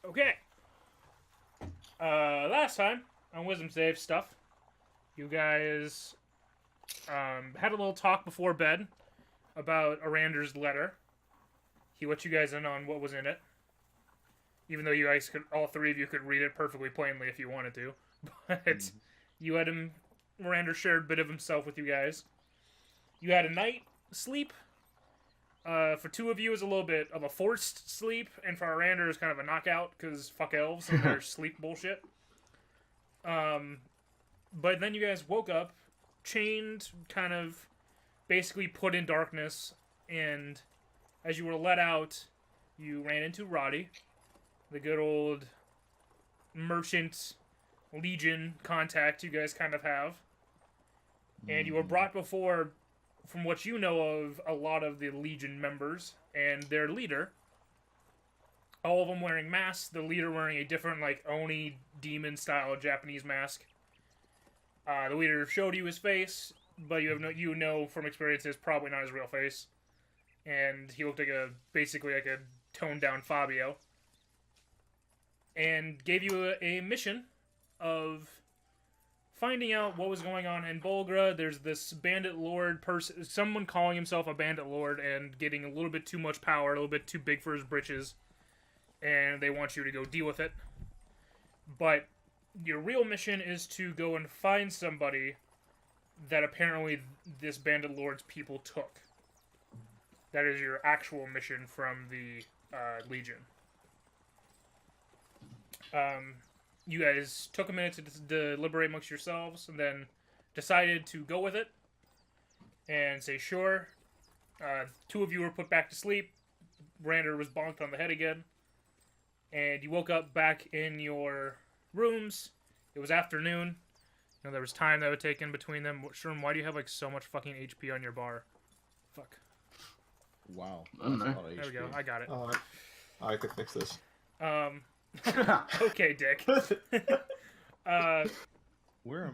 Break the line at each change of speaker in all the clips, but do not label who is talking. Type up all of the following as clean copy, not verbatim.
Okay. Last time on Wisdom Save stuff, you guys had a little talk before bed about Arandur's letter. He let you guys in on what was in it. Even though you guys could, all three of you could read it perfectly plainly if you wanted to. But you had him, Arandur shared a bit of himself with you guys. You had a night sleep. For two of you, is a little bit of a forced sleep, and for Arandur, is kind of a knockout, because fuck elves and their sleep bullshit. But then you guys woke up, chained, kind of basically put in darkness, and as you were let out, you ran into Roddy, the good old merchant legion contact you guys kind of have. And you were brought before, from what you know of, a lot of the Legion members and their leader. All of them wearing masks. The leader wearing a different, like, Oni demon-style Japanese mask. The leader showed you his face, but you know from experience it's probably not his real face. And he looked like basically like a toned-down Fabio. And gave you a mission of finding out what was going on in Bolgra. There's this bandit lord person, someone calling himself a bandit lord and getting a little bit too much power, a little bit too big for his britches, and they want you to go deal with it. But your real mission is to go and find somebody that apparently this bandit lord's people took. That is your actual mission from the Legion. You guys took a minute to deliberate amongst yourselves, and then decided to go with it, and say, sure. Two of you were put back to sleep. Brander was bonked on the head again, and you woke up back in your rooms. It was afternoon. You know, there was time that would take in between them. Shroom, why do you have, like, so much fucking HP on your bar? Fuck.
Wow.
Oh, no.
There we go, I got it.
I could fix this.
Okay, Dick.
Where?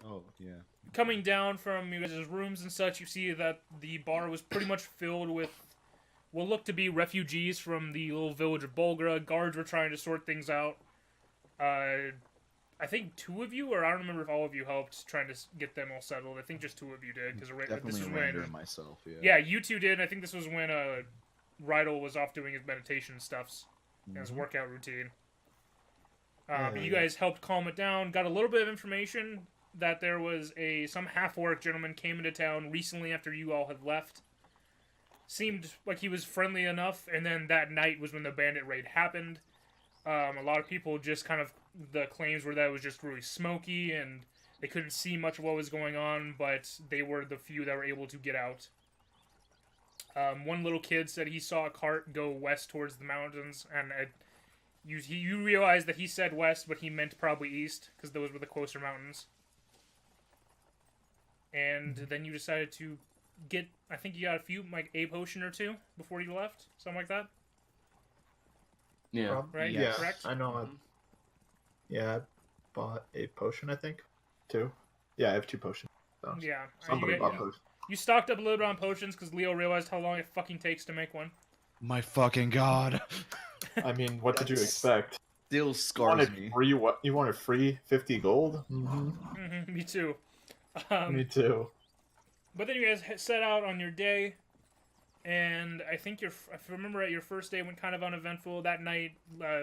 Oh, yeah.
Coming down from you guys' rooms and such, you see that the bar was pretty much filled with what looked to be refugees from the little village of Bolgra. Guards were trying to sort things out. I think two of you, or I don't remember if all of you helped trying to get them all settled. I think just two of you did, because
Definitely
this was
Rander
when
and myself, yeah.
Yeah, you two did. I think this was when Rydel was off doing his meditation stuffs and his workout routine. But you guys helped calm it down. Got a little bit of information that there was some half-orc gentleman came into town recently after you all had left. Seemed like he was friendly enough, and then that night was when the bandit raid happened. A lot of people just kind of, the claims were that it was just really smoky, and they couldn't see much of what was going on, but they were the few that were able to get out. One little kid said he saw a cart go west towards the mountains, and you realize that he said west, but he meant probably east, because those were the closer mountains. And then you decided to get, I think you got a potion or two before you left, something like that?
Yeah.
Right?
Yeah,
Correct?
I know. I bought a potion, I think. Two? Yeah, I have 2 potions. So
Yeah.
somebody bought potions.
You stocked up a little bit on potions, because Leo realized how long it fucking takes to make one.
My fucking god.
I mean, what did you expect?
Still scars me.
You wanted free 50 gold?
Mm-hmm, me too.
Me too.
But then you guys set out on your day, and I think if I remember right, your first day went kind of uneventful. That night,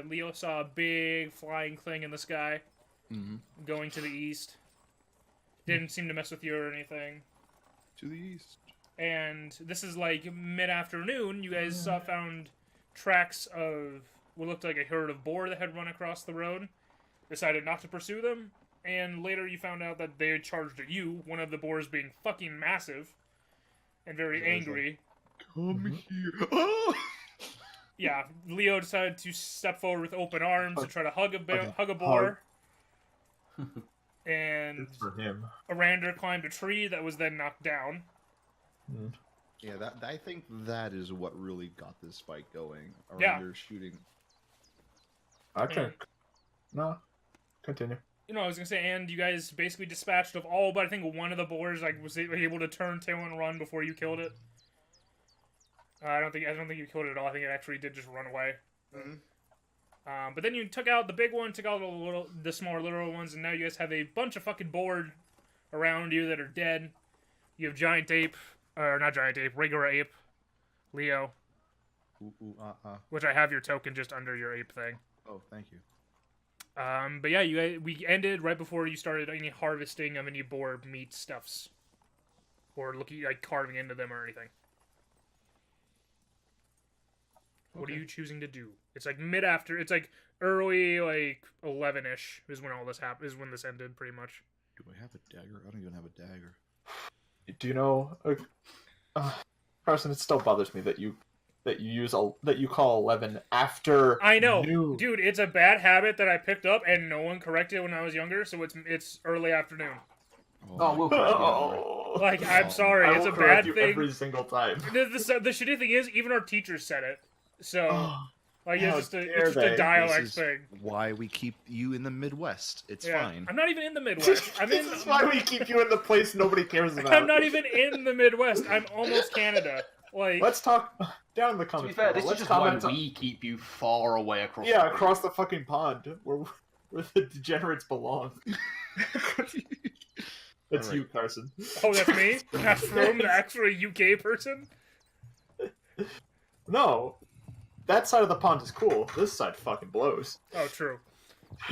Leo saw a big flying thing in the sky, going to the east. Didn't seem to mess with you or anything.
To the east.
And this is like mid-afternoon. You guys found tracks of what looked like a herd of boar that had run across the road. Decided not to pursue them. And later you found out that they had charged at you, one of the boars being fucking massive and very angry.
Come here. Oh!
Yeah, Leo decided to step forward with open arms and try to hug a boar. And
Good for him.
Arandur climbed a tree that was then knocked down.
Yeah, I think that is what really got this fight going.
Yeah.
Arandur shooting.
Okay. No. Continue.
You know, I was gonna say, and you guys basically dispatched of all, but I think one of the boars was able to turn tail and run before you killed it. I don't think you killed it at all. I think it actually did just run away. But then you took out the big one, took out the smaller little ones, and now you guys have a bunch of fucking board around you that are dead. You have giant ape, or not giant ape, regular ape, Leo, which I have your token just under your ape thing.
Oh, thank you.
But yeah, we ended right before you started any harvesting of any boar meat stuffs, or looking like carving into them or anything. What are you choosing to do? It's like mid-after. It's like early, like 11-ish is when all this happened. Is when this ended, pretty much.
Do I have a dagger? I don't even have a dagger.
Do you know, Carson? It still bothers me that you call 11 after.
I know,
noon.
dude. It's a bad habit that I picked up, and no one corrected when I was younger. So it's early afternoon.
We'll correct you.
Like, I'm sorry,
I
it's
will
a
correct
bad
you
thing.
every single time.
The shitty thing is, even our teachers said it. So, like,
How
it's just
dare
a
they.
dialect
This is
thing.
why we keep you in the Midwest. It's
Yeah.
fine.
I'm not even in the Midwest. I'm in.
This is why we keep you in the place nobody cares about.
I'm not even in the Midwest. I'm almost Canada. Like,
Let's talk down in the
To be
comments.
fair, this is
Let's
just why
comment on-
we keep you far away across.
Yeah,
the
across the fucking pond, where the degenerates belong. That's
Alright.
you, Carson.
oh, that's me. That's Shroom, the actual UK person.
No, that side of the pond is cool. This side fucking blows.
Oh, true.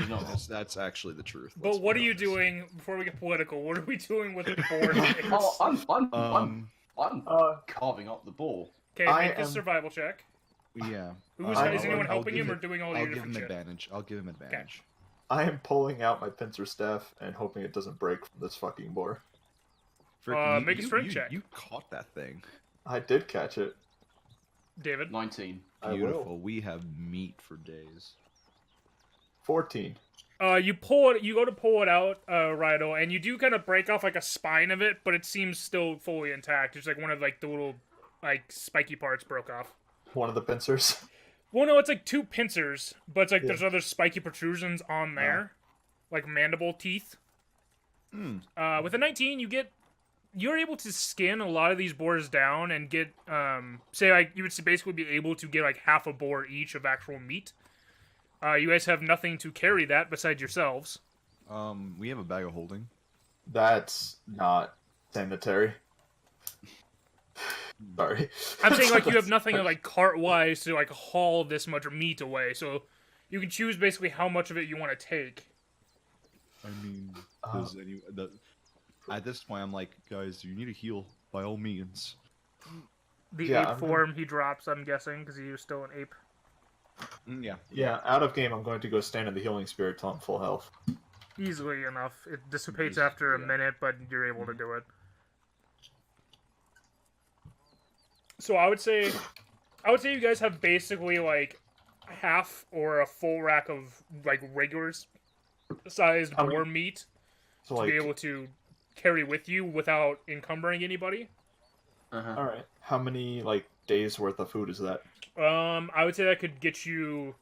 No,
That's actually the truth.
But what are you doing before we get political? What are we doing with the board?
I'm
Uh,
carving up the ball.
Okay,
I
make a
am-
survival check.
Yeah.
Is anyone helping him or doing all
I'll
your
give
different
him
shit?
advantage. I'll give him advantage.
I am pulling out my pincer staff and hoping it doesn't break from this fucking boar.
Frick,
make a strength check.
You caught that thing.
I did catch it.
David.
19.
I
Beautiful.
will.
We have meat for days.
14.
You pull it. You go to pull it out, Rydel, and you do kind of break off like a spine of it, but it seems still fully intact. It's like one of like the little like spiky parts broke off.
One of the pincers.
Well, no, it's like two pincers, but it's like
Yeah.
there's other spiky protrusions on there, like mandible teeth. With a 19, you're able to skin a lot of these boars down and get say like you would basically be able to get like half a boar each of actual meat. You guys have nothing to carry that besides yourselves.
We have a bag of holding.
That's not sanitary. Sorry.
I'm saying like you have nothing like cart wise to like haul this much meat away, so you can choose basically how much of it you want to take.
I mean, at this point, I'm like, guys, you need to heal by all means.
The
Yeah,
ape
I'm
form he drops, I'm guessing, because he was still an ape.
Yeah.
Yeah, out of game, I'm going to go stand in the healing spirit till I'm full health.
Easily enough. It dissipates
Easy,
after a
yeah.
minute, but you're able to do it. So I would say you guys have basically like half or a full rack of like regular sized
How many-
boar meat
So,
to
like,
be able to carry with you without encumbering anybody.
Uh-huh.
alright. How many, like, days worth of food is that?
I would say that could get you.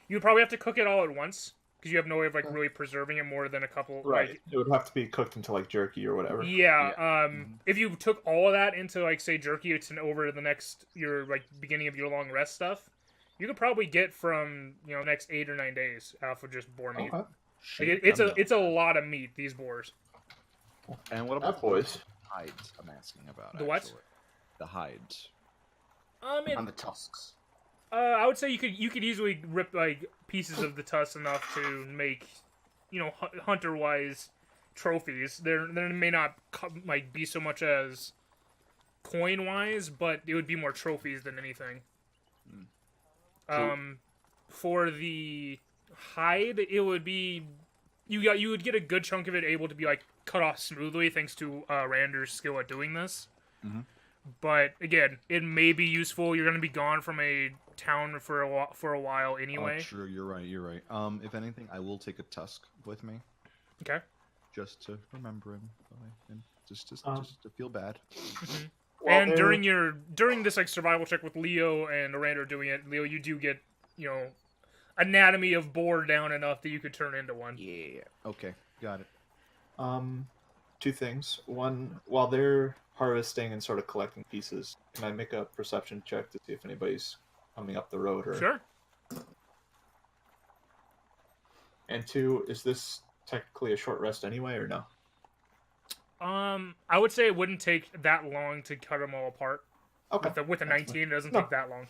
You'd probably have to cook it all at once because you have no way of like really preserving it more than a couple.
Right.
Like,
It would have to be cooked into, like, jerky or whatever.
yeah. If you took all of that into like say jerky, it's over the next your like beginning of your long rest stuff. You could probably get from next 8 or 9 days off of just boar meat.
Okay.
Like, it's a lot of meat. These boars.
And what about
That boys.
the hides? I'm asking about
The what?
actually. The hides.
And the tusks.
I would say you could easily rip like pieces of the tusk enough to make, hunter wise trophies. There may not like be so much as coin wise, but it would be more trophies than anything. For the hide, it would be you would get a good chunk of it able to be like cut off smoothly thanks to Randur's skill at doing this.
Mhm.
But again, it may be useful. You're going to be gone from a town for a while anyway.
Oh, true. You're right. If anything, I will take a tusk with me,
Okay.
just to remember him, and just to feel bad.
Well,
And
they're-
during this like survival check with Leo and Arandur doing it, Leo, you do get anatomy of boar down enough that you could turn into one.
Yeah. Okay. Got it.
Two things. One, while they're harvesting and sort of collecting pieces, can I make a perception check to see if anybody's coming up the road. Or...
Sure.
And 2, is this technically a short rest anyway, or no?
I would say it wouldn't take that long to cut them all apart.
Okay.
With a 19, it doesn't take that long.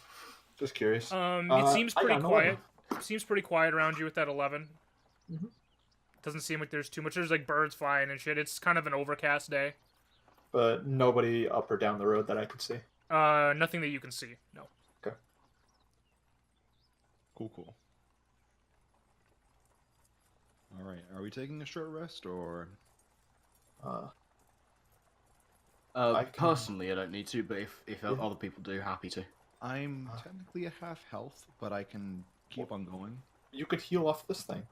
Just curious.
It seems pretty quiet. Seems pretty quiet around you with that 11.
Mm-hmm.
Doesn't seem like there's too much. There's like birds flying and shit. It's kind of an overcast day.
But nobody up or down the road that I could see?
Nothing that you can see, no.
Okay.
Cool. Alright, are we taking a short rest, or...?
Personally, I don't need to, but if other people do, happy to.
I'm technically a half health, but I can keep on going.
You could heal off this thing.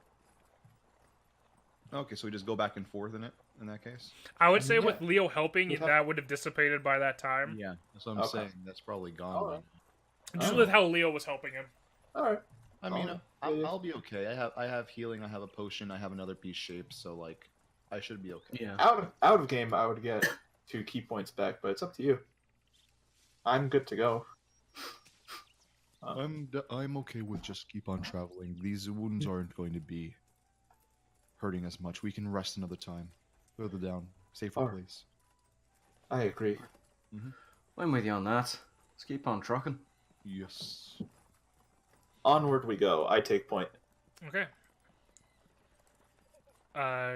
Okay, so we just go back and forth in that case?
I would say with Leo helping,
Yeah.
that would have dissipated by that time.
Yeah, that's what I'm saying. That's probably gone.
Alright.
Just with how Leo was helping him.
Alright.
I mean, I'll be okay. I have healing, I have a potion, I have another piece shape, so, like, I should be okay.
Yeah.
Out of game, I would get 2 key points back, but it's up to you. I'm good to go.
I'm okay with just keep on traveling. These wounds aren't going to be hurting as much. We can rest another time. Further down. Safer place.
I agree.
Mm-hmm. I'm with you on that. Let's keep on trucking.
Yes.
Onward we go. I take point.
Okay.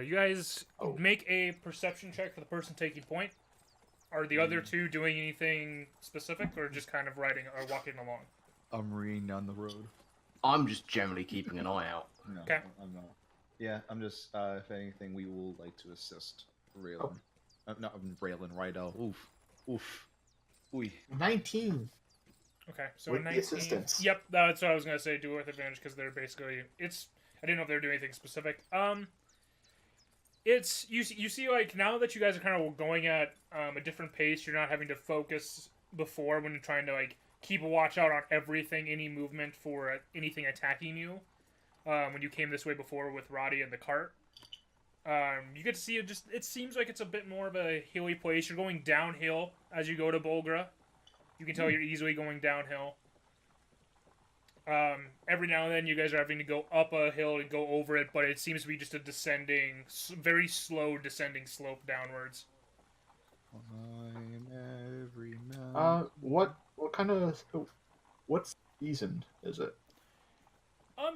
You guys make a perception check for the person taking point. Are the other two doing anything specific, or just kind of riding or walking along?
I'm reading down the road.
I'm just generally keeping an eye out.
No,
okay.
I'm not. Yeah, I'm just, if anything, we will like to assist Raylan. Not Raylan, Rydel. Oof. Ooh.
19.
Okay, so
with
19.
the assistance.
Yep, that's what I was gonna say. Do it with advantage because they're basically. I didn't know if they were doing anything specific. It's you see like now that you guys are kind of going at a different pace. You're not having to focus before when you're trying to like keep a watch out on everything, any movement for anything attacking you. When you came this way before with Roddy and the cart, you get to see it. It seems like it's a bit more of a hilly place. You're going downhill as you go to Bolgra. You can tell you're easily going downhill. Every now and then you guys are having to go up a hill and go over it, but it seems to be just a descending, very slow descending slope downwards.
I'm every man.
What kind of... What season is it?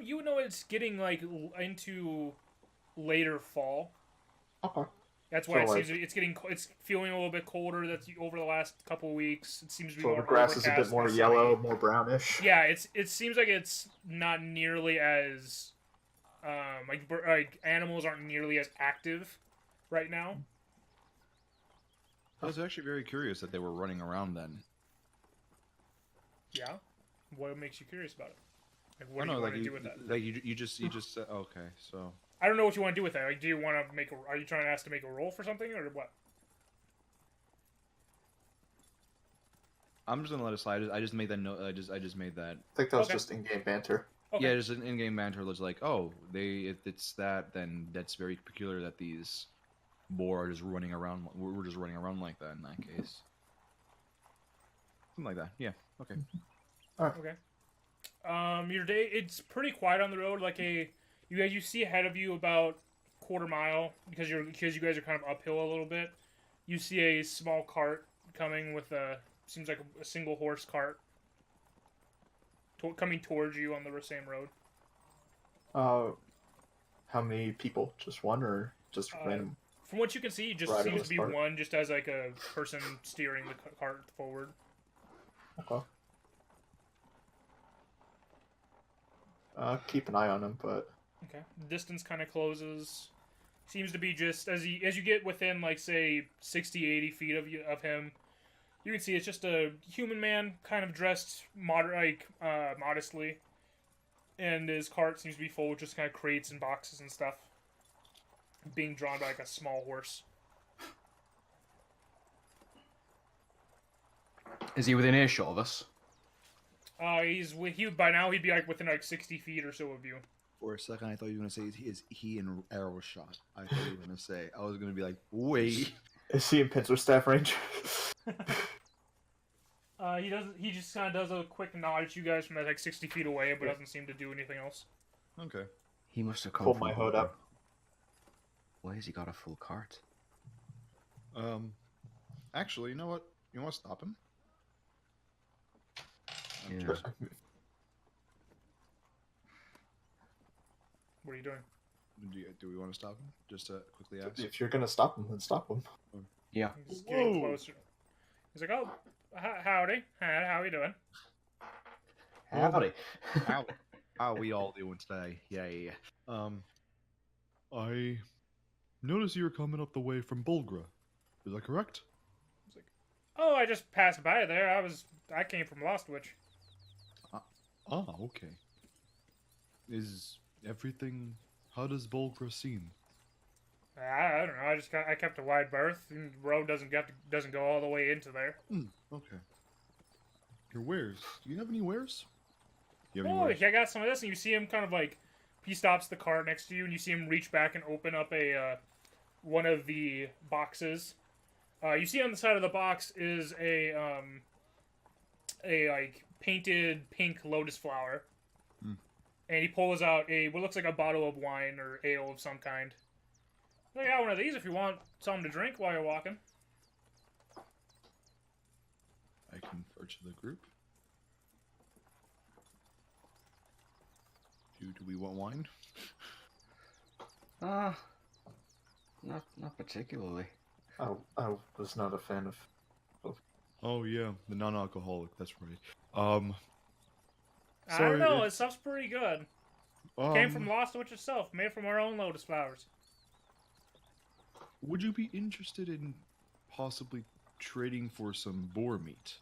You know it's getting, like, into later fall.
Okay.
That's why it's feeling a little bit colder. That's over the last couple of weeks. It seems to be
so
more
the grass is a bit more yellow, more brownish.
Yeah, it seems like it's not nearly as like animals aren't nearly as active right now.
I was actually very curious that they were running around then.
Yeah, what makes you curious about it? Like, what do you want to do with that?
Like you just said okay, so.
I don't know what you want to do with that. Like, do you want to are you trying to ask to make a roll for something, or what?
I'm just gonna let it slide. I just made that note. I just made that.
I think that was just in-game banter.
Okay.
Yeah, just an in-game banter was like, oh, if it's that, then that's very peculiar that these boar are just running around. We're just running around like that in that case. Something like that. Yeah. Okay.
All right.
Okay. Your day, it's pretty quiet on the road. Like you see ahead of you about quarter mile because you guys are kind of uphill a little bit. You see a small cart coming with seems like a single horse cart coming towards you on the same road.
How many people? Just one or just random?
From what you can see, it just seems to be one, just as like a person steering the cart forward.
Okay. Keep an eye on him, but...
Okay. The distance kind of closes. Seems to be just, as you get within, like, say, 60, 80 feet of him, you can see it's just a human man, kind of dressed modestly. And his cart seems to be full of just kind of crates and boxes and stuff. Being drawn by, like, a small horse.
Is he within earshot of us?
By now he'd be like within like 60 feet or so of you.
For a second, I thought you were gonna say is he in arrow shot. I thought you were gonna say. I was gonna be like, wait.
Is he in pincer staff range?
He doesn't. He just kind of does a quick nod at you guys from like 60 feet away, but doesn't seem to do anything else.
Okay.
He must have come
Pull
from
my hood
Bulgar.
up.
Why has he got a full cart?
Actually, you know what? You want to stop him?
Yeah.
What are you doing?
Do we want to stop him? Just to quickly ask.
If you're gonna stop him, then stop him.
Yeah.
He's getting
Whoa.
closer. He's like, "Oh, howdy. How you doing?"
Howdy.
How are we all doing today? Yeah. I noticed you were coming up the way from Bulgra. Is that correct?
He's like, "Oh, I just passed by there. I came from Lostwich."
Okay. Is everything? How does Bulgra seem?
I don't know. I kept a wide berth, and the road doesn't go all the way into there.
Okay. Your wares. Do you have any wares? Do you have any
Oh,
wares?
I got some of this, and you see him kind of like he stops the car next to you, and you see him reach back and open up a one of the boxes. You see on the side of the box is a like painted pink lotus flower, and he pulls out what looks like a bottle of wine or ale of some kind. I got one of these if you want something to drink while you're walking.
I confer to the group. Do we want wine?
Not particularly.
I was not a fan of.
Oh yeah, the non-alcoholic. That's right.
I
Sorry,
don't know.
it-
This stuff's pretty good. Came from Lostwich itself, made from our own lotus flowers.
Would you be interested in possibly trading for some boar meat?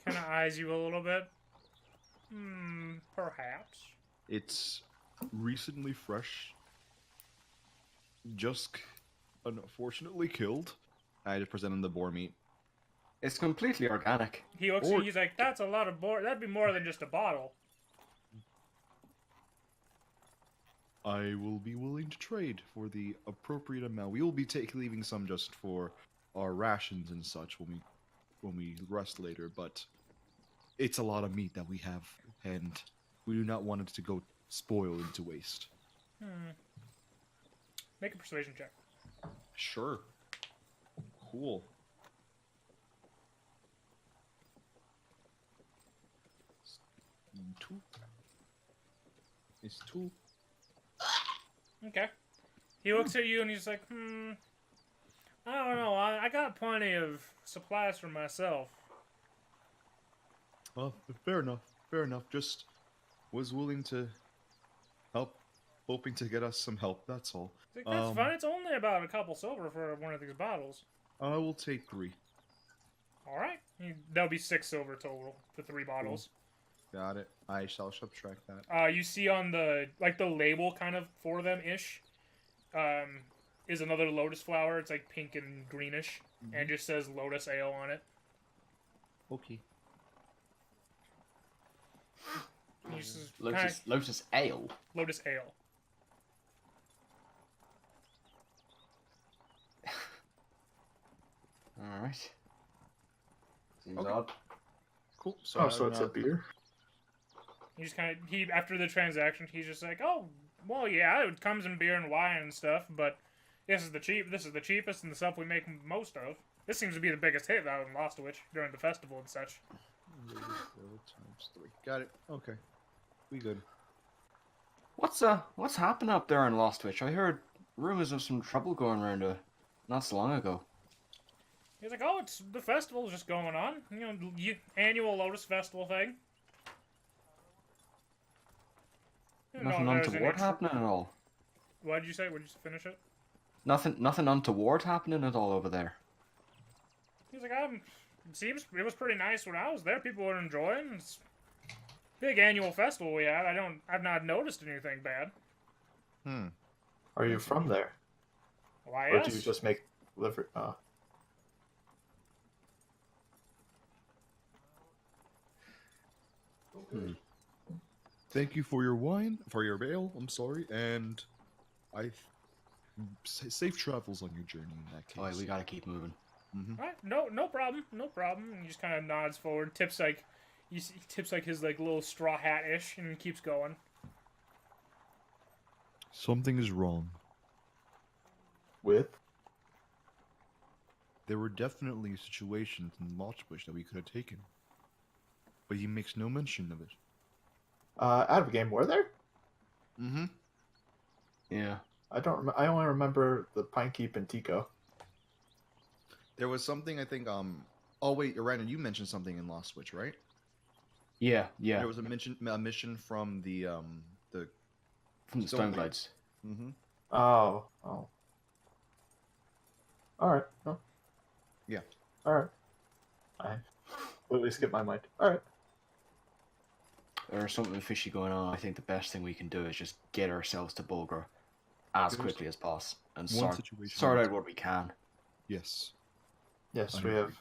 Kind of eyes you a little bit. Perhaps.
It's recently fresh. Just unfortunately killed. I just present him the boar meat.
It's completely organic.
He looks at you, he's like, "That's a lot of boar. That'd be more than just a bottle."
I will be willing to trade for the appropriate amount. We will be leaving some just for our rations and such when we rest later, but it's a lot of meat that we have, and we do not want it to go spoil into waste.
Make a persuasion check.
Sure. Cool. Two. It's two.
Okay. He looks at you and he's like, I don't know. I got plenty of supplies for myself.
Fair enough. Fair enough. Just was willing to help, hoping to get us some help. That's all.
He's like, "That's fine. It's only about a couple silver for one of these bottles."
I will take 3.
All right. That'll be 6 silver total for 3 bottles.
Got it. I shall subtract that.
You see on the label kind of for them ish, is another lotus flower. It's like pink and greenish, and just says Lotus Ale on it.
Okay.
And he just
Lotus Ale.
Lotus Ale.
Alright. Seems
Okay.
odd.
Cool.
So it's a beer.
He just kind of after the transaction, he's just like, "Oh, well, yeah, it comes in beer and wine and stuff, but this is the cheapest and the stuff we make most of. This seems to be the biggest hit out in Lostwich during the festival and such."
Times 3. Got it. Okay. We good.
What's happened up there in Lostwich? I heard rumors of some trouble going around not so long ago.
He's like, "Oh, it's the festival's just going on. Annual Lotus Festival thing."
Nothing untoward happening at all.
What did you say? Would you finish it?
Nothing untoward happening at all over there.
He's like, it was pretty nice when I was there. People were enjoying. It's a big annual festival we had. I've not noticed anything bad.
Are you from there?
Why,
Or
yes.
do you just make liver?
Thank you for your wine, for your ale. I'm sorry, and safe travels on your journey in that case.
Oh, we gotta keep moving.
Mm-hmm.
All right, no problem, no problem. And he just kind of nods forward, tips like his like little straw hat ish, and keeps going.
Something is wrong.
With?
There were definitely situations in Lochbush that we could have taken, but he makes no mention of it.
Out of game, were there?
Mm-hmm.
Yeah.
I only remember the Pine Keep and Tico.
There was something I think. Oh wait, Arandur, you mentioned something in Lost Witch, right?
Yeah.
There was a mission from the
From the Stoneblades.
Mm-hmm.
Oh. Alright. No.
Yeah.
Alright. I completely skipped my mind. Alright.
There's something fishy going on. I think the best thing we can do is just get ourselves to Bulgur as quickly as possible and sort out what we can.
Yes.
Yes,
I
we
agree.
have.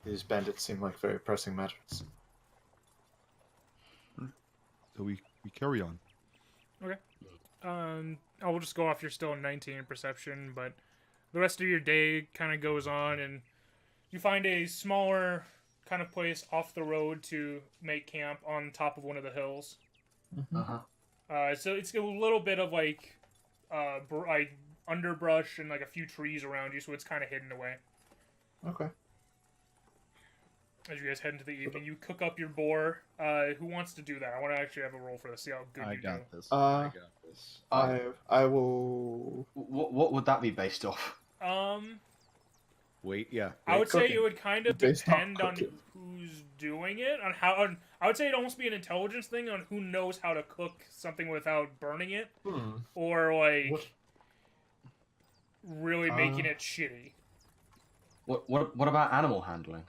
These bandits seem like very pressing matters.
So we carry on.
Okay. I will just go off. You're still 19 in perception, but the rest of your day kind of goes on, and you find a smaller kind of place off the road to make camp on top of one of the hills. So it's a little bit of like underbrush and like a few trees around you, so it's kind of hidden away.
Okay.
As you guys head into the evening, you cook up your boar. Who wants to do that? I want to actually have a roll for this. See how good you do.
This.
I
got this.
I will.
What would that be based off?
Wait, yeah.
I would say
cooking.
it would kind of
Based on
depend on
cooking.
who's doing it. I would say it'd almost be an intelligence thing on who knows how to cook something without burning it, or like
What?
really making it shitty.
What about animal handling?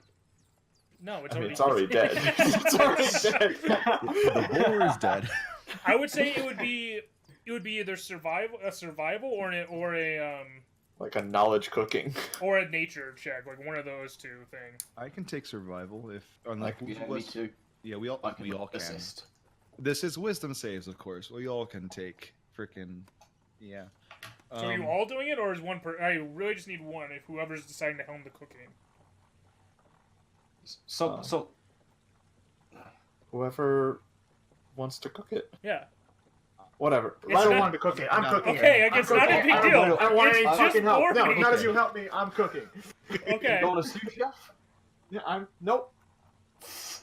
No, it's
I mean,
already
it's already dead. It's already dead.
The boar is dead.
I would say it would be either survival or a
Like a knowledge cooking.
or a nature check, like one of those two things.
I can take survival if
Me too.
Yeah, we all can.
Assist.
This is wisdom saves, of course. We all can take freaking yeah.
So are you all doing it, or is one per? I really just need one. If whoever's deciding to helm the cooking.
So
Whoever wants to cook it.
Yeah.
Whatever.
It's
I don't
not-
want to cook it. I'm cooking
Okay,
it.
it's
I'm
not a
cooking
big
it.
deal.
I don't want
It's
any
just
fucking help.
boar
No,
meat.
none of you help me. I'm cooking.
Okay.
You going to sous chef?
Yeah, nope.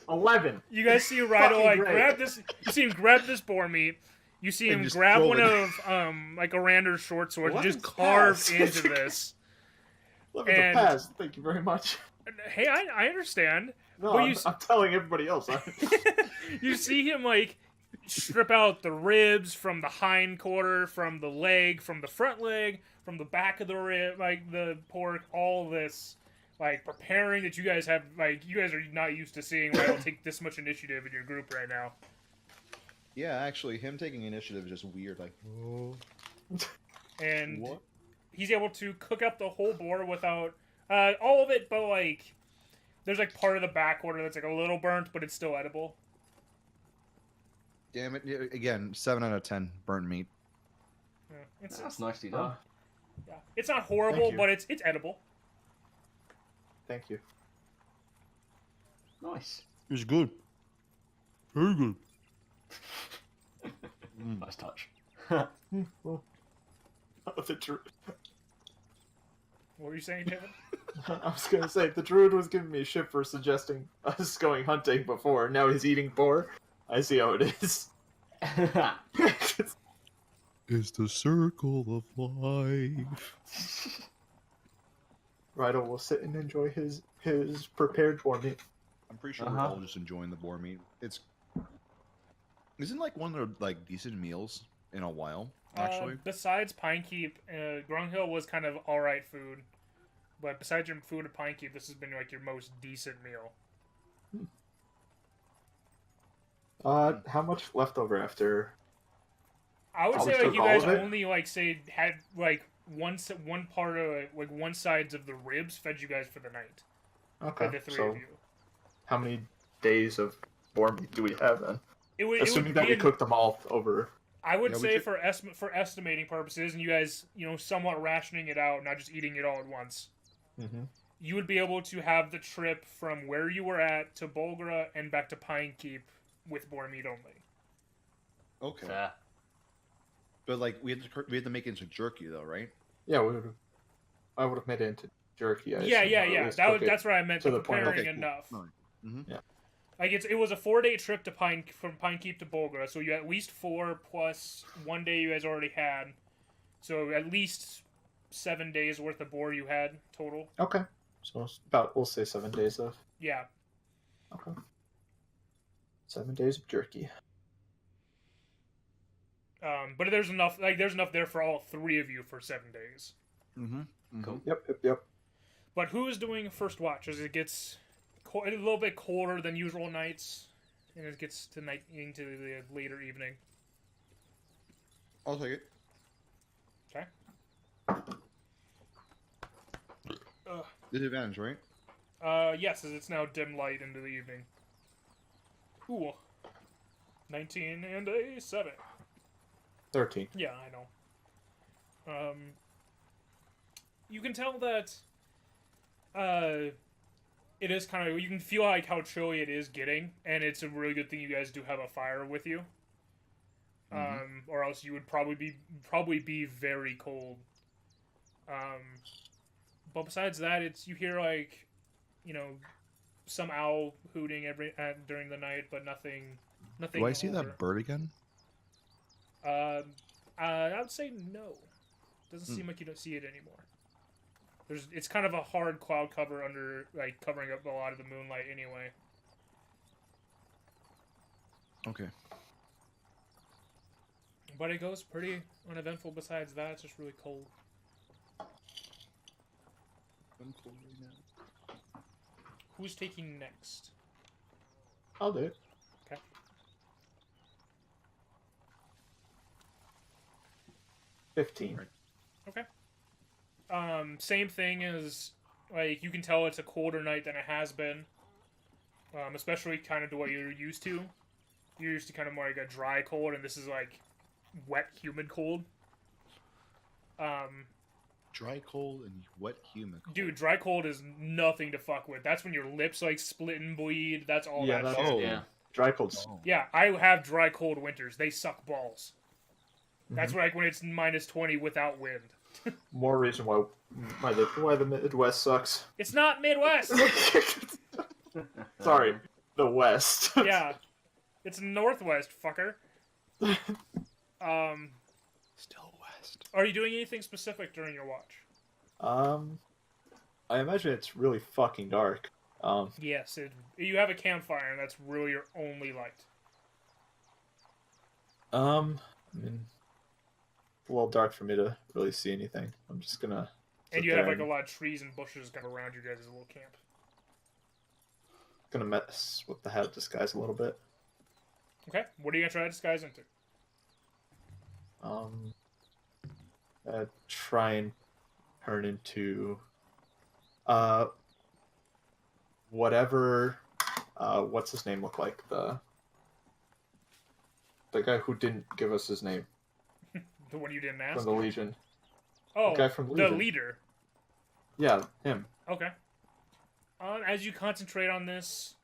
11.
You guys see Rydel
Fucking
like
great.
grab this. You see him grab this boar meat. You see
And
him
just
grab
throw
one
it.
of like Arandur's short swords and just
11's
carve
pass.
into this.
11's
And-
a pass. Thank you very much.
Hey, I understand.
No,
But
I'm telling everybody else.
You see him like strip out the ribs from the hind quarter, from the leg, from the front leg, from the back of the rib, like the pork, all this, like preparing that you guys have, like you guys are not used to seeing Rydel take this much initiative in your group right now.
Yeah, actually, him taking initiative is just weird. Like,
And
what?
he's able to cook up the whole boar without all of it, but like there's like part of the back quarter that's like a little burnt, but it's still edible.
Damn it! Yeah, again, 7 out of 10 burnt meat.
Yeah, it's
That's nicely done.
yeah. It's not horrible,
you.
but it's edible.
Thank you.
Nice.
It's good. Very good.
Nice touch.
Oh, the Druid.
What were you saying, David?
I was gonna say the Druid was giving me shit for suggesting us going hunting before. Now he's eating boar. I see how it is.
It's the circle of life.
Rydel will sit and enjoy his prepared boar meat.
I'm pretty sure we're all just enjoying the boar meat. Isn't like one of the like decent meals in a while, actually.
Besides Pine Keep, Grunghill was kind of alright food. But besides your food at Pine Keep, this has been like your most decent meal.
How much leftover after?
I would
Oh, we
say like
took
you
all
guys
of it?
only like say had like one part of like one sides of the ribs fed you guys for the night.
Okay,
For the three
so
of you.
how many days of boar meat do we have then?
It would
Assuming
be
that we
in-
cooked them all over.
I would
Yeah, we
say
should-
for estimating purposes, and you guys, somewhat rationing it out, not just eating it all at once.
Mm-hmm.
You would be able to have the trip from where you were at to Bolgra and back to Pine Keep with boar meat only.
Okay.
Fair.
But like we had to make it into jerky though, right?
Yeah, I would have made it into jerky.
Yeah. That's what I meant.
to
The
the point of-
preparing
Okay, cool.
enough.
Alright. Mm-hmm.
Yeah.
Like it was a 4-day trip to from Pine Keep to Bolgra, so you had at least 4 plus 1 day you guys already had, so at least 7 days worth of boar you had total.
Okay. So it's we'll say 7 days of.
Yeah.
Okay. 7 days of jerky.
But there's enough there for all 3 of you for 7 days.
Mm-hmm.
Cool.
Yep.
But who is doing first watch as it gets a little bit colder than usual nights, and it gets to night into the later evening?
I'll take it.
Okay.
Disadvantage, right?
Yes, as it's now dim light into the evening. Cool. 19 and a 7.
13.
Yeah, I know. You can tell that, it is kind of, you can feel like how chilly it is getting, and it's a really good thing you guys do have a fire with you. Or else you would probably be very cold. But besides that, you hear like, some owl hooting during the night, but nothing.
Do I see
older.
that bird again?
I would say no. Doesn't seem like you don't see it anymore. It's kind of a hard cloud cover covering up a lot of the moonlight anyway.
Okay.
But it goes pretty uneventful. Besides that, it's just really cold.
I'm cold right now.
Who's taking next?
I'll do it.
Okay.
15.
Right.
Okay. Same thing as, like, you can tell it's a colder night than it has been. Especially kind of to what you're used to. You're used to kind of more like a dry cold, and this is like wet, humid cold.
Dry cold and wet humid.
Dude, dry cold is nothing to fuck with. That's when your lips like split and bleed. That's all
Yeah,
that
that's-
shit.
Yeah.
Dry cold's.
Oh.
Yeah, I have dry cold winters. They suck balls. That's like when it's -20 without wind.
More reason why the Midwest sucks.
It's not Midwest.
Sorry, the West.
Yeah, it's Northwest, fucker.
Still west.
Are you doing anything specific during your watch?
I imagine it's really fucking dark.
Yes, you have a campfire, and that's really your only light.
I mean, it's a little dark for me to really see anything. I'm just gonna.
And
sit
you have
there
like a lot of trees and bushes kind of around you guys' little camp.
Gonna mess with the hat disguise a little bit.
Okay, what are you gonna try to disguise into?
Try and turn into whatever what's his name look like, the guy who didn't give us his name
The one you didn't
from
ask?
the Legion.
Oh,
the guy from
the
Legion.
leader.
Yeah, him.
Okay. As you concentrate on this,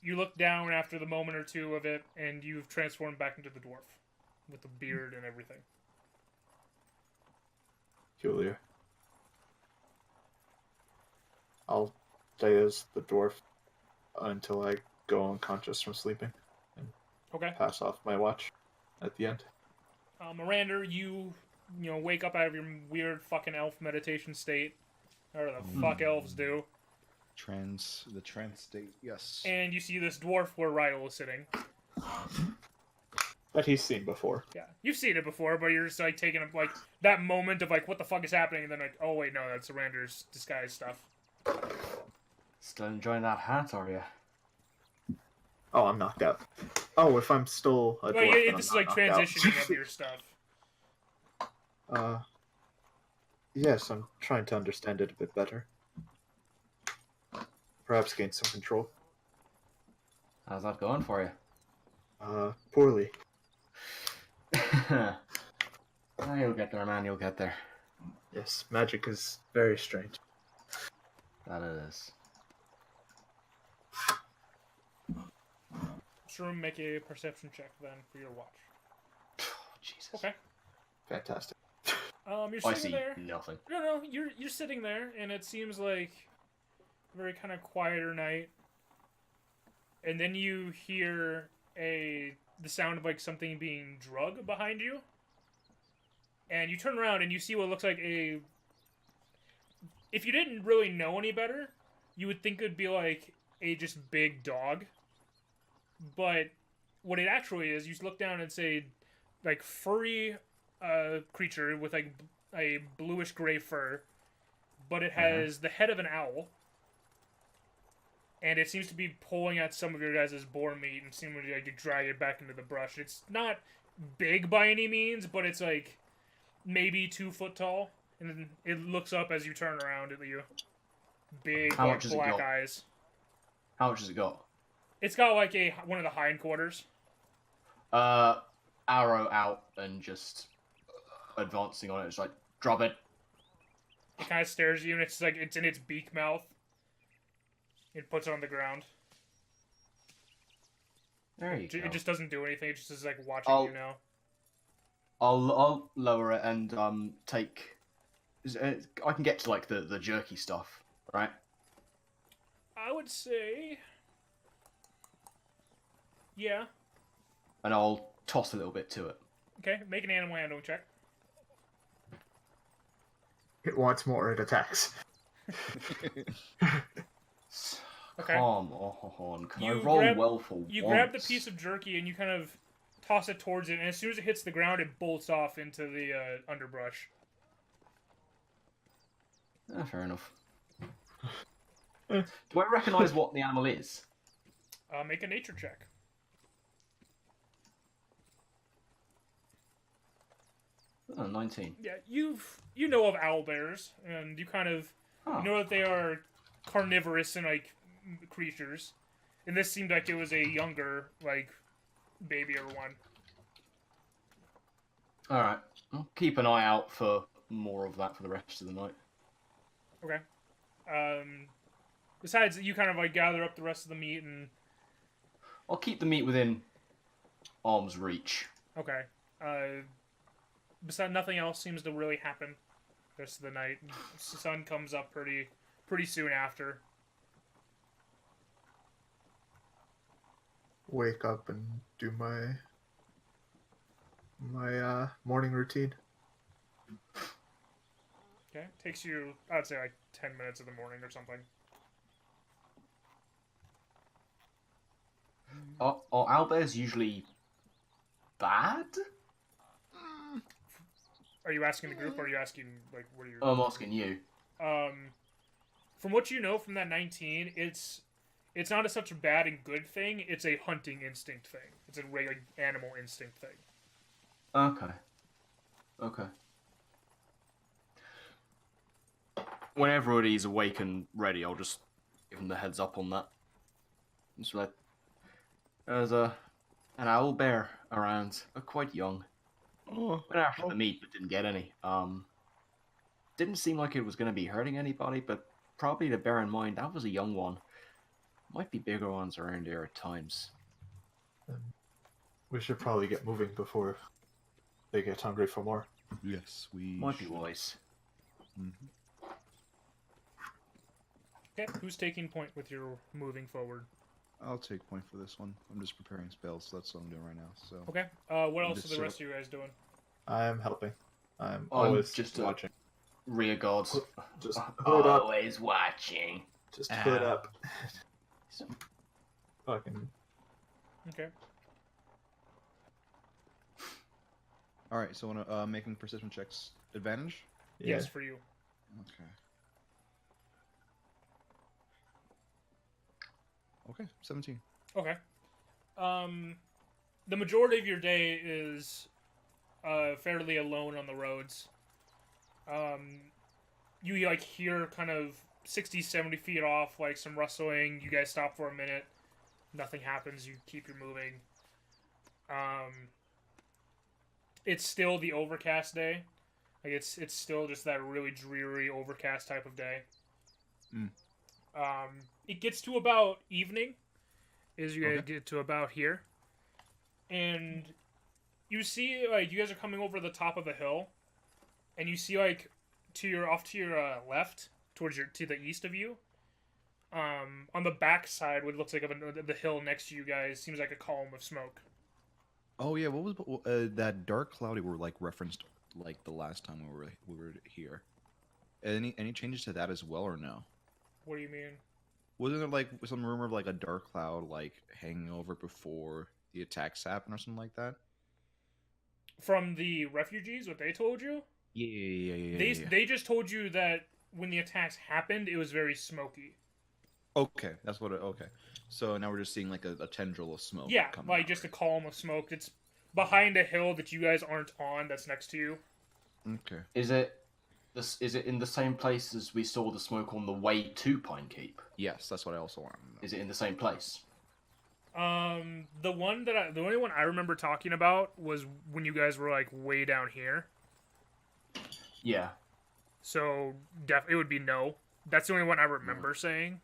you look down after the moment or two of it, and you've transformed back into the dwarf with the beard and everything.
Peculiar. I'll stay as the dwarf until I go unconscious from sleeping.
Okay.
Pass off my watch at the end.
Miranda, you wake up out of your weird fucking elf meditation state, or the fuck elves do,
The trance state, yes.
and you see this dwarf where Rydel is sitting.
That he's seen before.
Yeah, you've seen it before, but you're just like taking like that moment of like, what the fuck is happening, and then like, oh wait, no, that's Arander's disguise stuff.
Still enjoying that hat, are you?
Oh, I'm knocked out. Oh, if I'm still a
Well,
dwarf, then
this is
I'm
like
not knocked out.
transitioning of your stuff.
Yes, I'm trying to understand it a bit better. Perhaps gain some control.
How's that going for you?
Poorly.
You'll get there, man. You'll get there.
Yes, magic is very strange.
That it is.
Shroom, make a perception check then for your watch.
Jesus.
Okay.
Fantastic.
You're
I
sitting
see
there.
nothing.
No, you're sitting there, and it seems like a very kind of quieter night. And then you hear the sound of like something being drugged behind you. And you turn around and you see what looks like a... If you didn't really know any better, you would think it would be like a just big dog. But what it actually is, you look down and say, like, furry creature with like a bluish gray fur, but it has the head of an owl. And it seems to be pulling at some of your guys' boar meat and seeming to like drag it back into the brush. It's not big by any means, but it's like maybe 2 foot tall. And then it looks up as you turn around at you. Big like, black eyes.
How much has it got?
It's got like one of the hindquarters.
Arrow out and just advancing on it. It's like, drop it.
It kind of stares at you, and it's like it's in its beak mouth. It puts it on the ground.
There you go.
It just doesn't do anything. It just is like watching you now.
I'll lower it and take. I can get to like the jerky stuff, right?
I would say, yeah.
And I'll toss a little bit to it.
Okay, make an animal handling check.
It wants more, it attacks.
Okay.
Come on, can I
You
roll
grab-
well for
You
once?
grab the piece of jerky and you kind of toss it towards it, and as soon as it hits the ground, it bolts off into the underbrush.
Fair enough. Do I recognise what the animal is?
Make a nature check.
Oh, 19.
Yeah, you know of owlbears, and you kind of know that they are carnivorous and like creatures. And this seemed like it was a younger, like, babier one.
Alright. I'll keep an eye out for more of that for the rest of the night.
Okay. Besides, you kind of like gather up the rest of the meat and...
I'll keep the meat within arm's reach.
Okay. Besides, nothing else seems to really happen the rest of the night. The sun comes up pretty soon after.
Wake up and do my morning routine.
Okay. Takes you, I'd say, like 10 minutes of the morning or something.
Are owlbears usually bad?
Are you asking the group, or are you asking, like, what are you...
I'm asking you.
From what you know from that 19, it's not such a bad and good thing. It's a hunting instinct thing. It's a regular animal instinct thing.
Okay. When everybody's awake and ready, I'll just give them the heads up on that. Just like, there's an owlbear around, quite young. Went after the meat, but didn't get any. Didn't seem like it was going to be hurting anybody, but probably to bear in mind, that was a young one. Might be bigger ones around here at times.
We should probably get moving before they get hungry for more.
Yes, we
Might be wise.
Mm-hmm.
Okay, who's taking point with your moving forward?
I'll take point for this one. I'm just preparing spells, so that's what I'm doing right now. So
Okay. What else are the rest of you guys doing?
I'm helping. I'm always
just
watching.
Rear guards.
Just hood up.
Always watching.
Just hood up. Fucking.
Okay.
all right. So, making perception checks advantage.
Yeah.
Yes, for you.
Okay. Okay, 17.
Okay. The majority of your day is fairly alone on the roads. You like hear kind of 60, 70 feet off, like some rustling. You guys stop for a minute. Nothing happens. You keep your moving. it's still the overcast day. Like it's still just that really dreary overcast type of day.
Mm.
It gets to about evening, as you guys
Okay.
get to about here, and you see like you guys are coming over the top of the hill, and you see like to your left, towards to the east of you, on the back side, what looks like the hill next to you guys seems like a column of smoke.
Oh yeah, what was that dark cloudy were like referenced like the last time we were here? Any changes to that as well or no?
What do you mean?
Wasn't there like some rumor of like a dark cloud like hanging over before the attacks happened or something like that?
From the refugees, what they told you?
Yeah.
They just told you that when the attacks happened, it was very smoky.
Okay, that's what. Okay, so now we're just seeing like a tendril of smoke.
Yeah,
coming
like
out,
just a
right?
column of smoke. It's behind a hill that you guys aren't on. That's next to you.
Okay.
Is it in the same place as we saw the smoke on the way to Pine Keep?
Yes, that's what I also wanted to know.
Is it in the same place?
The only one I remember talking about was when you guys were like way down here.
Yeah.
So it would be no. That's the only one I remember saying.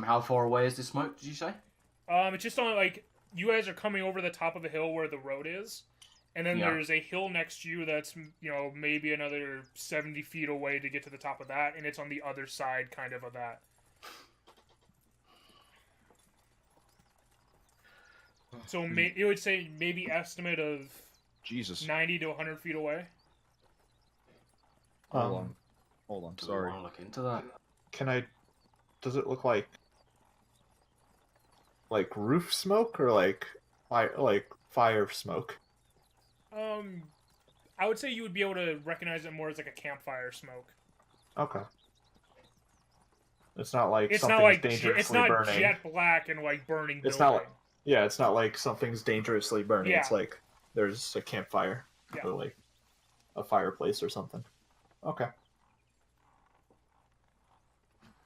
How far away is the smoke, did you say?
It's just on like you guys are coming over the top of the hill where the road is, and then
Yeah.
there's a hill next to you that's maybe another 70 feet away to get to the top of that, and it's on the other side kind of that. So it would say maybe estimate of
Jesus.
90 to 100 feet away.
Hold on.
Do we
Sorry.
want to look into that?
Does it look like roof smoke or like fire smoke?
I would say you would be able to recognize it more as like a campfire smoke.
Okay. It's not like
It's
something's
not like
dangerously
it's not
burning.
jet black and like burning.
It's
building.
not like it's not like something's dangerously burning.
Yeah.
It's like there's a campfire
Yeah.
or like a fireplace or something. Okay.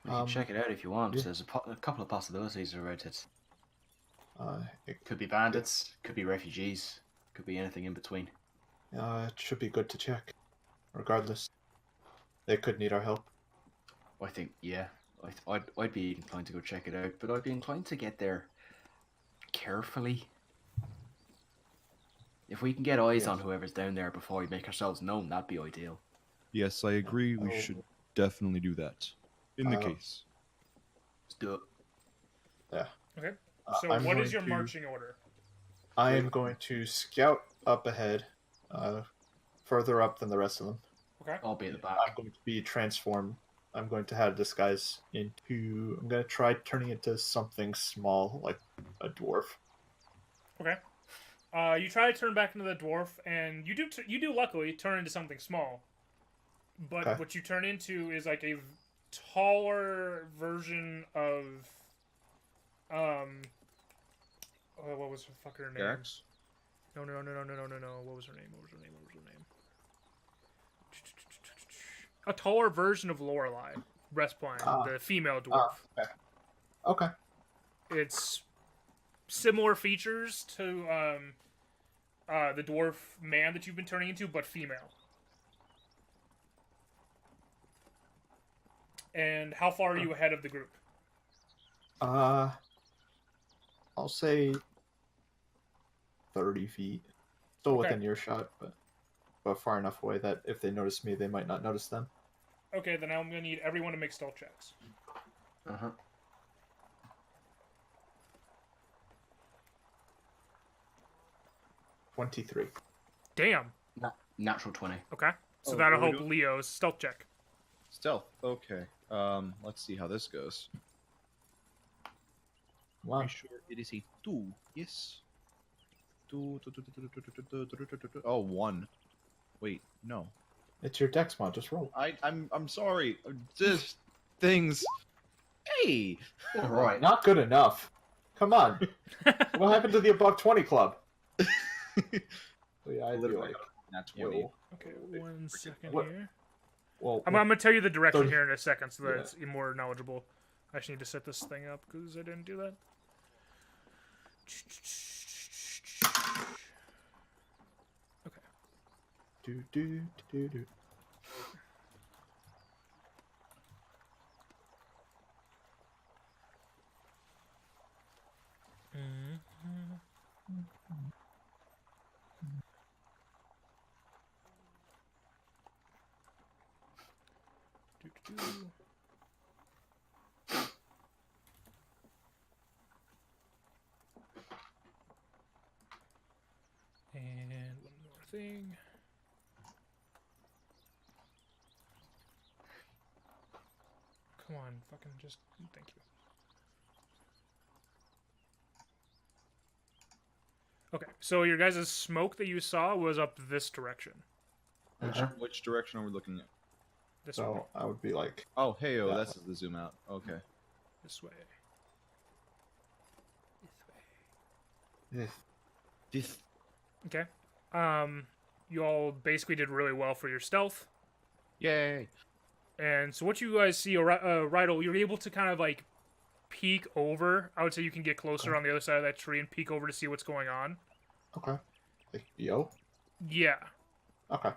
We can check it out if you want.
yeah.
There's a couple of possibilities around it.
It
Could be bandits, could be refugees, could be anything in between.
it should be good to check. Regardless, they could need our help.
I think, yeah. I'd be inclined to go check it out, but I'd be inclined to get there carefully. If we can get eyes on whoever's down there before we make ourselves known, that'd be ideal.
Yes, I agree. We
Oh.
should definitely do that. In the case.
Let's do it.
Yeah.
Okay. So
I'm
what
going
is your
to-
marching order?
I am going to scout up ahead, further up than the rest of them.
Okay.
I'll be at the back.
I'm going to be transformed. I'm going to have disguise into. I'm going to try turning into something small, like a dwarf.
Okay. You try to turn back into the dwarf, and you do luckily turn into something small. But
Okay.
what you turn into is like a taller version of what was her name?
Dax?
No. What was her name? A taller version of Lorelei, Respline, the female dwarf.
Okay.
It's similar features to the dwarf man that you've been turning into, but female. And how far are you ahead of the group?
I'll say 30 feet. Still
Okay.
within earshot, but far enough away that if they notice me, they might not notice them.
Okay, then I'm gonna need everyone to make stealth checks.
Uh-huh.
23.
Damn.
Natural 20.
Okay. So
Oh,
that'll
what are we
help
doing?
Leo's stealth check.
Stealth. Okay. Let's see how this goes.
Wow.
Pretty sure it is a 2. Yes. 2. Oh, 1. Wait, no.
It's your dex mod. Just roll.
I'm sorry. Just things. Hey.
Alright.
Not good enough. Come on. What happened to the above 20 club? Yeah, I'd be like,
That's 20.
yo.
Okay, 1 second
What-
here.
Well,
I'm gonna tell you the direction
30.
here in a second so that
Yeah.
it's more knowledgeable. I just need to set this thing up because I didn't do that.
do do do do.
And one more thing. Come on, fucking just thank you. Okay, so your guys' smoke that you saw was up this direction.
Which direction are we looking at?
This way.
So I would be like,
Oh, hey,
That
that's the zoom out. Okay.
This way.
this.
This.
Okay. You all basically did really well for your stealth.
Yay!
And so what you guys see, Rydel, you're able to kind of like peek over. I would say you can get closer on the other side of that tree and peek over to see what's going on.
Okay. Like, yo.
Yeah.
Okay.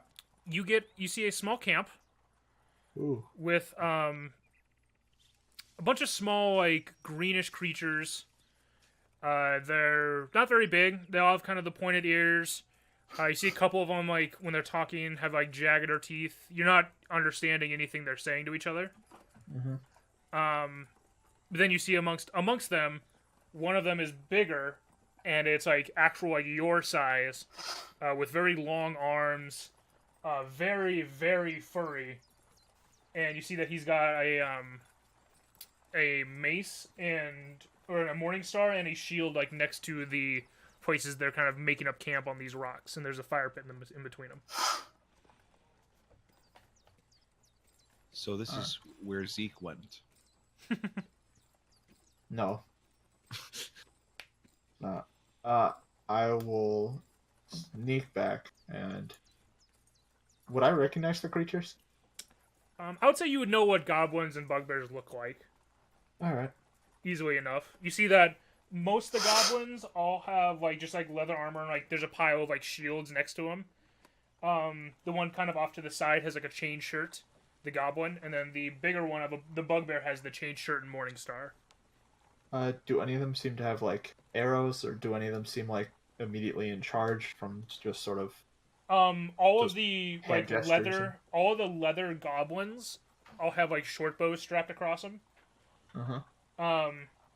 You see a small camp
Ooh.
with a bunch of small like greenish creatures. They're not very big. They all have kind of the pointed ears. You see a couple of them, like, when they're talking, have, like, jaggeder teeth. You're not understanding anything they're saying to each other.
Mm-hmm.
But then you see amongst them, one of them is bigger, and it's, like, actual, like, your size, with very long arms, very, very furry. And you see that he's got a mace or a morning star and a shield, like, next to the places they're kind of making up camp on these rocks, and there's a fire pit in between them.
So this is where Zeke went.
No. I will sneak back and... Would I recognize the creatures?
I would say you would know what goblins and bugbears look like.
Alright.
Easily enough. You see that most of the goblins all have, like, just, like, leather armor, and, like, there's a pile of, like, shields next to them. The one kind of off to the side has, like, a chain shirt, the goblin, and then the bigger one, the bugbear, has the chain shirt and morning star.
Do any of them seem to have, like, arrows, or do any of them seem, like, immediately in charge from just sort of...
All of the, like,
gestures
all of the leather goblins all have, like, short bows strapped across them.
Uh-huh.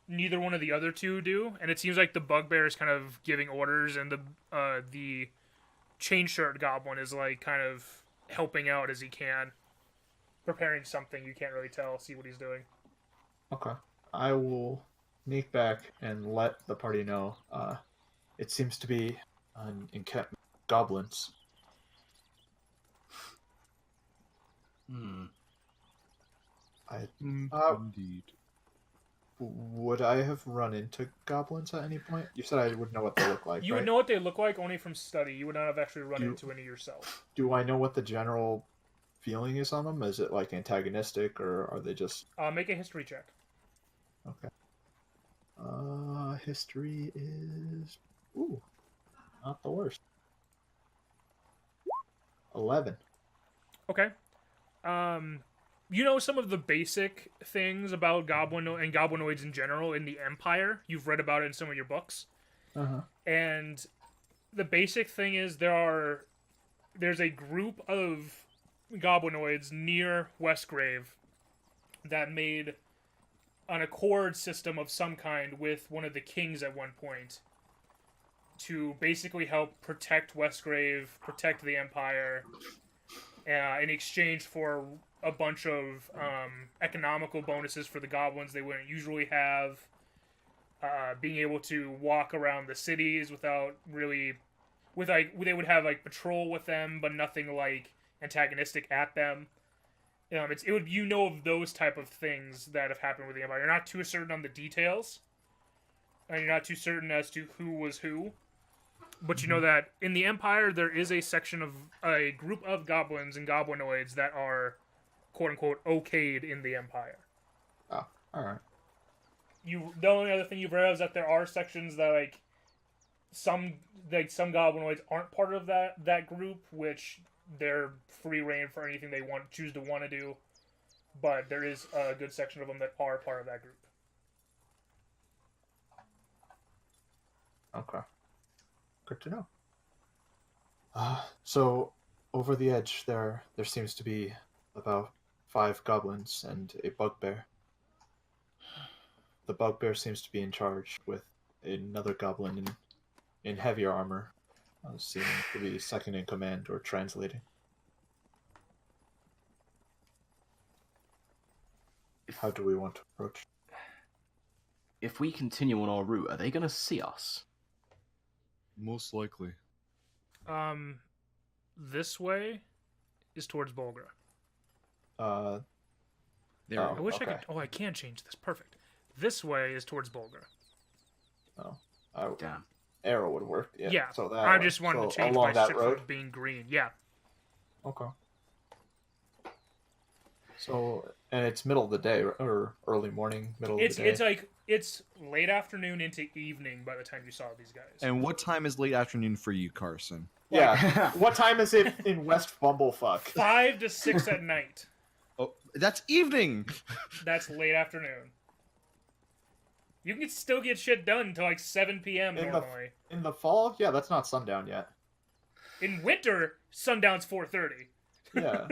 Neither one of the other two do, and it seems like the bugbear is kind of giving orders, and the chain shirt goblin is, like, kind of helping out as he can, preparing something. You can't really tell. See what he's doing.
Okay. I will sneak back and let the party know. It seems to be an encampment of goblins.
Indeed.
Would I have run into goblins at any point? You said I would know what they look like,
You
right?
would know what they look like only from study. You would not have actually run into any yourself.
Do I know what the general feeling is on them? Is it, like, antagonistic, or are they just...
Make a history check.
Okay. History is... Ooh. Not the worst. 11.
Okay. You know some of the basic things about and goblinoids in general in the Empire. You've read about it in some of your books.
Uh-huh.
And the basic thing is there's a group of goblinoids near Westgrave that made an accord system of some kind with one of the kings at one point to basically help protect Westgrave, protect the Empire, in exchange for a bunch of economical bonuses for the goblins they wouldn't usually have, being able to walk around the cities without really... they would have, like, patrol with them, but nothing, like, antagonistic at them. You know of those type of things that have happened with the Empire. You're not too certain on the details, and you're not too certain as to who was who. But you know that in the Empire, there is a section of a group of goblins and goblinoids that are, quote-unquote, okayed in the Empire.
Oh, alright.
The only other thing you've read is that there are sections that, like some goblinoids aren't part of that group, which they're free reign for anything they choose to want to do, but there is a good section of them that are part of that group.
Okay. Good to know. So over the edge there seems to be about 5 goblins and a bugbear. The bugbear seems to be in charge with another goblin in heavier armor, seeming to be second in command or translating. How do we want to approach?
If we continue on our route, are they going to see us?
Most likely.
This way is towards Bolgra.
There.
Oh.
I wish I
Okay.
could. Oh, I can change this. Perfect. This way is towards Bolgra.
Damn.
Arrow would work. Yeah.
Yeah.
So that
I
way.
just wanted
So
to change
along
my
that
ship
road.
from being green. Yeah.
Okay. So, and it's middle of the day or early morning, middle of the day.
It's like it's late afternoon into evening by the time you saw these guys.
And what time is late afternoon for you, Carson?
Yeah. What time is it in West Bumblefuck?
5 to 6 at night.
Oh, that's evening.
That's late afternoon. You can still get shit done until like 7 p.m. normally.
In the fall? Yeah, that's not sundown yet.
In winter, sundown's 4:30.
Yeah.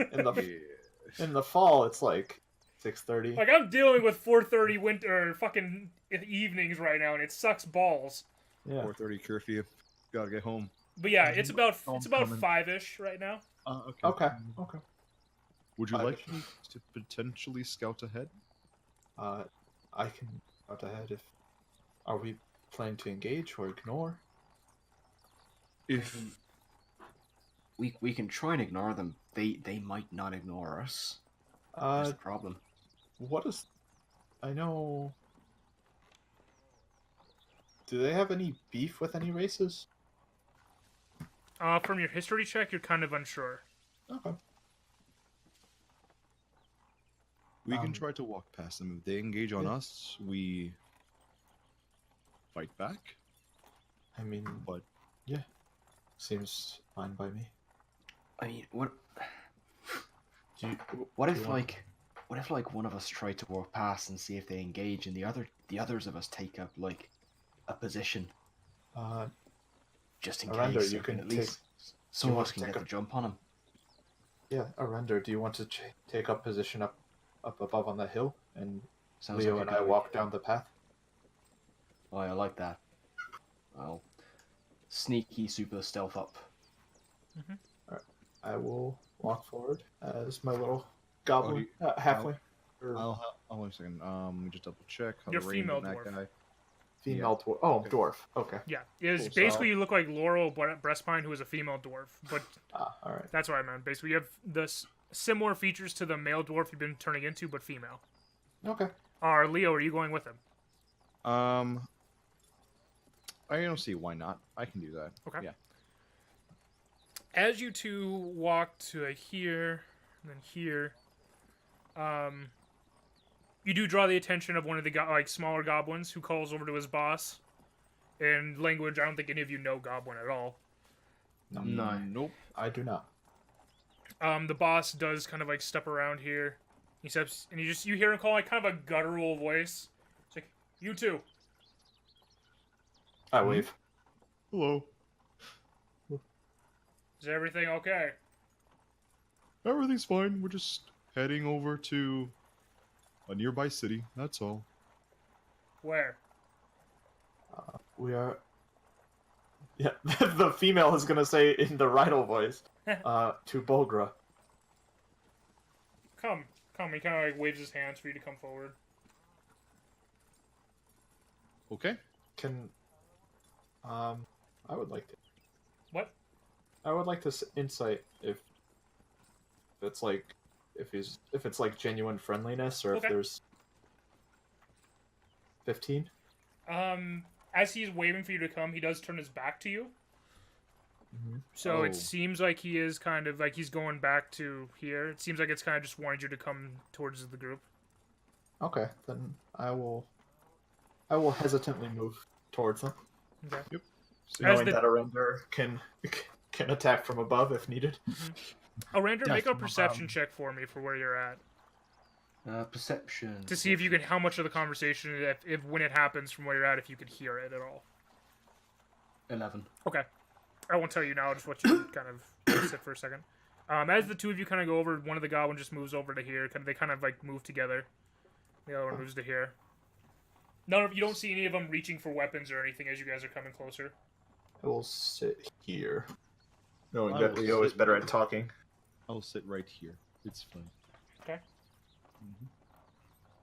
In the fall, it's like 6:30.
Like I'm dealing with 4:30 winter fucking evenings right now, and it sucks balls.
Yeah.
4:30 curfew. Gotta get home.
But yeah, it's about
coming.
5-ish right now.
Okay. Okay.
Would you like
5-ish.
me to potentially scout ahead?
I can out ahead if. Are we planning to engage or ignore?
If
We can try and ignore them. They might not ignore us. That's the problem.
What is? I know. Do they have any beef with any races?
From your history check, you're kind of unsure.
Okay.
we can try to walk past them, if they engage on
Yeah.
us, we fight back.
I mean,
But
yeah, seems fine by me.
I mean, what?
Do you,
What
do
if
you want-
like one of us tried to walk past and see if they engage, and the others of us take up like a position just in
Arandur,
case.
you
so
can
at least some
you
of
want
us
to
can
take
get
a-
the jump on them.
Yeah, Arandur, do you want to take up position up above on the hill, and
Sounds
Leo
like a
and
good
I
idea.
walk down the path?
Oh, I like that. Well, sneaky super stealth up.
I will walk forward as my little goblin
you-
halfling or
I'll wait a second. Let me just double check. How
You're
the range
female
on that
dwarf.
guy.
female dwarf. Oh, dwarf. Okay.
Yeah, it's
Cool,
basically
so-
you look like Laurel Breastpine, who is a female dwarf. But
All right.
that's what I meant. Basically, you have similar features to the male dwarf you've been turning into, but female.
Okay.
Leo, are you going with him?
I don't see why not. I can do that.
Okay.
Yeah.
As you two walk to here and then here, you do draw the attention of one of the smaller goblins who calls over to his boss in language I don't think any of you know Goblin at all.
No.
Nope.
I do not.
The boss does kind of like step around here. He steps and you hear him call like kind of a guttural voice. It's like, "You two."
I wave.
Hello.
Is everything okay?
Everything's fine. We're just heading over to a nearby city. That's all.
Where?
We are. Yeah, the female is gonna say in the Rydel voice. To Bolgra.
Come. He kind of like waves his hands for you to come forward.
Okay.
Can. I would like to.
What?
I would like to insight if it's like if it's like genuine friendliness or
Okay.
if there's 15.
As he's waving for you to come, he does turn his back to you.
Mm-hmm.
So
Oh.
it seems like he is kind of like he's going back to here. It seems like it's kind of just wanted you to come towards the group.
Okay, then I will hesitantly move towards them,
Okay.
So
As
knowing
the-
that Arandur can attack from above if needed.
Arandur, make a
Death
perception check for me for where you're at.
Perception.
To see if you can, how much of the conversation, if when it happens from where you're at, if you could hear it at all.
11.
Okay. I won't tell you now, just let you kind of sit for a second. As the two of you kind of go over, one of the goblins just moves over to here. They kind of like move together. The other one moves to here. You don't see any of them reaching for weapons or anything as you guys are coming closer.
I will sit here, knowing
I
that
will
Leo is
sit
better
here.
at talking.
I'll sit right here. It's fine.
Okay.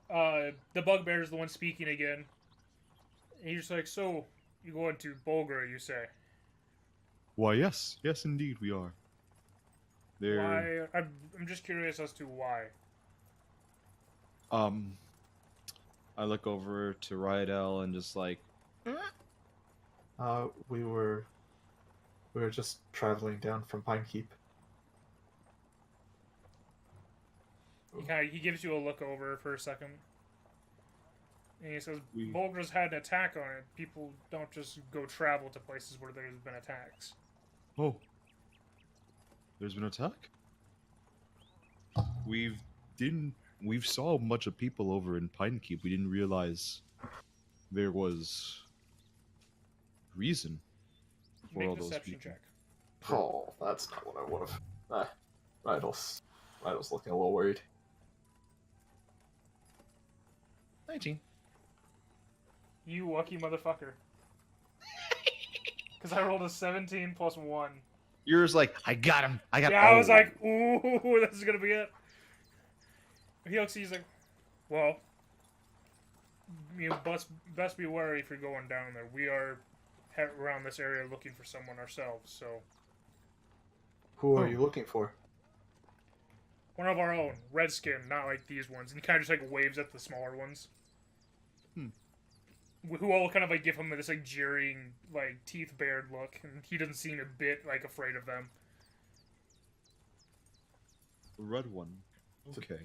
The bugbear is the one speaking again. And he's just like, so, you going to Bulgar, you say?
Why, yes. Yes, indeed, we are. There.
Why? I'm just curious as to why.
I look over to Rydel and just like,
We were just traveling down from Pine Keep.
He gives you a look over for a second. And he says,
We-
Bulgar's had an attack on it. People don't just go travel to places where there's been attacks.
oh, there's been an attack? We've saw a bunch of people over in Pine Keep. We didn't realize there was reason for
Make
all
a
those
deception
people.
check.
Oh, that's not what I would have. Rydel's looking a little worried.
19.
You lucky motherfucker. Because I rolled a 17 plus 1.
Yours like, I got him. I got.
Yeah, I was like, ooh, this is gonna be it. He looks, he's like, well, you best be wary if you're going down there. We are around this area looking for someone ourselves, so.
Who are you looking for?
One of our own, redskin, not like these ones. And he kind of just like waves at the smaller ones. Who all kind of like give him this like jeering, like teeth bared look, and he doesn't seem a bit like afraid of them.
The red one. Okay.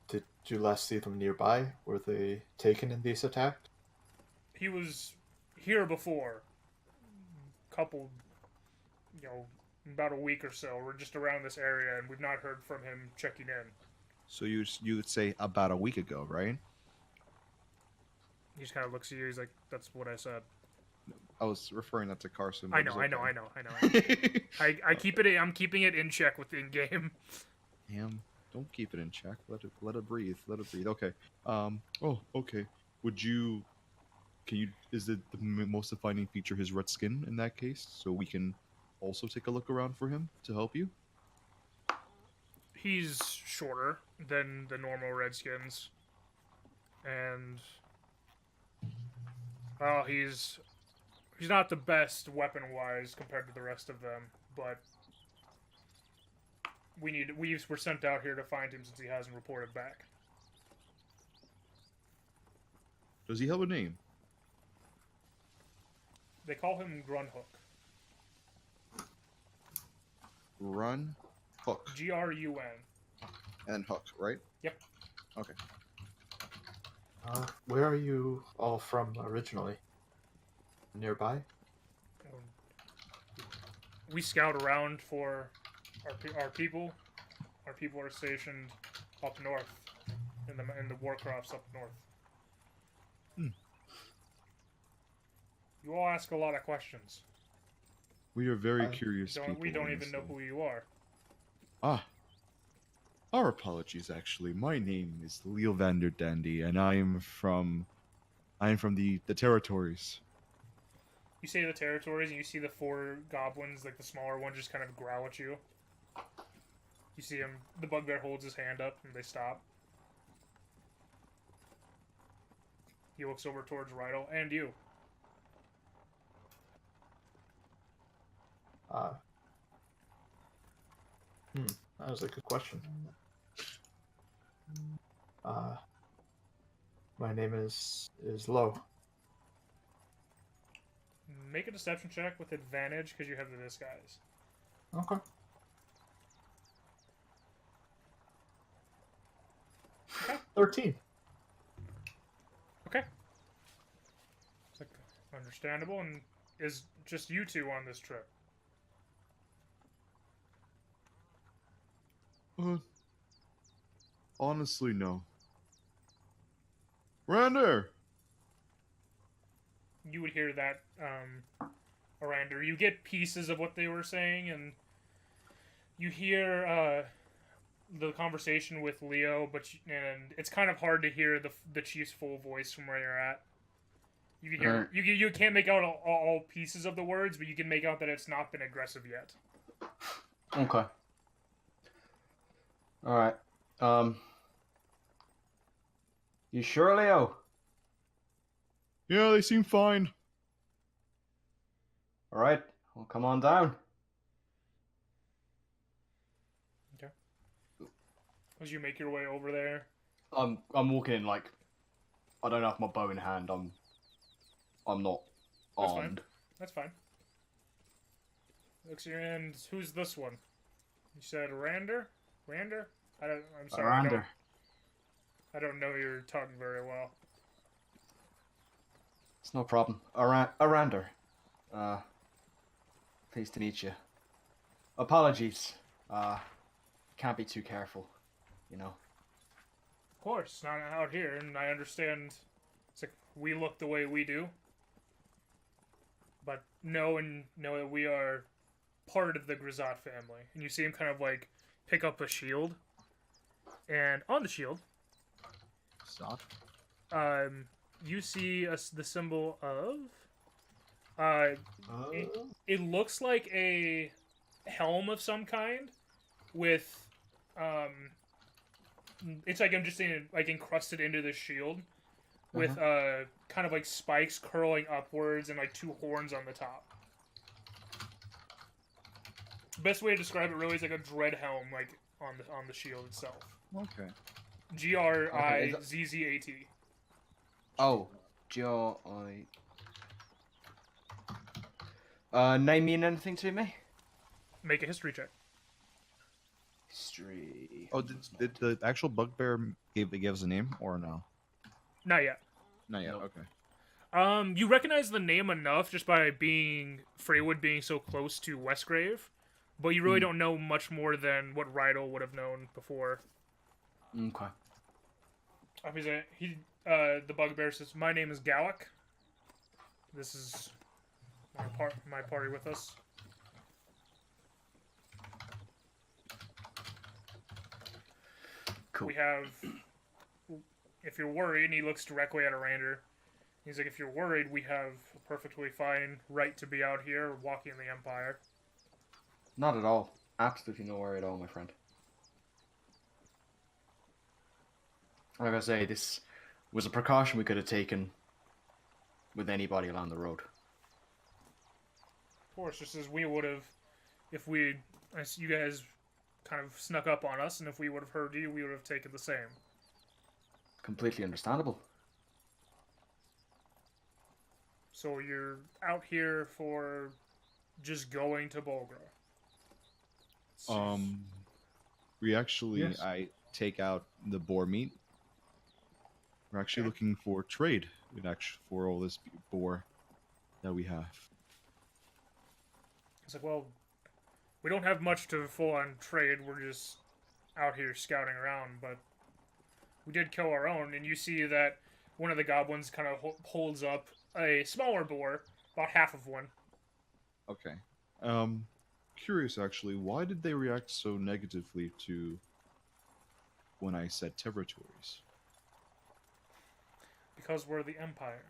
Did you last see them nearby? Were they taken in these attacks?
He was here before, couple, about a week or so. We're just around this area, and we've not heard from him checking in.
So you would say about a week ago, right?
He just kind of looks at you. He's like, "That's what I said."
I was referring that to Carson.
I
but
know.
it's okay.
I keep it. I'm keeping it in check within game.
Damn, don't keep it in check. Let it breathe. Let it breathe. Okay. Oh, okay. Is it the most defining feature his red skin in that case? So we can also take a look around for him to help you?
He's shorter than the normal Redskins, and well, he's not the best weapon-wise compared to the rest of them, but we're sent out here to find him since he hasn't reported back.
Does he have a name?
They call him Grunhook.
Run, Hook,
Grun.
and Hook, right?
Yep.
Okay.
Where are you all from originally? Nearby?
We scout around for our people. Our people are stationed up north in the Warcrofts up north. You all ask a lot of questions.
We are very curious people.
We don't even know
honestly.
who you are.
Ah. Our apologies, actually. My name is Leovalor Dandy, and I am from the territories.
You say the territories, and you see the 4 goblins, like the smaller one, just kind of growl at you. You see him. The bugbear holds his hand up, and they stop. He looks over towards Rydel and you.
That was a good question. My name is Lo.
Make a deception check with advantage because you have the disguise.
Okay.
Okay.
13.
Okay. It's like understandable, and is just you two on this trip.
Honestly, no. Rander!
You would hear that, Arandur. You get pieces of what they were saying, and you hear the conversation with Leo, and it's kind of hard to hear the chief's full voice from where you're at. You can hear you can't make out all pieces of the words, but you can make out that it's not been aggressive yet.
Okay. All right. You sure, Leo?
Yeah, they seem fine.
All right. Well, come on down.
Okay. As you make your way over there,
I'm walking in like I don't have my bow in hand. I'm not
That's
armed.
fine. That's fine. Looks your end. Who's this one? You said Rander? Rander? I'm sorry.
Arandur.
I don't know your tongue very well.
It's no problem. Arandur. Pleased to meet you. Apologies. Can't be too careful, you know.
Of course, not out here, and I understand. It's like we look the way we do, but know that we are part of the Grisat family. And you see him kind of like pick up a shield, and on the shield,
Stop.
you see the symbol of. It looks like a helm of some kind, with it's like I'm just saying, like encrusted into the shield, with kind of like spikes curling upwards and like two horns on the top. Best way to describe it really is like a dread helm, like on the shield itself.
Okay.
Grizzat.
Oh, name mean anything to me?
Make a history check.
History.
Oh, did the actual bugbear give us a name or no?
Not yet.
Not yet.
Nope.
Okay.
You recognize the name enough just by being Freywood being so close to Westgrave, but you really don't know much more than what Rydel would have known before.
Okay.
Obviously, the bugbear says, "My name is Gallic. This is my party with us."
Cool.
We have, if you're worried, and he looks directly at Arandur. He's like, if you're worried, we have a perfectly fine right to be out here walking the Empire.
Not at all. Absolutely no worry at all, my friend. Like I say, this was a precaution we could have taken with anybody along the road.
Of course, just as we would have, as you guys kind of snuck up on us, and if we would have heard you, we would have taken the same.
Completely understandable.
So you're out here for just going to Bulgra.
We actually,
Yes.
I take out the boar meat. We're actually looking for trade. For all this boar that we have.
It's like, well, we don't have much to full-on trade. We're just out here scouting around, but we did kill our own, and you see that one of the goblins kind of holds up a smaller boar, about half of one.
Okay. Curious actually, why did they react so negatively to when I said territories?
Because we're the Empire.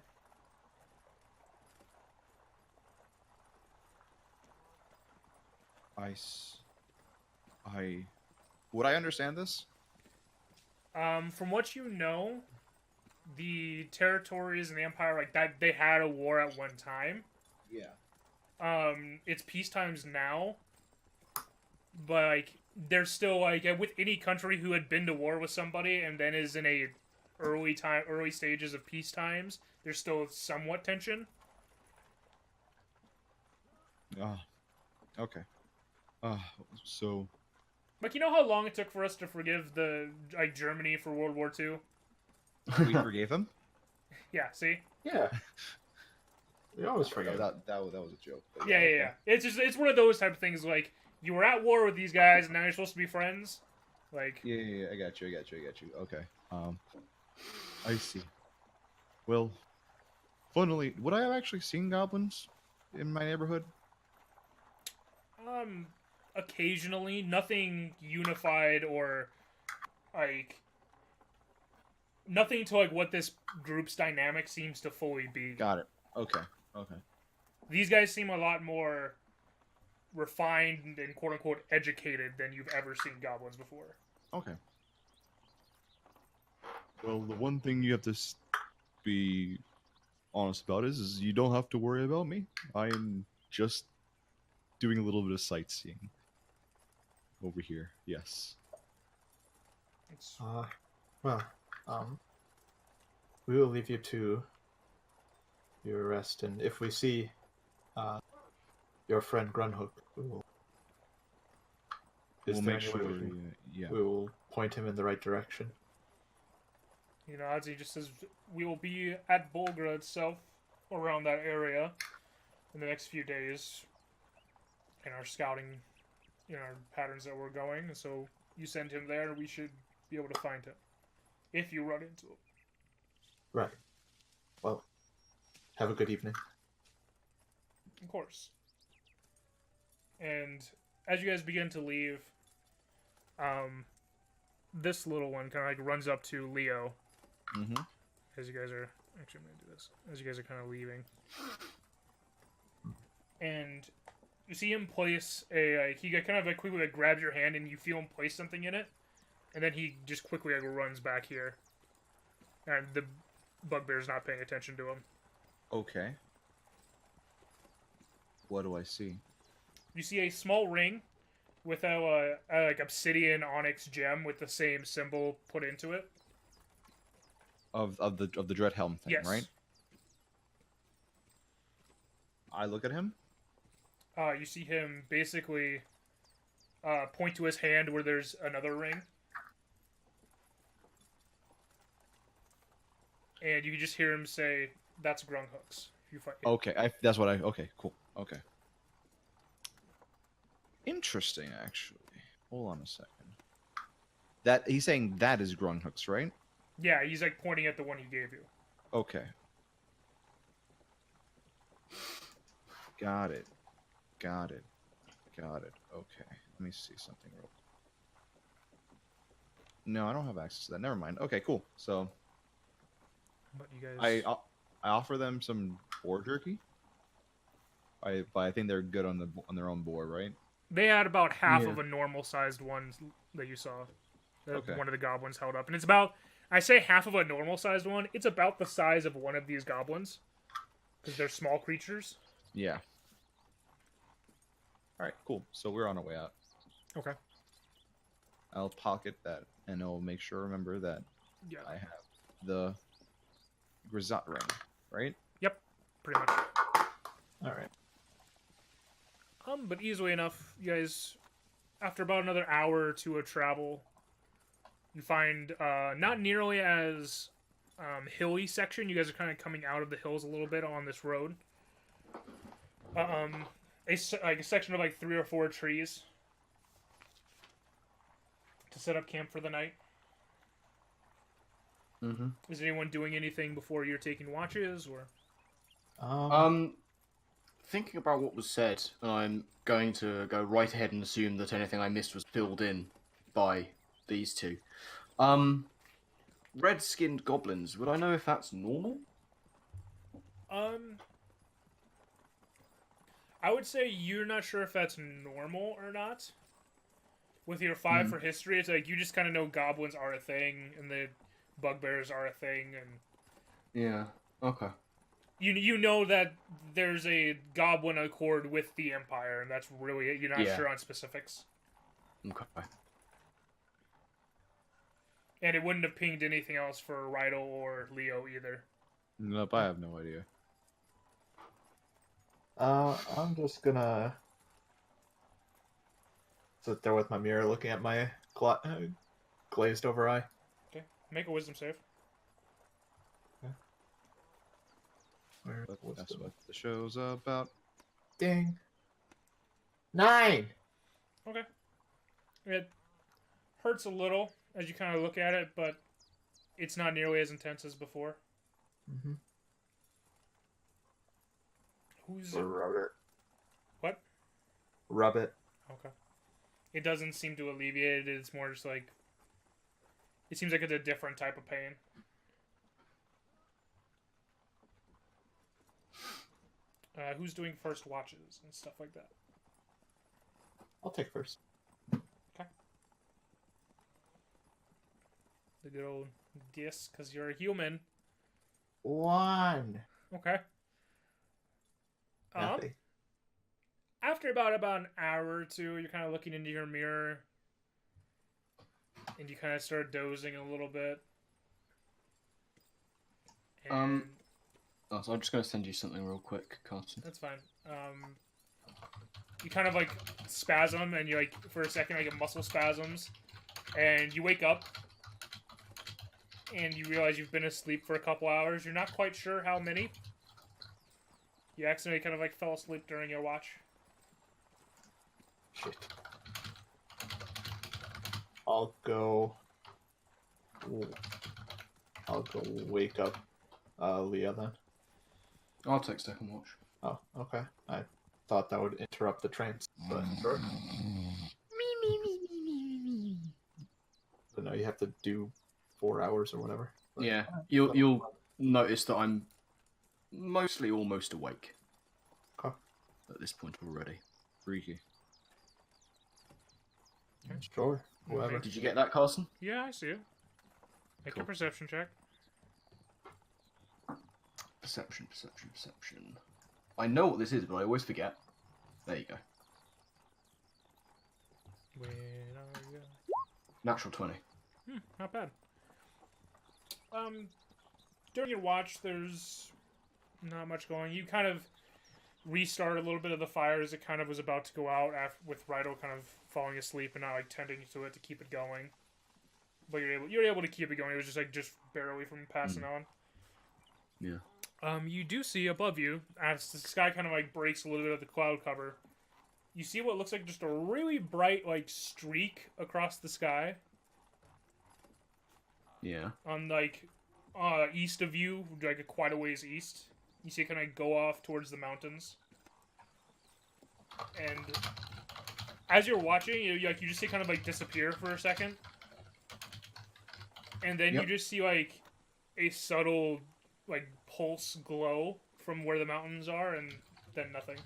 Would I understand this?
From what you know, the territories and the Empire, like that, they had a war at one time.
Yeah.
It's peace times now, but like there's still like with any country who had been to war with somebody and then is in a early stages of peace times, there's still somewhat tension.
Okay. So
Like, you know how long it took for us to forgive Germany for World War II?
we forgave him?
Yeah, see?
Yeah. We always forget.
That was a joke. but
Yeah. It's one of those type of things, like, you were at war with these guys, and now you're supposed to be friends. Like,
Yeah, I got you. Okay. I see. Well, funnily, would I have actually seen goblins in my neighborhood?
um, occasionally, nothing unified or like nothing to like what this group's dynamic seems to fully be.
Got it. Okay. Okay.
These guys seem a lot more refined and quote unquote educated than you've ever seen goblins before.
Okay. Well, the one thing you have to be honest about is you don't have to worry about me. I am just doing a little bit of sightseeing over here. Yes.
It's,
Well, we will leave you to your rest, and if we see your friend Grunhook, we will.
We'll make
any way
sure.
we can-
Yeah.
We will point him in the right direction.
you know, as he just says, we will be at Bulgra itself, around that area, in the next few days, in our scouting, in our patterns that we're going. And so you send him there, and we should be able to find him, if you run into him.
Right. Well, have a good evening.
Of course. And as you guys begin to leave, this little one kind of like runs up to Leo.
Mm-hmm.
As you guys are actually, I'm gonna do this. As you guys are kind of leaving, and you see him place a he kind of like quickly like grabs your hand, and you feel him place something in it, and then he just quickly like runs back here, and the bugbear's not paying attention to him.
Okay. What do I see?
You see a small ring with a like obsidian onyx gem with the same symbol put into it.
Of the dread helm thing,
Yes.
right? I look at him.
You see him basically point to his hand where there's another ring. And you can just hear him say, "That's Grunhook's." If you find it.
Okay, that's what I. Okay, cool. Okay. Interesting, actually. Hold on a second. That he's saying that is Grunhook's, right?
Yeah, he's like pointing at the one he gave you.
Okay. Got it. Okay. Let me see something real quick. No, I don't have access to that. Never mind. Okay, cool. So
But you guys,
I offer them some boar jerky. But I think they're good on their own boar, right?
they had about half
Yeah.
of a normal-sized one that you saw. That
Okay.
one of the goblins held up, and it's about. I say half of a normal-sized one. It's about the size of one of these goblins, because they're small creatures.
Yeah. All right, cool. So we're on our way out.
Okay.
I'll pocket that, and I'll make sure remember that
Yeah.
I have the Grisat ring, right?
Yep. Pretty much.
All right.
But easily enough, you guys, after about another hour or two of travel, you find not nearly as hilly section. You guys are kind of coming out of the hills a little bit on this road. A section of like 3 or 4 trees to set up camp for the night.
Mm-hmm.
Is anyone doing anything before you're taking watches, or?
Thinking about what was said, I'm going to go right ahead and assume that anything I missed was filled in by these two. Red-skinned goblins. Would I know if that's normal?
I would say you're not sure if that's normal or not. With your 5 for history, it's like you just kind of know goblins are a thing, and the bugbears are a thing, and
Yeah. Okay.
you know that there's a goblin accord with the Empire, and that's really it. You're not
Yeah.
sure on specifics.
Okay.
And it wouldn't have pinged anything else for Rydel or Leo either.
Nope, I have no idea.
I'm just gonna sit there with my mirror, looking at my glazed over eye.
Okay, make a wisdom save.
Where
But
was
that's
the-
what the show's about.
Ding. 9.
Okay. hurts a little as you kind of look at it, but it's not nearly as intense as before.
Mm-hmm.
Who's
Rub it.
what?
Rub it.
Okay. It doesn't seem to alleviate it. It's more just like it seems like it's a different type of pain. Who's doing first watches and stuff like that?
I'll take first.
Okay. The good old disc, because you're a human.
1.
Okay.
Nothing.
After about an hour or two, you're kind of looking into your mirror, and you kind of start dozing a little bit. And
Oh, so I'm just going to send you something real quick, Carson.
that's fine. You kind of like spasm, and you like for a second like a muscle spasms, and you wake up, and you realize you've been asleep for a couple hours. You're not quite sure how many. You accidentally kind of like fell asleep during your watch.
Shit. I'll go wake up Leah then.
I'll take second watch.
Oh, okay. I thought that would interrupt the trance, but sure. So now you have to do 4 hours or whatever. But,
Yeah, you'll notice that I'm mostly almost awake.
Okay.
At this point already.
Freaky.
Sure. Whoever.
Did you get that, Carson?
Yeah, I see it. Make a
Cool.
perception check.
Perception. I know what this is, but I always forget. There you go.
When are you?
Natural 20.
Not bad. During your watch, there's not much going. You kind of restart a little bit of the fire as it kind of was about to go out with Rydel kind of falling asleep and not like tending to it to keep it going. But you're able to keep it going. It was just barely from passing on.
Yeah.
You do see above you, as the sky kind of like breaks a little bit of the cloud cover, you see what looks like just a really bright like streak across the sky.
Yeah.
On like east of you, like quite a ways east. You see it kind of go off towards the mountains. And as you're watching, you just see it kind of like disappear for a second. And then
Yep.
you just see like a subtle like pulse glow from where the mountains are, and then nothing.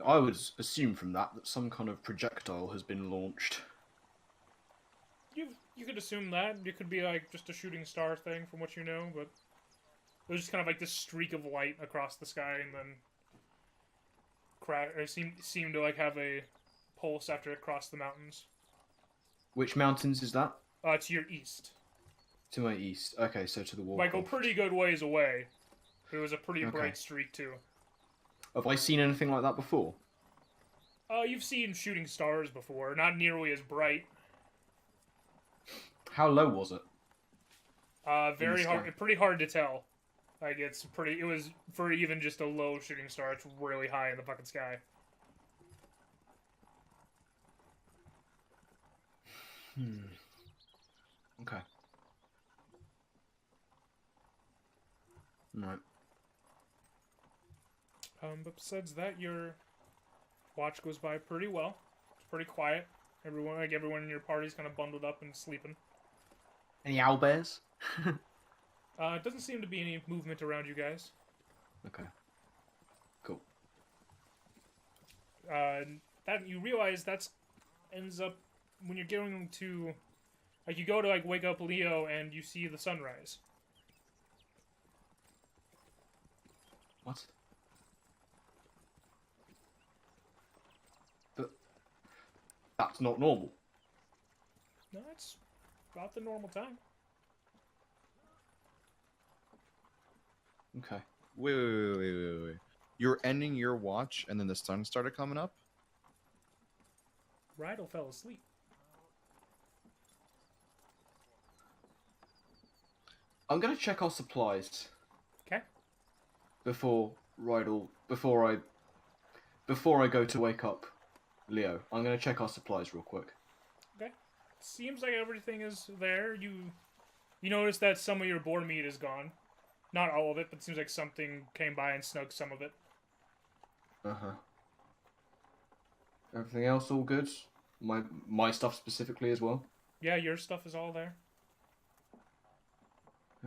I would assume from that some kind of projectile has been launched.
You could assume that. It could be like just a shooting star thing from what you know, but it was just kind of like this streak of light across the sky, and then seemed to like have a pulse after it crossed the mountains.
Which mountains is that?
To your east.
To my east. Okay, so to the wall.
Like a pretty good ways away. It was a pretty
Okay.
bright streak too.
Have I seen anything like that before?
You've seen shooting stars before, not nearly as bright.
How low was it?
Very
sky.
hard, pretty hard to tell. Like it was for even just a low shooting star. It's really high in the fucking sky.
Okay. Right.
But besides that, your watch goes by pretty well. It's pretty quiet. Everyone in your party's kind of bundled up and sleeping.
Any owlbears?
It doesn't seem to be any movement around you guys.
Okay. Cool.
That you realize that's ends up when you're going to, like, you go to like wake up Leo and you see the sunrise.
What? But that's not normal.
No, it's about the normal time.
Okay.
Wait. You're ending your watch and then the sun started coming up?
Rydel fell asleep.
I'm gonna check our supplies
Okay.
before Rydel, before I go to wake up Leo, I'm gonna check our supplies real quick.
Okay. Seems like everything is there. You notice that some of your boar meat is gone. Not all of it, but it seems like something came by and snuck some of it.
Everything else all good? My stuff specifically as well?
Yeah, your stuff is all there.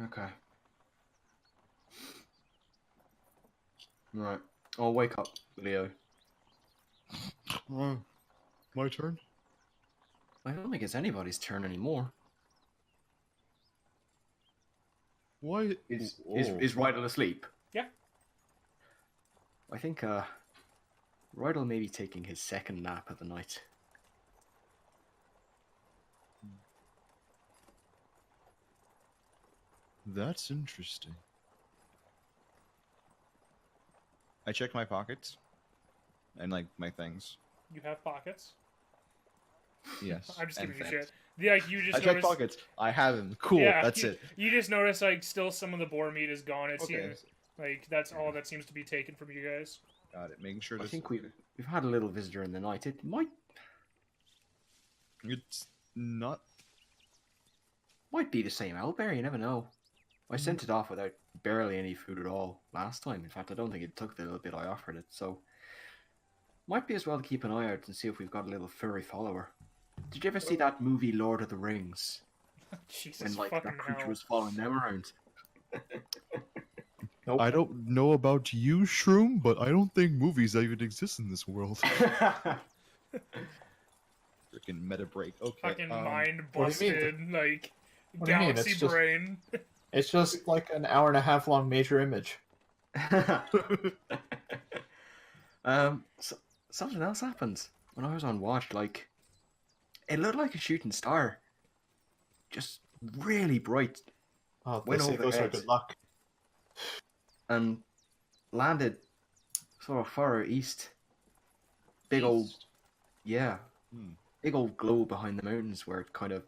Okay. Right. I'll wake up, Leo.
My turn?
I don't think it's anybody's turn anymore.
Why?
Is Rydel asleep?
Yeah.
I think Rydel may be taking his second nap of the night.
That's interesting. I check my pockets and like my things.
You have pockets.
Yes.
I'm just
and
giving you
things.
shit. Yeah, like, you just
I check
noticed.
pockets. I have them. Cool.
Yeah,
That's it.
You just noticed like still some of the boar meat is gone. It
Okay.
seems like that's all that seems to be taken from you guys.
Got it. Making sure.
I think we've had a little visitor in the night. It might
It's not.
be the same owlbear. You never know. I sent it off without barely any food at all last time. In fact, I don't think it took the little bit I offered it. So might be as well to keep an eye out and see if we've got a little furry follower. Did you ever see that movie Lord of the Rings?
Jesus
When like
fucking
that creature
hell.
was following them around.
Nope.
I don't know about you, Shroom, but I don't think movies even exist in this world. Freaking meta break. Okay.
Fucking mind
what do you mean?
busted, like
What do you mean?
galaxy
It's just-
brain.
It's just like an hour and a half long major image.
Something else happened when I was on watch. Like, it looked like a shooting star, just really bright,
Oh, they
Went
say those are
overhead.
good luck.
and landed sort of far east. Big old,
East.
yeah,
Hmm.
big old glow behind the mountains where it kind of,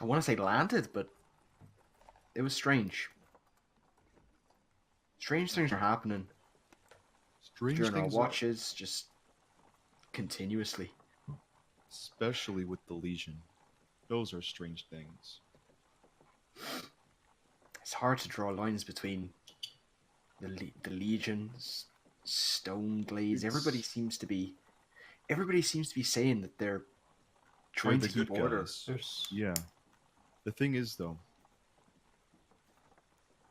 I want to say landed, but it was strange. Strange things are happening
Strange
during our
things,
watches, just continuously.
especially with the Legion. Those are strange things.
It's hard to draw lines between the legions, stone blades. Everybody seems to be saying that they're trying
They're
to
the
keep
good
order.
guys.
There's
Yeah. The thing is, though,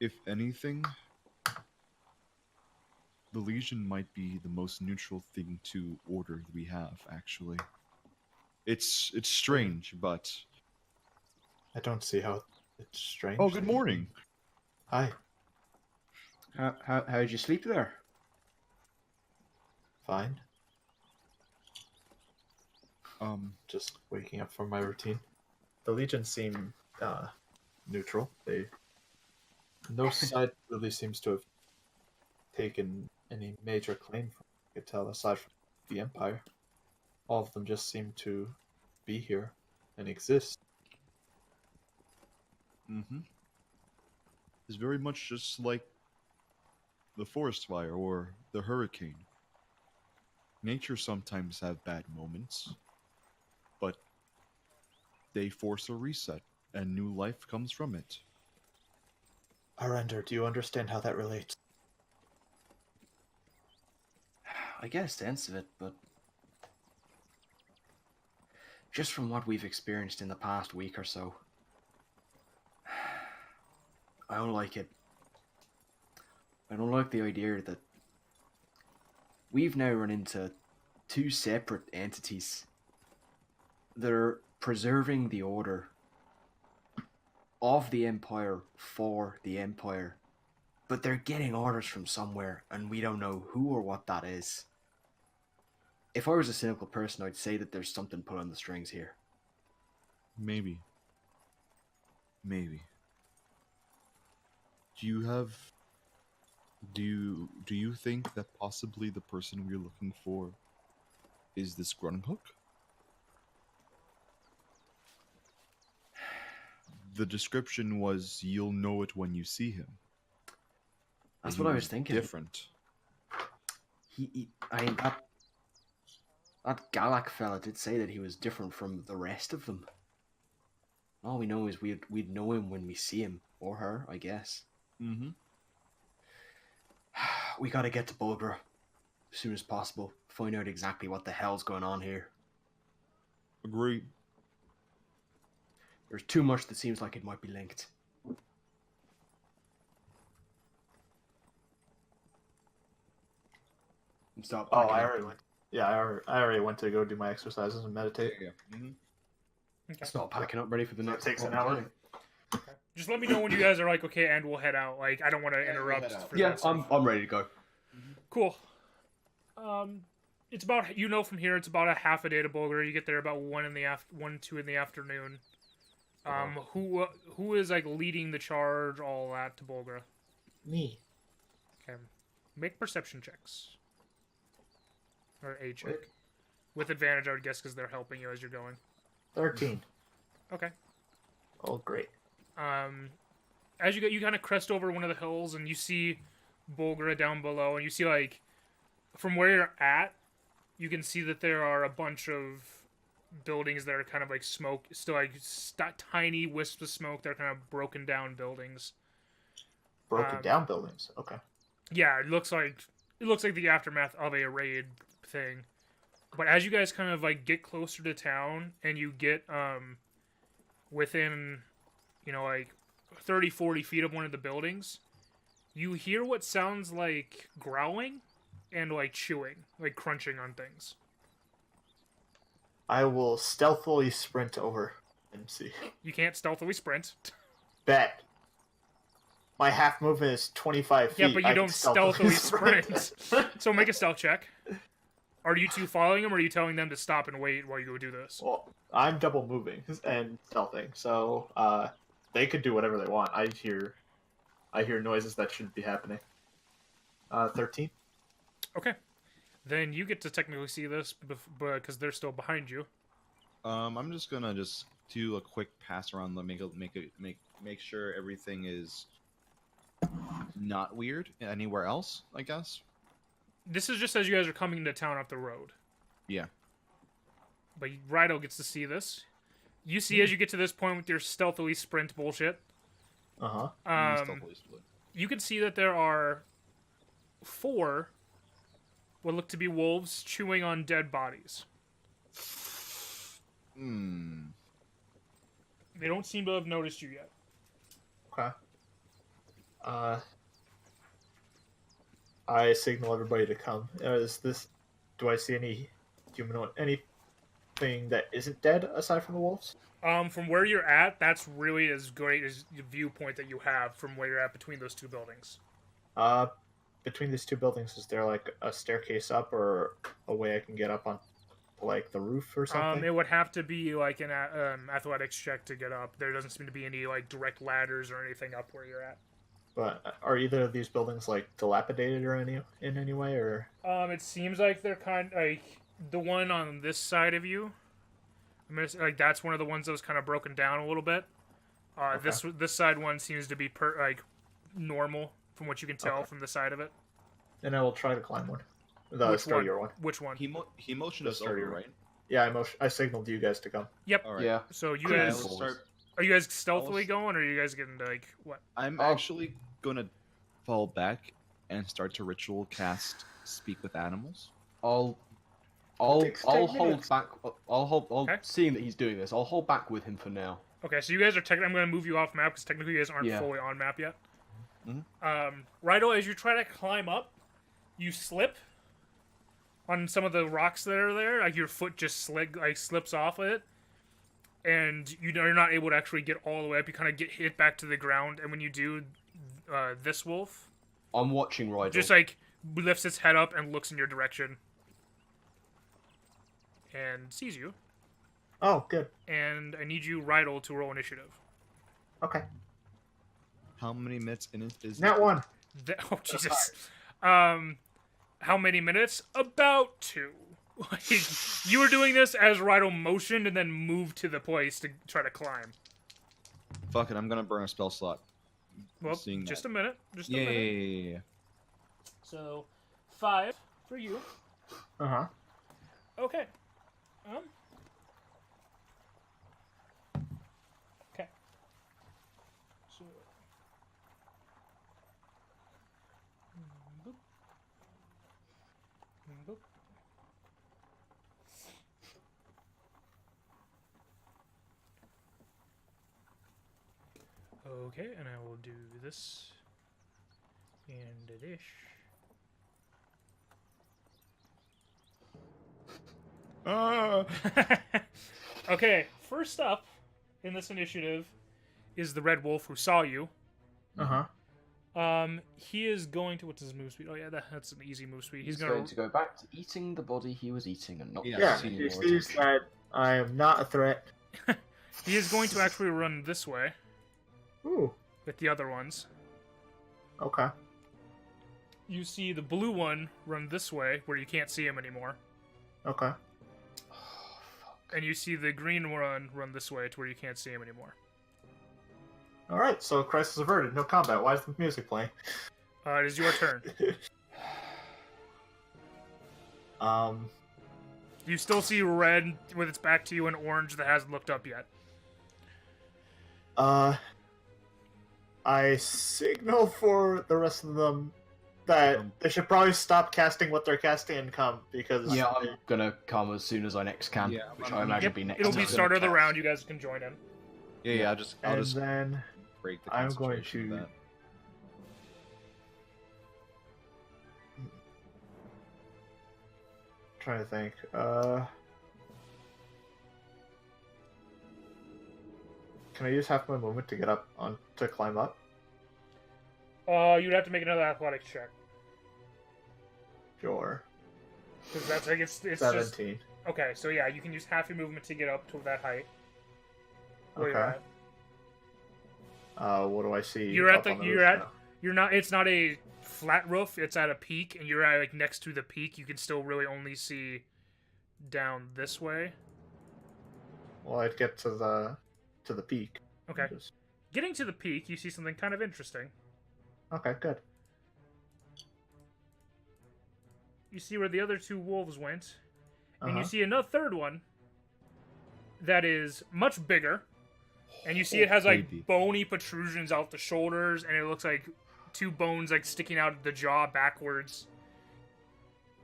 if anything, the Legion might be the most neutral thing to order we have. Actually, it's strange, but
I don't see how it's strange.
oh, good morning.
Hi.
How did you sleep there?
Fine.
Just
Waking up from my routine. The Legion seem neutral. No side really seems to have taken any major claim from what I could tell, aside from the Empire. All of them just seem to be here and exist.
It's very much just like the forest fire or the hurricane. Nature sometimes have bad moments, but they force a reset, and new life comes from it.
Arandur, do you understand how that relates?
I get a sense of it, but just from what we've experienced in the past week or so, I don't like it. I don't like the idea that we've now run into two separate entities that are preserving the order of the Empire for the Empire, but they're getting orders from somewhere and we don't know who or what that is. If I was a cynical person, I'd say that there's something pulling the strings here.
Maybe. Do you think that possibly the person we're looking for is this Grunhook? The description was, you'll know it when you see him.
That's what I was thinking.
Different.
I mean, that Galak fella did say that he was different from the rest of them. All we know is we'd know him when we see him, or her, I guess.
Mm-hmm.
We gotta get to Bulgra as soon as possible. Find out exactly what the hell's going on here.
Agreed.
There's too much that seems like it might be linked. Stop.
Oh, I already went. Yeah, I already went to go do my exercises and meditate.
Yeah. Mm-hmm.
Okay.
Stop packing up, ready for the
So it
next.
takes an hour.
Just let me know when you guys are like, okay, and we'll head out. Like, I don't want to
Yeah, we'll
interrupt.
head out.
For
Yeah,
that stuff.
I'm ready to go.
Cool. It's about from here. It's about a half a day to Bulgar. You get there about 2 in the afternoon. Who is like leading the charge? All that to Bulgar.
Me.
Okay, make perception checks. Or a check.
Wait.
With advantage, I would guess, because they're helping you as you're going.
13.
Okay.
Oh, great.
As you kind of crest over one of the hills, and you see Bulgra down below, and you see, like, from where you're at, you can see that there are a bunch of buildings that are kind of like smoke, still like tiny wisps of smoke. They're kind of broken down buildings.
Broken down buildings. Okay.
Yeah, it looks like the aftermath of a raid thing. But as you guys kind of like get closer to town and you get within, like 30, 40 feet of one of the buildings, you hear what sounds like growling and like chewing, like crunching on things.
I will stealthily sprint over and see.
You can't stealthily sprint.
Bet. My half movement is 25 feet.
Yeah, but you
I
don't
can
stealthily sprint. So make a stealth check. Are you two following him, or are you telling them to stop and wait while you go do this?
Well, I'm double moving and stealthing, so they could do whatever they want. I hear noises that shouldn't be happening. 13.
Okay. Then you get to technically see this because they're still behind you.
I'm just gonna do a quick pass around the make sure everything is not weird anywhere else, I guess.
This is just as you guys are coming into town off the road.
Yeah.
But Rydel gets to see this. You see as you get to this point with your stealthily sprint bullshit.
Uh-huh.
You can see that there are 4 what look to be wolves chewing on dead bodies. They don't seem to have noticed you yet.
Okay. I signal everybody to come. Do I see any humanoid, anything that isn't dead aside from the wolves?
From where you're at, that's really as great as the viewpoint that you have from where you're at between those 2 buildings.
Between these 2 buildings, is there like a staircase up or a way I can get up on like the roof or something?
It would have to be like an athletics check to get up. There doesn't seem to be any like direct ladders or anything up where you're at.
But are either of these buildings like dilapidated or in any way, or?
It seems like they're kind like the one on this side of you. Like that's one of the ones that was kind of broken down a little bit.
Okay.
This side one seems to be normal from what you can tell from the side of it.
Then I will try to climb one. The
Which
sturdier one.
Which one?
He motioned
The
us over,
sturdier
right?
Yeah, I signaled you guys to come.
Yep.
All right.
Yeah.
So you
Okay,
guys
let's start.
are you guys stealthily going, or are you guys getting like what?
I'm actually gonna fall back and start to ritual cast Speak with Animals.
I'll
takes 10
hold
minutes.
back. I'll
Okay.
seeing that he's doing this. I'll hold back with him for now.
Okay, so you guys are I'm going to move you off map because technically you guys aren't
Yeah.
fully on map yet.
Mhm.
Rydel, as you try to climb up, you slip on some of the rocks that are there. Like your foot just slips off of it, and you're not able to actually get all the way up. You kind of get hit back to the ground, and when you do, this wolf
I'm watching Rydel.
just like lifts its head up and looks in your direction, and sees you.
Oh, good.
And I need you, Rydel, to roll initiative.
Okay.
How many minutes in it is
Not
it?
one.
Oh, Jesus. How many minutes? About 2. Like, you were doing this as Rydel motioned and then moved to the place to try to climb.
Fuck it, I'm gonna burn a spell slot.
Well,
Seeing
just
that.
a minute. Just a
Yeah,
minute.
yeah, yeah, yeah.
So 5 for you.
Uh-huh.
Okay. Okay. So. Boop. Boop. Okay, and I will do this and this. Okay, first up in this initiative is the Red Wolf who saw you.
Uh-huh.
He is going to... What's his move speed? Oh, yeah, that's an easy move speed.
He's going to go back to eating the body he was eating and not
Yeah,
seeing
he
more
sees
attention.
that I am not a threat.
He is going to actually run this way
Ooh,
with the other ones.
okay.
You see the blue one run this way where you can't see him anymore.
Okay.
And you see the green one run this way to where you can't see him anymore.
Alright, so crisis averted, no combat. Why is the music playing?
It is your turn. You still see red with its back to you and orange that hasn't looked up yet.
I signal for the rest of them that they should probably stop casting what they're casting and come, because...
Yeah, I'm gonna come as soon as I next can,
Yeah,
which
I'm-
I imagine
Yep,
be next
it'll
turn.
be start of the round. You guys can join in.
Yeah, I'll
And
just
then
break the
I'm going
concentration of
to...
that.
Trying to think. Can I use half my movement to get up to climb up?
You'd have to make another athletics check.
Sure.
Because that's like, it's just...
17.
Okay, so yeah, you can use half your movement to get up to that height. Where
Okay.
you're at.
What do I see?
You're at
up
the-
on
you're
roof
at-
now?
You're not. It's not a flat roof. It's at a peak, and you're at like next to the peak. You can still really only see down this way.
Well, I'd get to the peak.
Okay.
Just-
Getting to the peak, you see something kind of interesting.
Okay, good.
You see where the other two wolves went, and you
Uh-huh.
see another third one that is much bigger, and you see it has like
baby.
bony protrusions out the shoulders, and it looks like two bones like sticking out of the jaw backwards,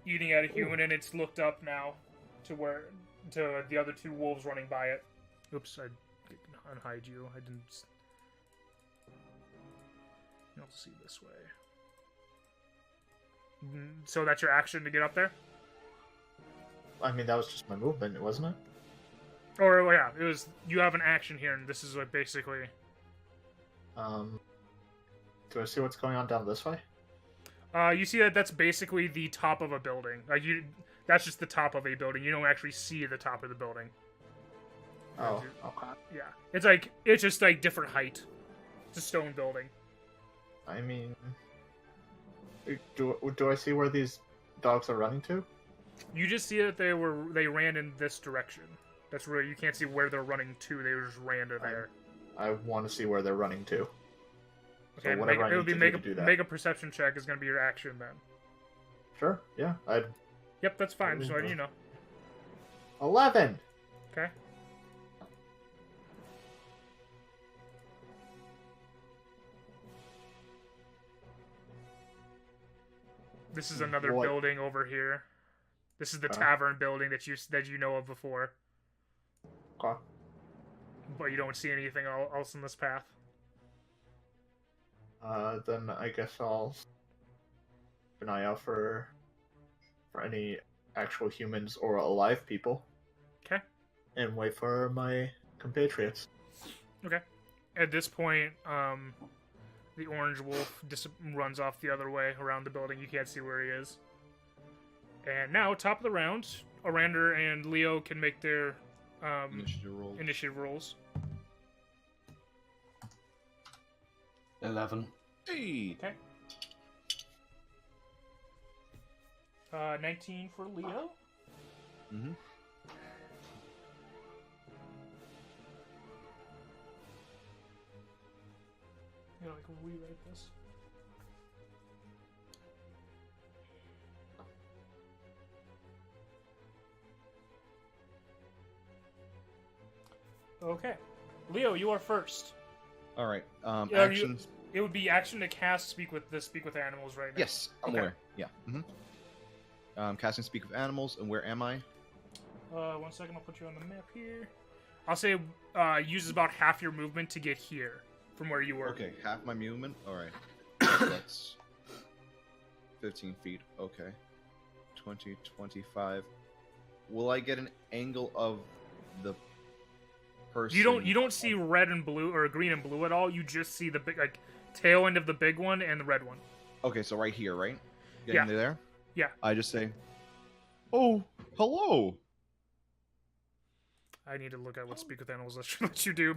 eating at a human, and it's looked up now to the other two wolves running by it. Oops, I didn't unhide you. I didn't. You'll see this way. So that's your action to get up there?
I mean, that was just my movement, wasn't it?
Or, well, yeah, it was. You have an action here, and this is like basically.
Do I see what's going on down this way?
You see that that's basically the top of a building. Like that's just the top of a building. You don't actually see the top of the building.
Oh, okay.
Yeah, it's just like different height. It's a stone building.
I mean, do I see where these dogs are running to?
You just see that they ran in this direction. That's where you can't see where they're running to. They just ran to there.
I want to see where they're running to. So
Okay,
whatever I
it would
need
be
to do to do that.
make a perception check is going to be your action then.
Sure. Yeah.
Yep, that's fine. Just letting you know.
11.
Okay. This is another
What?
building over here. This is the
Okay.
tavern building that you know of before,
Okay.
but you don't see anything else in this path.
Then I guess I'll keep an eye out for any actual humans or alive people.
Okay.
And wait for my compatriots.
Okay. At this point, the orange wolf runs off the other way around the building. You can't see where he is. And now, top of the round, Arandur and Leo can make their initiative rolls.
11.
Hey!
Okay. 19 for Leo.
Mm-hmm.
You know, I can rewrite this. Okay. Leo, you are first.
All right.
Yeah,
Actions.
It would be action to cast Speak with Animals right now.
Yes, I'm
Okay.
aware. Yeah. Casting Speak with Animals, and where am I?
1 second, I'll put you on the map here. I'll say uses about half your movement to get here from where you were.
Okay, half my movement. All right. That's 15 feet. Okay. 20, 25. Will I get an angle of the person?
You don't see red and blue or green and blue at all. You just see the big tail end of the big one and the red one.
Okay, so right here, right?
Yeah.
There?
Yeah.
I just say, "Oh, hello."
I need to look at what Speak with Animals lets you do.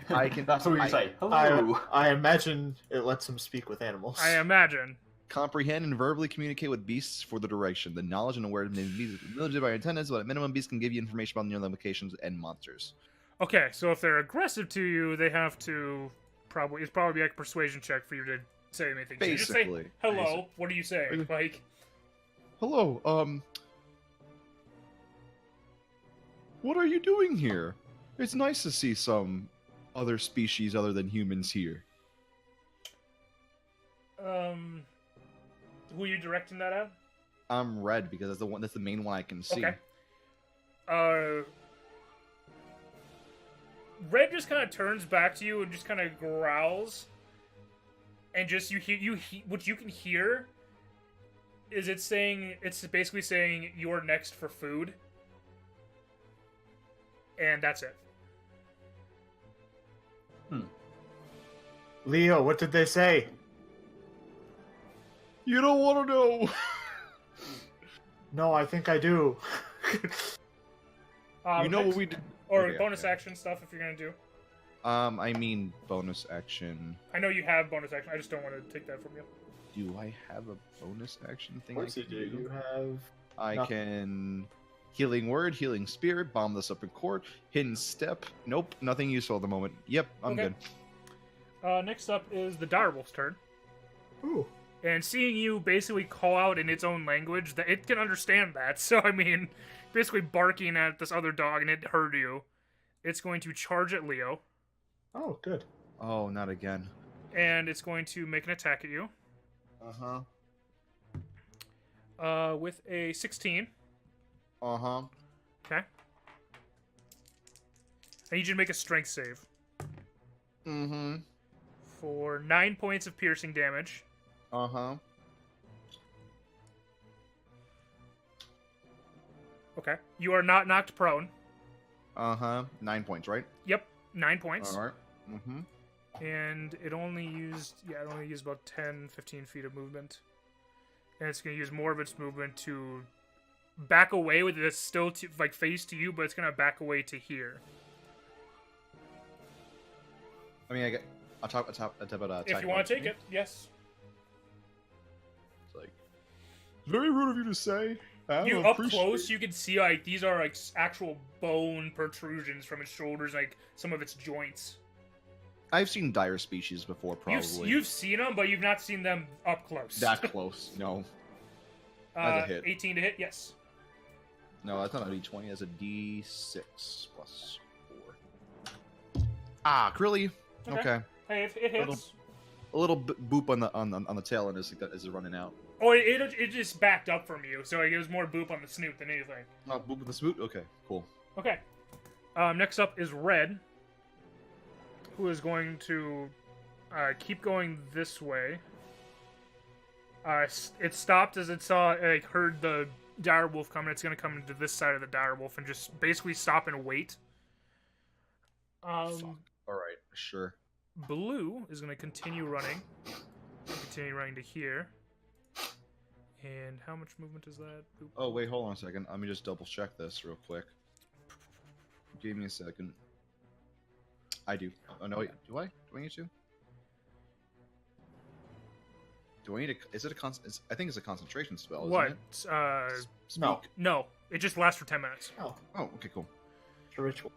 I can.
That's what you say. Hello.
I imagine it lets him speak with animals.
I imagine.
Comprehend and verbally communicate with beasts for the direction. The knowledge and awareness may be limited by your attendants, but at minimum, beasts can give you information about near locations and monsters.
Okay, so if they're aggressive to you, they have to it's probably like a persuasion check for you to say anything. So you just say,
Basically.
hello, what do you say? Like,
Hello, what are you doing here? It's nice to see some other species other than humans here.
who are you directing that at?
I'm red because that's the main one I can see.
Okay. Red just kind of turns back to you and just kind of growls, and just what you can hear is it's basically saying you're next for food, and that's it.
Leo, what did they say?
You don't want to know.
No, I think I do.
You know what we did?
Or
Okay,
bonus
okay.
action stuff if you're gonna do.
I mean bonus action.
I know you have bonus action. I just don't want to take that from you.
Do I have a bonus action thing?
Of course
I
you
can
do. You have...
I
nothing.
can healing word, healing spirit, bomb this up in court, hidden step. Nope, nothing useful at the moment. Yep, I'm
Okay.
good.
Next up is the direwolf's turn.
Ooh.
And seeing you basically call out in its own language, that it can understand that. So, I mean, basically barking at this other dog and it heard you. It's going to charge at Leo.
Oh, good.
Oh, not again.
And it's going to make an attack at you. With a 16.
Uh-huh.
Okay. I need you to make a strength save.
Mm-hmm.
For 9 points of piercing damage.
Uh-huh.
Okay. You are not knocked prone.
Uh-huh. 9 points, right?
Yep. 9 points.
Alright. Mm-hmm.
And it only used about 10, 15 feet of movement. And it's going to use more of its movement to back away with it still face to you, but it's going to back away to here.
I mean, I get a top about
If you want to take it, yes.
It's like, very rude of you to say. I
You
don't
up
appreciate-
close, you can see these are actual bone protrusions from its shoulders, some of its joints.
I've seen dire species before, probably.
You've seen them, but you've not seen them up close.
That close, no. That's a hit.
18 to hit, yes.
No, that's not a D20, that's a D6 plus 4. Ah, really? Okay.
Hey, it hits.
A little boop on the tail and as it's running out.
Oh, it just backed up from you, so it was more boop on the snoot than anything.
Oh, boop with the snoot? Okay, cool.
Okay. Next up is Red, who is going to keep going this way. It stopped as it heard the direwolf coming. It's going to come into this side of the direwolf and just basically stop and wait.
Fuck. Alright, sure.
Blue is going to continue running. Continue running to here. And how much movement is that? Boop.
Oh, wait, hold on a second. Let me just double check this real quick. Give me a second. I do. Oh, no, wait. Do I? Do I need to? Do I need to... Is it a constant... I think it's a concentration spell, isn't
What?
it?
No.
No. It just lasts for 10 minutes.
Oh,
Oh, okay, cool.
it's a ritual.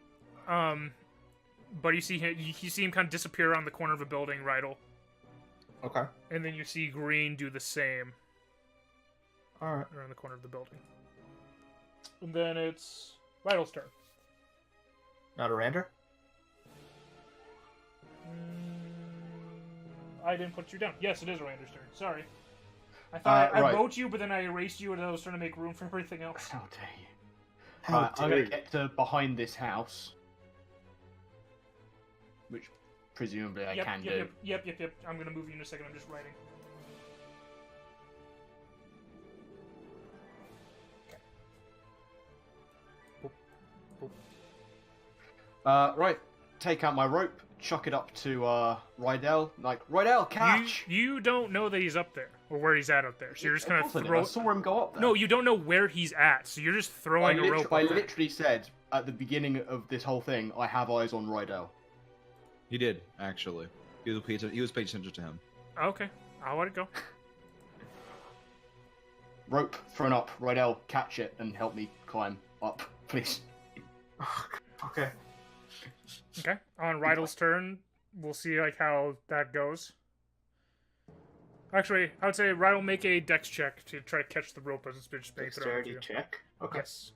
But you see him kind of disappear around the corner of a building, Rydel.
Okay.
And then you see Green do the same
Alright.
around the corner of the building. And then it's Rydel's turn.
Not Arandur?
I didn't put you down. Yes, it is Arander's turn. Sorry. I thought I
right.
wrote you, but then I erased you, and I was trying to make room for everything else.
How dare you?
How
I'm
dare
going
you.
to get to behind this house. Which, presumably, I can do.
Yep. I'm gonna move you in a second. I'm just writing.
Right. Take out my rope, chuck it up to Rydel. Like, Rydel, catch!
You don't know that he's up there or where he's at up there, so you're just gonna
Of course I did.
throw.
I saw him go up there.
No, you don't know where he's at, so you're just throwing a rope.
I
up there.
literally said at the beginning of this whole thing, I have eyes on Rydel.
He did, actually. He was paying attention to him.
Okay, I'll let it go.
Rope thrown up. Rydel, catch it and help me climb up, please.
Okay.
Okay, on Rydel's turn, we'll see like how that goes. Actually, I would say Rydel make a dex check to try to catch the rope as it's been just being thrown at
Dexterity
you.
check. Okay.
Yes.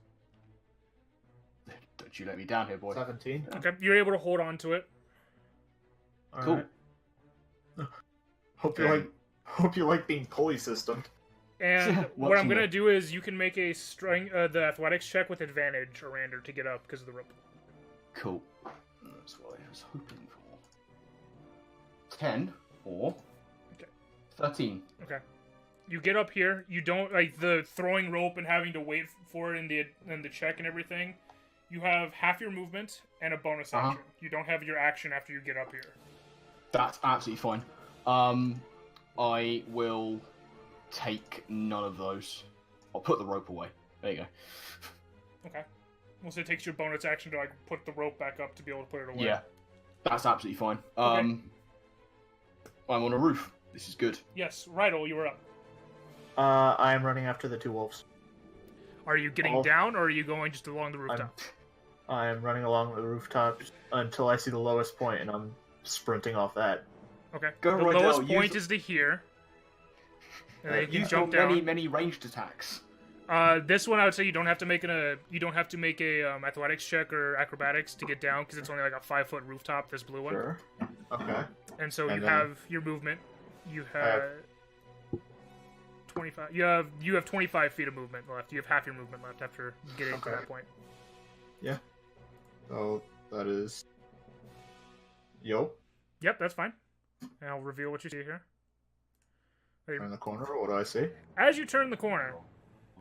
Don't you let me down here, boy.
17.
Okay, you're able to hold on to it.
Cool.
Alright. Hope you like being pulley systemed.
And what I'm
Watching
gonna
it.
do is you can make a the athletics check with advantage, Arandur, to get up because of the rope.
Cool. That's what I was hoping for. 10 or
Okay.
13.
Okay. You get up here. You don't like the throwing rope and having to wait for it in the check and everything. You have half your movement and a bonus action. You don't have your action after you get up here.
That's absolutely fine. I will take none of those. I'll put the rope away. There you go.
Okay. Well, so it takes your bonus action to like put the rope back up to be able to put it away.
Yeah, that's absolutely fine.
Okay.
I'm on a roof. This is good.
Yes, Rydel, you were up.
I am running after the two wolves.
Are you getting down, or are you going just along the rooftop?
I am running along the rooftop until I see the lowest point, and I'm sprinting off that.
Okay.
Go,
the
Rydel,
lowest
use
point
the-
is to here. And then you can
Use
jump
your
down.
many ranged attacks.
This one I would say you don't have to make athletics check or acrobatics to get down because it's only like a 5-foot rooftop. This blue one.
Sure. Okay.
And so
And
you
then-
have your movement. You
I
have
have
25. You have 25 feet of movement left. You have half your movement left after getting to
Okay.
that point.
So that is. Yo.
Yep, that's fine. And I'll reveal what you see here.
In the corner. What do I see?
As you turn the corner.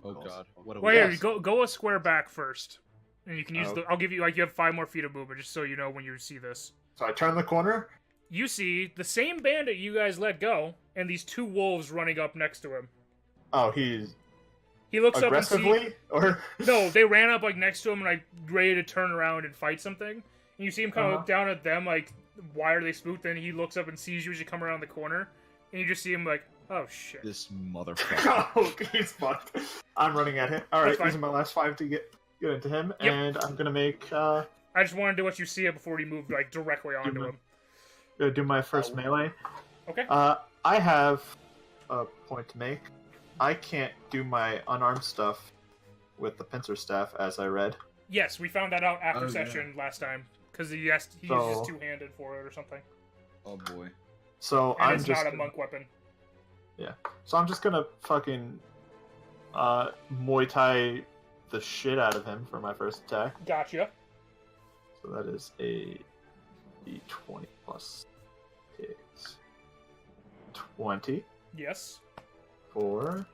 Oh god. What a
Well, here,
Yes.
go a square back first, and you can use
Oh.
I'll give you you have 5 more feet of movement just so you know when you see this.
So I turn the corner.
You see the same bandit you guys let go, and these 2 wolves running up next to him.
Oh, he's
He looks up and
aggressively, or
no, they ran up like next to him, like ready to turn around and fight something. And you see him kind of
Uh-huh.
look down at them, like, why are they spooked? Then he looks up and sees you as you come around the corner, and you just see him like, oh shit.
This motherfucker.
oh, he's fucked. I'm running at him. All right,
That's fine.
using my last 5 to get into him,
Yep.
and I'm gonna make
I just wanted to let you see it before he moved like directly onto
Mhm.
him.
gonna do my first melee.
Okay.
I have a point to make. I can't do my unarmed stuff with the pincer staff, as I read.
Yes, we found that out after
Oh, yeah.
session last time because he uses
So-
2-handed for it or something,
Oh boy.
So
and
I'm
it's
just
not a monk weapon.
So I'm just gonna fucking Muay Thai the shit out of him for my first attack.
Gotcha.
So that is a d20 plus 6. 20
Yes.
for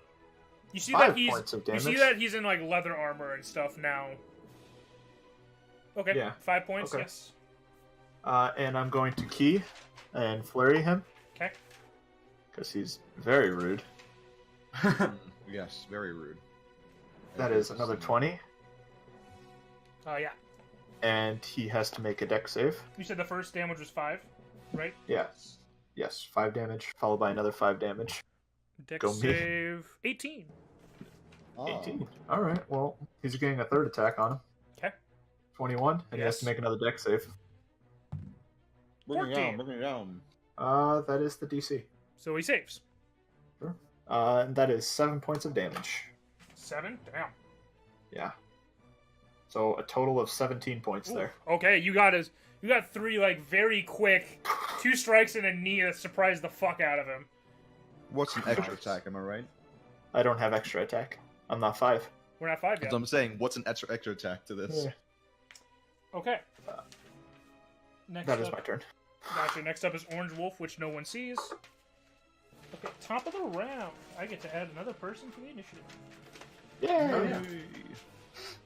You see
5
that he's
points of
you
damage.
see that he's in like leather armor and stuff now. Okay.
Yeah.
5 points.
Okay.
Yes.
And I'm going to key and flurry him
Okay.
because he's very rude.
Yes, very rude.
That is another 20,
Yeah.
and he has to make a dex save.
You said the first damage was 5, right?
Yes. Yes, 5 damage, followed by another 5 damage.
Dex
Go me.
save 18.
Oh.
18. Alright, well, he's getting a third attack on him.
Okay.
21, and he has
Yes.
to make another dex save.
Bring it
14.
down, bring it down.
That is the DC.
So he saves.
And that is 7 points of damage.
7. Damn.
Yeah. So a total of 17 points
Ooh,
there.
Okay, you got his. You got 3 like very quick 2 strikes and a knee that surprised the fuck out of him.
What's an extra attack? Am I right?
I don't have extra attack. I'm not 5.
We're not 5 yet.
That's what I'm saying. What's an extra attack to this?
Yeah.
Okay. Next
That is
up,
my turn.
Gotcha. Next up is Orange Wolf, which no one sees. Okay, top of the round. I get to add another person to the initiative.
Yeah.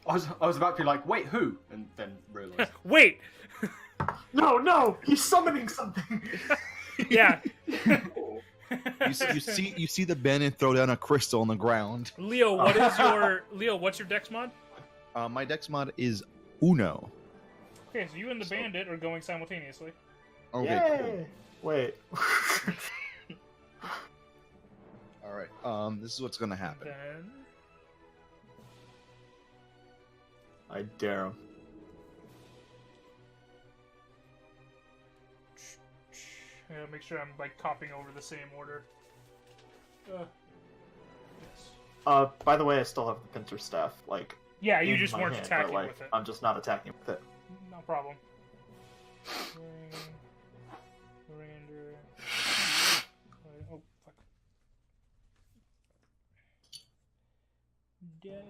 I was about to be like, wait, who? And then realised.
Wait!
No, he's summoning something.
Yeah.
You see the bandit throw down a crystal on the ground.
Leo, what's your dex mod?
My dex mod is Uno.
Okay, so you and the bandit are going simultaneously.
Okay,
Yay. Wait.
cool. Alright, this is what's gonna happen.
Then...
I dare him.
Yeah, make sure I'm like copying over the same order. Yes.
By the way, I still have the pincer staff, like.
Yeah, you
in
just
my
weren't
hand,
attacking
but, like,
with it.
I'm just not attacking with it.
No problem. Arandur. Oh, fuck. Okay.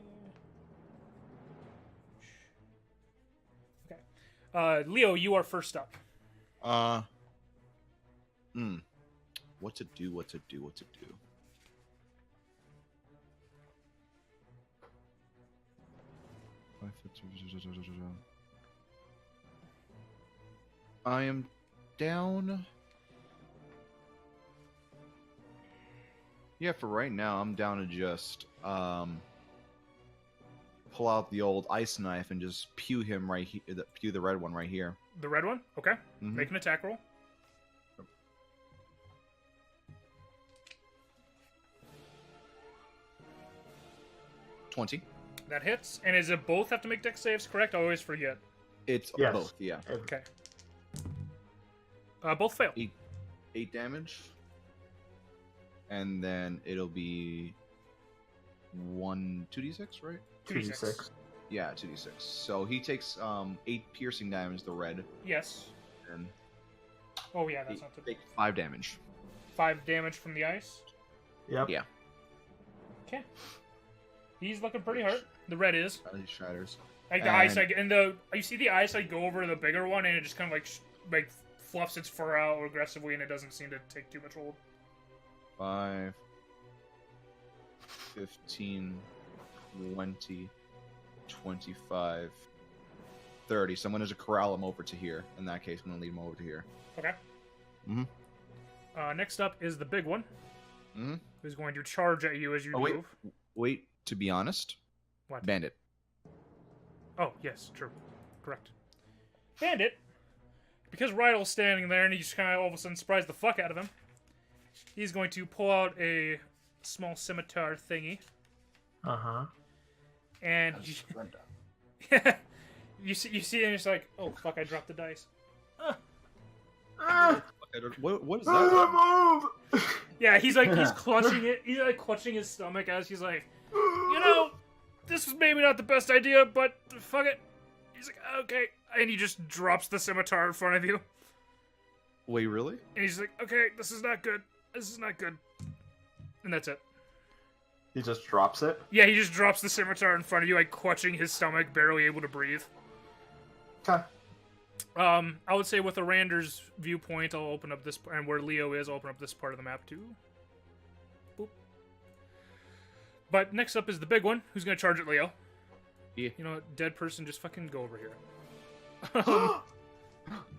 Leo, you are first up.
What to do? I am down. Yeah, for right now, I'm down to just pull out the old ice knife and just pew him right here. Pew the red one right here.
The red one? Okay.
Mhm.
Make an attack roll.
$20.
That hits. And is it both have to make dex saves, correct? I always forget.
It's
Yes.
both, yeah.
Okay. Both fail.
8 damage. And then it'll be 2d6, right?
2d6.
Yeah, 2d6. So he takes 8 piercing damage, the red,
Yes.
and
Oh, yeah, that's
he
not too
takes 5 damage.
5 damage from the ice.
Yep.
Yeah.
Okay. He's looking pretty hurt. The red is.
He shatters.
Like the ice, like you see the ice like go over the bigger one, and it just kind of like fluffs its fur out aggressively, and it doesn't seem to take too much hold.
5, 15, 20, 25, 30. So I'm going to corral him over to here. In that case, I'm going to lead him over to here.
Okay.
Mm-hmm.
Next up is the big one.
Mm-hmm.
Who's going to charge at you as you
wait.
move.
Wait, to be honest,
What?
Bandit.
Oh, yes, true. Correct. Bandit, because Rydel's standing there and he just kind of all of a sudden surprised the fuck out of him, he's going to pull out a small scimitar thingy.
Uh-huh.
And you see and it's like, oh, fuck, I dropped the dice.
What is that?
Move!
Yeah, he's clutching it. He's like clutching his stomach as he's like, this was maybe not the best idea, but fuck it. He's like, okay. And he just drops the scimitar in front of you.
Wait, really?
And he's like, okay, this is not good. This is not good. And that's it.
He just drops it?
Yeah, he just drops the scimitar in front of you, like clutching his stomach, barely able to breathe.
Okay.
I would say with Arandur's viewpoint, I'll open up this, and where Leo is, I'll open up this part of the map too. Boop. But next up is the big one, who's gonna charge at Leo.
Yeah.
You know what, dead person, just fucking go over here.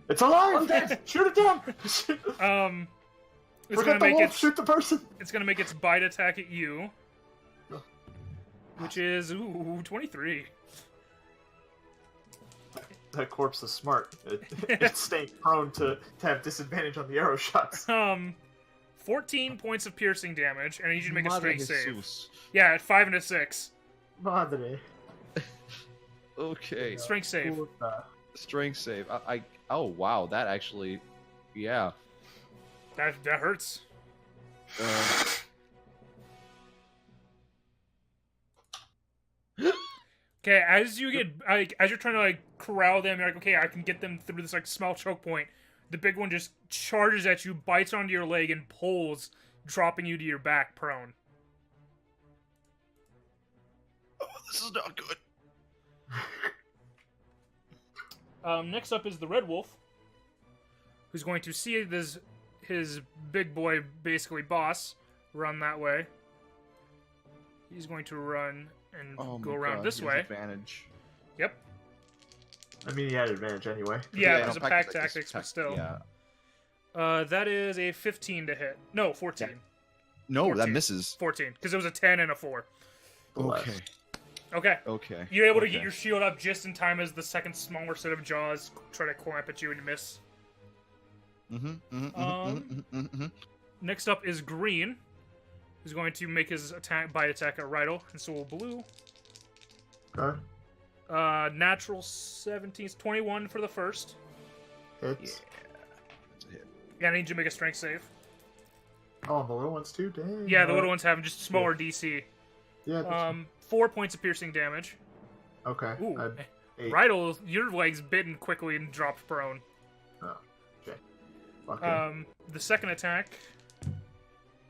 It's alive! I'm dead! Shoot it down!
It's
Forget the wolf, shoot the person!
It's gonna make its bite attack at you, which is 23.
That corpse is smart. It's staying prone to have disadvantage on the arrow shots.
14 points of piercing damage, and I need you to make a strength save.
Jesus.
Yeah, at 5 and a 6.
Madre.
Okay.
Strength save.
Strength save. Oh wow, that actually, yeah.
That hurts. Okay, as you get as you're trying to like corral them, you're like, okay, I can get them through this like small choke point. The big one just charges at you, bites onto your leg, and pulls, dropping you to your back, prone.
Oh, this is not good.
Next up is the red wolf, who's going to see his big boy, basically boss, run that way. He's going to run and go around this way.
Advantage.
Yep.
I mean, he had advantage anyway.
Yeah,
no,
it was a
pack
pack tactics, but still.
Yeah.
That is a 15 to hit. No, 14.
No,
14.
that misses.
14, because it was a 10 and a 4.
Okay.
Okay.
Okay.
You're able to get your shield up just in time as the second smaller set of jaws try to clamp at you and miss. Next up is green, who's going to make his bite attack at Rydel, and so will blue.
Okay.
Natural 17, 21 for the first.
Hits.
That's a hit.
Yeah, I need you to make a strength save.
Oh, the little ones too? Dang.
Yeah, the little ones have just smaller DC.
Yeah. That's...
4 points of piercing damage.
Okay.
Ooh.
8.
Rydel, your leg's bitten quickly and dropped prone.
Oh, okay. Okay.
The second attack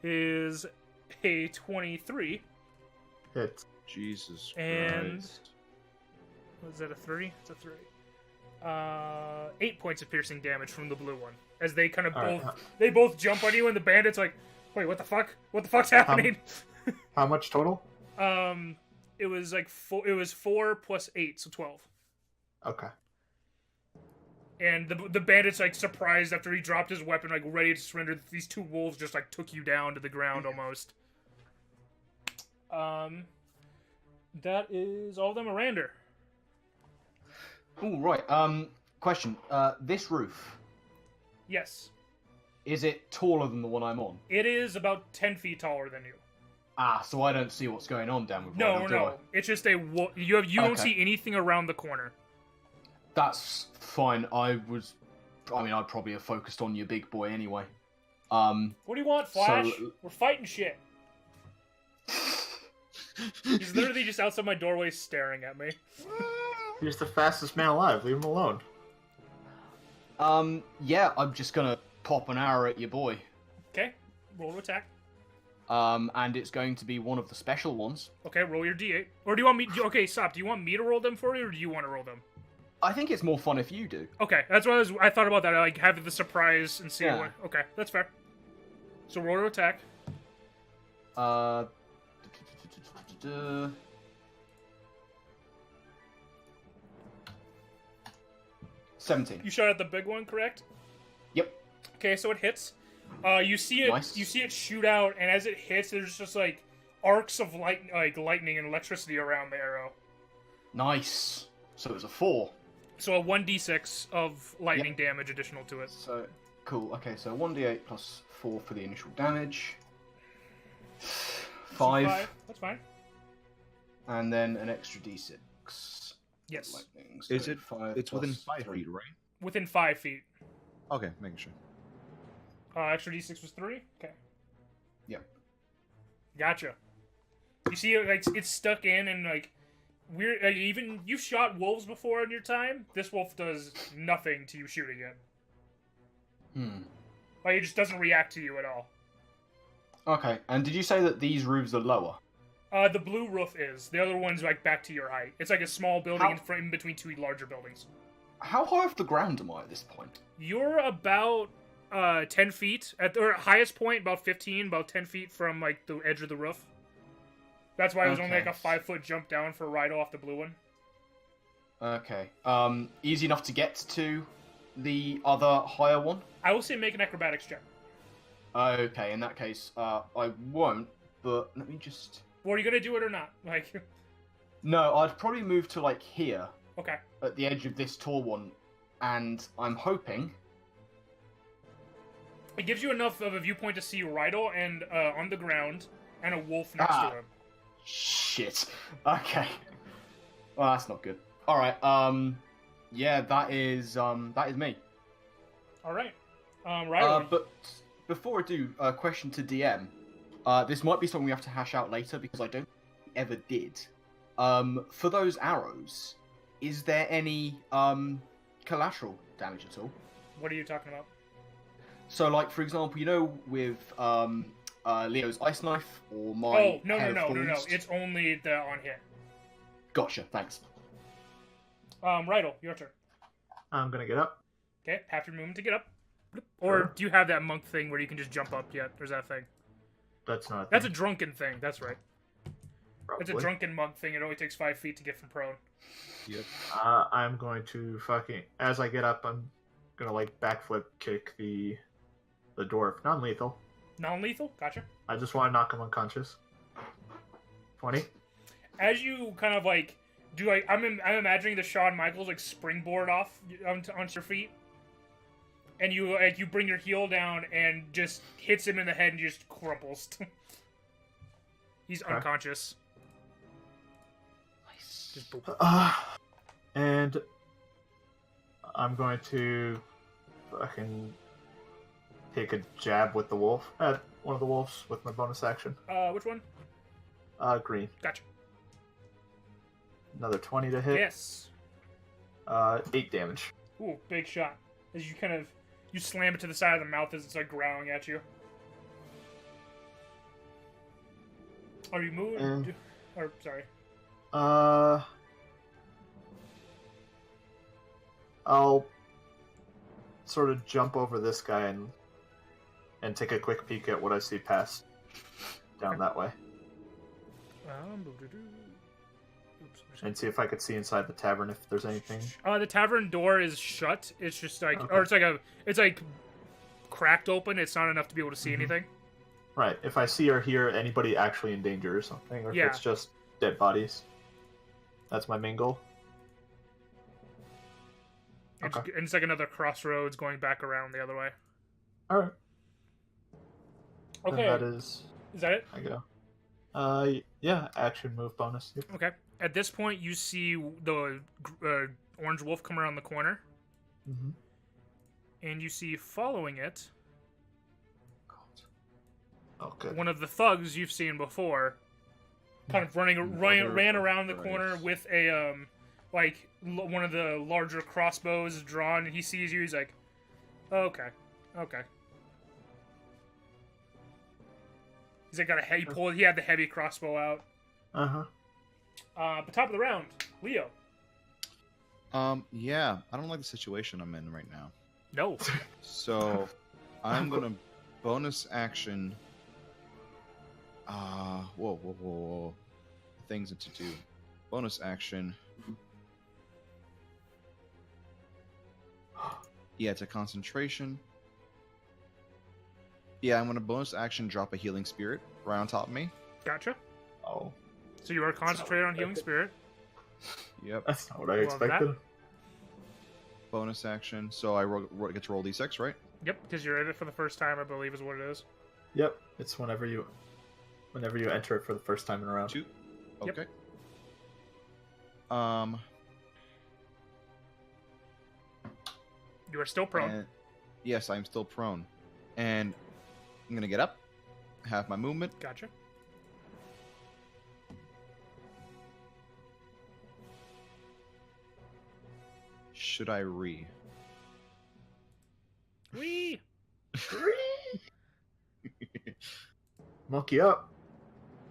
is a 23.
Hits.
Jesus
And
Christ.
was that a 3? It's a 3. 8 points of piercing damage from the blue one. As they kind of they both jump on you, and the bandit's like, wait, what the fuck? What the fuck's happening?
How much total?
It was like 4. It was 4 plus 8, so 12.
Okay.
And the bandit's like surprised after he dropped his weapon, like ready to surrender. These two wolves just like took you down to the ground almost. That is all of them. Arandur.
Oh, right. Question. This roof,
Yes.
is it taller than the one I'm on?
It is about 10 feet taller than you.
Ah, so I don't see what's going on down with
No,
Rydel, do
no.
I?
It's just you don't
Okay.
see anything around the corner.
That's fine. I'd probably have focused on your big boy anyway.
What do you want, Flash?
So-
We're fighting shit. He's literally just outside my doorway staring at me.
He's the fastest man alive. Leave him alone.
Yeah, I'm just gonna pop an arrow at your boy.
Okay, roll to attack.
And it's going to be one of the special ones.
Okay, roll your d8. Or do you want me... Okay, stop. Do you want me to roll them for you, or do you want to roll them?
I think it's more fun if you do.
Okay, that's what I thought about that. I like have the surprise and see
Yeah.
what... Okay, that's fair. So roll to attack.
17.
You shot at the big one, correct?
Yep.
Okay, so it hits. You see it.
Nice.
You see it shoot out, and as it hits, there's just like arcs of lightning and electricity around the arrow.
Nice. So it was a 4.
So a 1d6 of lightning damage additional to it.
So, cool. Okay, so 1d8 plus 4 for the initial damage. 5.
That's fine.
And then an extra d6.
Yes.
Lightning. So
Is it?
5
It's within
plus
5
3.
feet, right?
Within 5 feet.
Okay, making sure.
Extra d6 was 3? Okay.
Yep.
Gotcha. You see it, like, it's stuck in, and, like, weird, even, you've shot wolves before in your time? This wolf does nothing to you shooting it. Like, it just doesn't react to you at all.
Okay, and did you say that these roofs are lower?
The blue roof is. The other one's, like, back to your height. It's like a small building in between two larger buildings.
How high off the ground am I at this point?
You're about 10 feet. At the highest point, about 15, about 10 feet from, like, the edge of the roof. That's why it was only, like, a 5-foot jump down for Rydel off the blue one.
Okay. Easy enough to get to the other higher one?
I will say make an acrobatics check.
Okay, in that case, I won't, but let me just...
Well, are you gonna do it or not? Like...
No, I'd probably move to, like, here.
Okay.
At the edge of this tall one, and I'm hoping...
It gives you enough of a viewpoint to see Rydel and on the ground, and a wolf next to him.
Shit. Okay. Well, that's not good. Alright, yeah, that is me.
Alright. Rydel.
But before I do, a question to DM. This might be something we have to hash out later, because I don't ever did. For those arrows, is there any collateral damage at all?
What are you talking about?
So, like, for example, with Leo's ice knife or my
Oh, no.
thorns?
It's only the on hit.
Gotcha, thanks.
Rydel, your turn.
I'm gonna get up.
Okay, half your movement to get up. Or
Sure.
do you have that monk thing where you can just jump up yet? There's that thing.
That's not.
That's a drunken thing. That's right.
probably.
It's a drunken monk thing. It only takes 5 feet to get from prone.
Yep.
I'm going to as I get up, I'm gonna like backflip kick the dwarf. Non-lethal.
Non-lethal? Gotcha.
I just want to knock him unconscious. 20.
As you kind of like do, like I'm imagining the Shawn Michaels like springboard off onto your feet, and you bring your heel down and just hits him in the head and just crumples. He's
Okay.
unconscious.
Nice.
Just boop.
And I'm going to fucking take a jab with the wolf at one of the wolves with my bonus action.
Which one?
Green.
Gotcha.
Another 20 to hit.
Yes.
8 damage.
Ooh, big shot. As you slam it to the side of the mouth as it's like growling at you. Are you moving? Or sorry.
I'll sort of jump over this guy and take a quick peek at what I see pass down that way,
Oops.
and see if I could see inside the tavern if there's anything.
The tavern door is shut. It's just like,
Okay.
or it's like cracked open. It's not enough to be able to see
Mhm.
anything.
Right. If I see or hear anybody actually in danger or something, or
Yeah.
if it's just dead bodies. That's my main goal.
It's,
Okay.
and it's like another crossroads going back around the other way.
All right.
Okay,
Then that is.
is that it?
I go. Yeah. Action move bonus. Yep.
Okay. At this point, you see the orange wolf come around the corner,
Mm-hmm.
and you see following it
Okay.
one of the thugs you've seen before, kind of ran around the corner
Christ.
with a one of the larger crossbows drawn, and he sees you. He's like, okay. He's like he had the heavy crossbow out.
Uh-huh.
But top of the round, Leo.
Yeah, I don't like the situation I'm in right now.
No.
So, I'm gonna bonus action. Whoa. Things to do. Bonus action. Yeah, it's a concentration. Yeah, I'm gonna bonus action drop a healing spirit right on top of me.
Gotcha.
Oh,
So you are concentrated on healing spirit.
Yep.
that's not what I
Love
expected.
that.
Bonus action. So I get to roll d6, right?
Yep, because you're in it for the first time, I believe, is what it is.
Yep. It's whenever you enter it for the first time in a round.
2.
Yep.
Okay.
You are still prone.
And- yes, I'm still prone. And I'm gonna get up, have my movement.
Gotcha.
Should I re?
Whee!
Monkey up.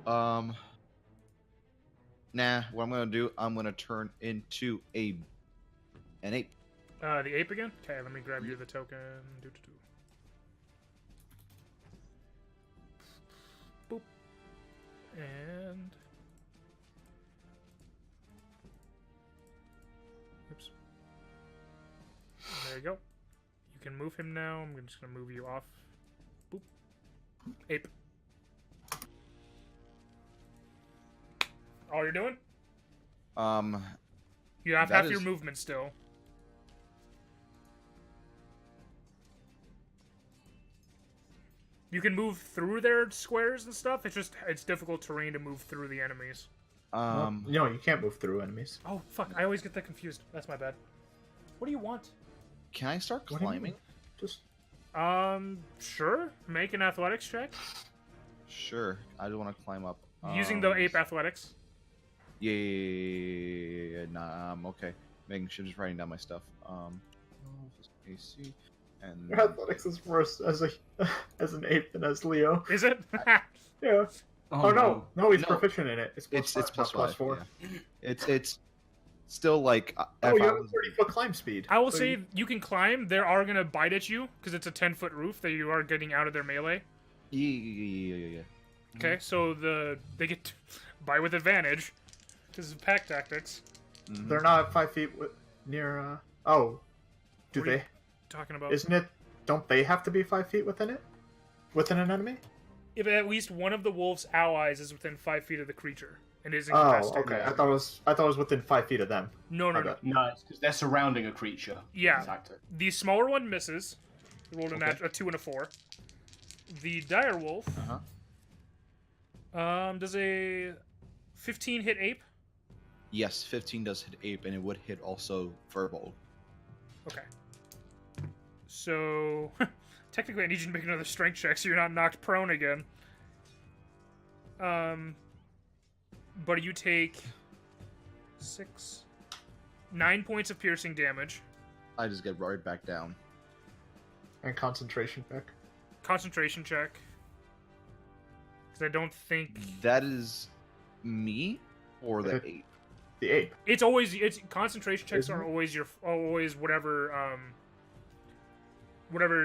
Nah, what I'm gonna do, I'm gonna turn into an ape.
The ape again? Okay, let me grab you the token. Boop. And... Oops. There you go. You can move him now. I'm just gonna move you off. Boop. Ape. All you're doing? You have
That
half your
is-
movement still. You can move through their squares and stuff. It's difficult terrain to move through the enemies.
No, you can't move through enemies.
Oh fuck! I always get that confused. That's my bad. What do you want?
Can I start
What do you
climbing?
mean? Just
Sure. Make an athletics check
Sure. I just want to climb up.
using the ape athletics.
Yeah. Nah, I'm okay. Making sure, just writing down my stuff. AC, and
Your athletics is worse as a as an ape than as Leo.
Is it?
Yeah. Oh, no, he's
No.
proficient in it. It's
plus
plus
5.
4.
Yeah. It's still like
Oh,
if
you
I
have a
was
30-foot climb speed.
I will
So
say you can climb. They are gonna bite at you because it's a 10-foot roof that you are getting out of their melee.
yeah.
Okay, so they get bite with advantage because of pack tactics.
Mhm.
they're not 5 feet near. Oh, do
What are you
they?
Talking about
Isn't it? Don't they have to be 5 feet within it? Within an enemy?
if at least one of the wolf's allies is within 5 feet of the creature and is
Oh,
incapacitated.
okay. I thought it was within 5 feet of them.
No.
No, it's because they're surrounding a creature.
Yeah.
Exactly.
The smaller one misses. He rolled a 2 and a 4. The dire wolf does a 15 hit ape.
Yes, 15 does hit ape, and it would hit also Firbolg.
Okay. So technically, I need you to make another strength check so you're not knocked prone again. But you take 9 points of piercing damage.
I just get right back down.
And concentration check.
Concentration check. Because I don't think
That is me or the
Okay.
ape.
The ape.
it's concentration checks
Isn't
are
it?
always whatever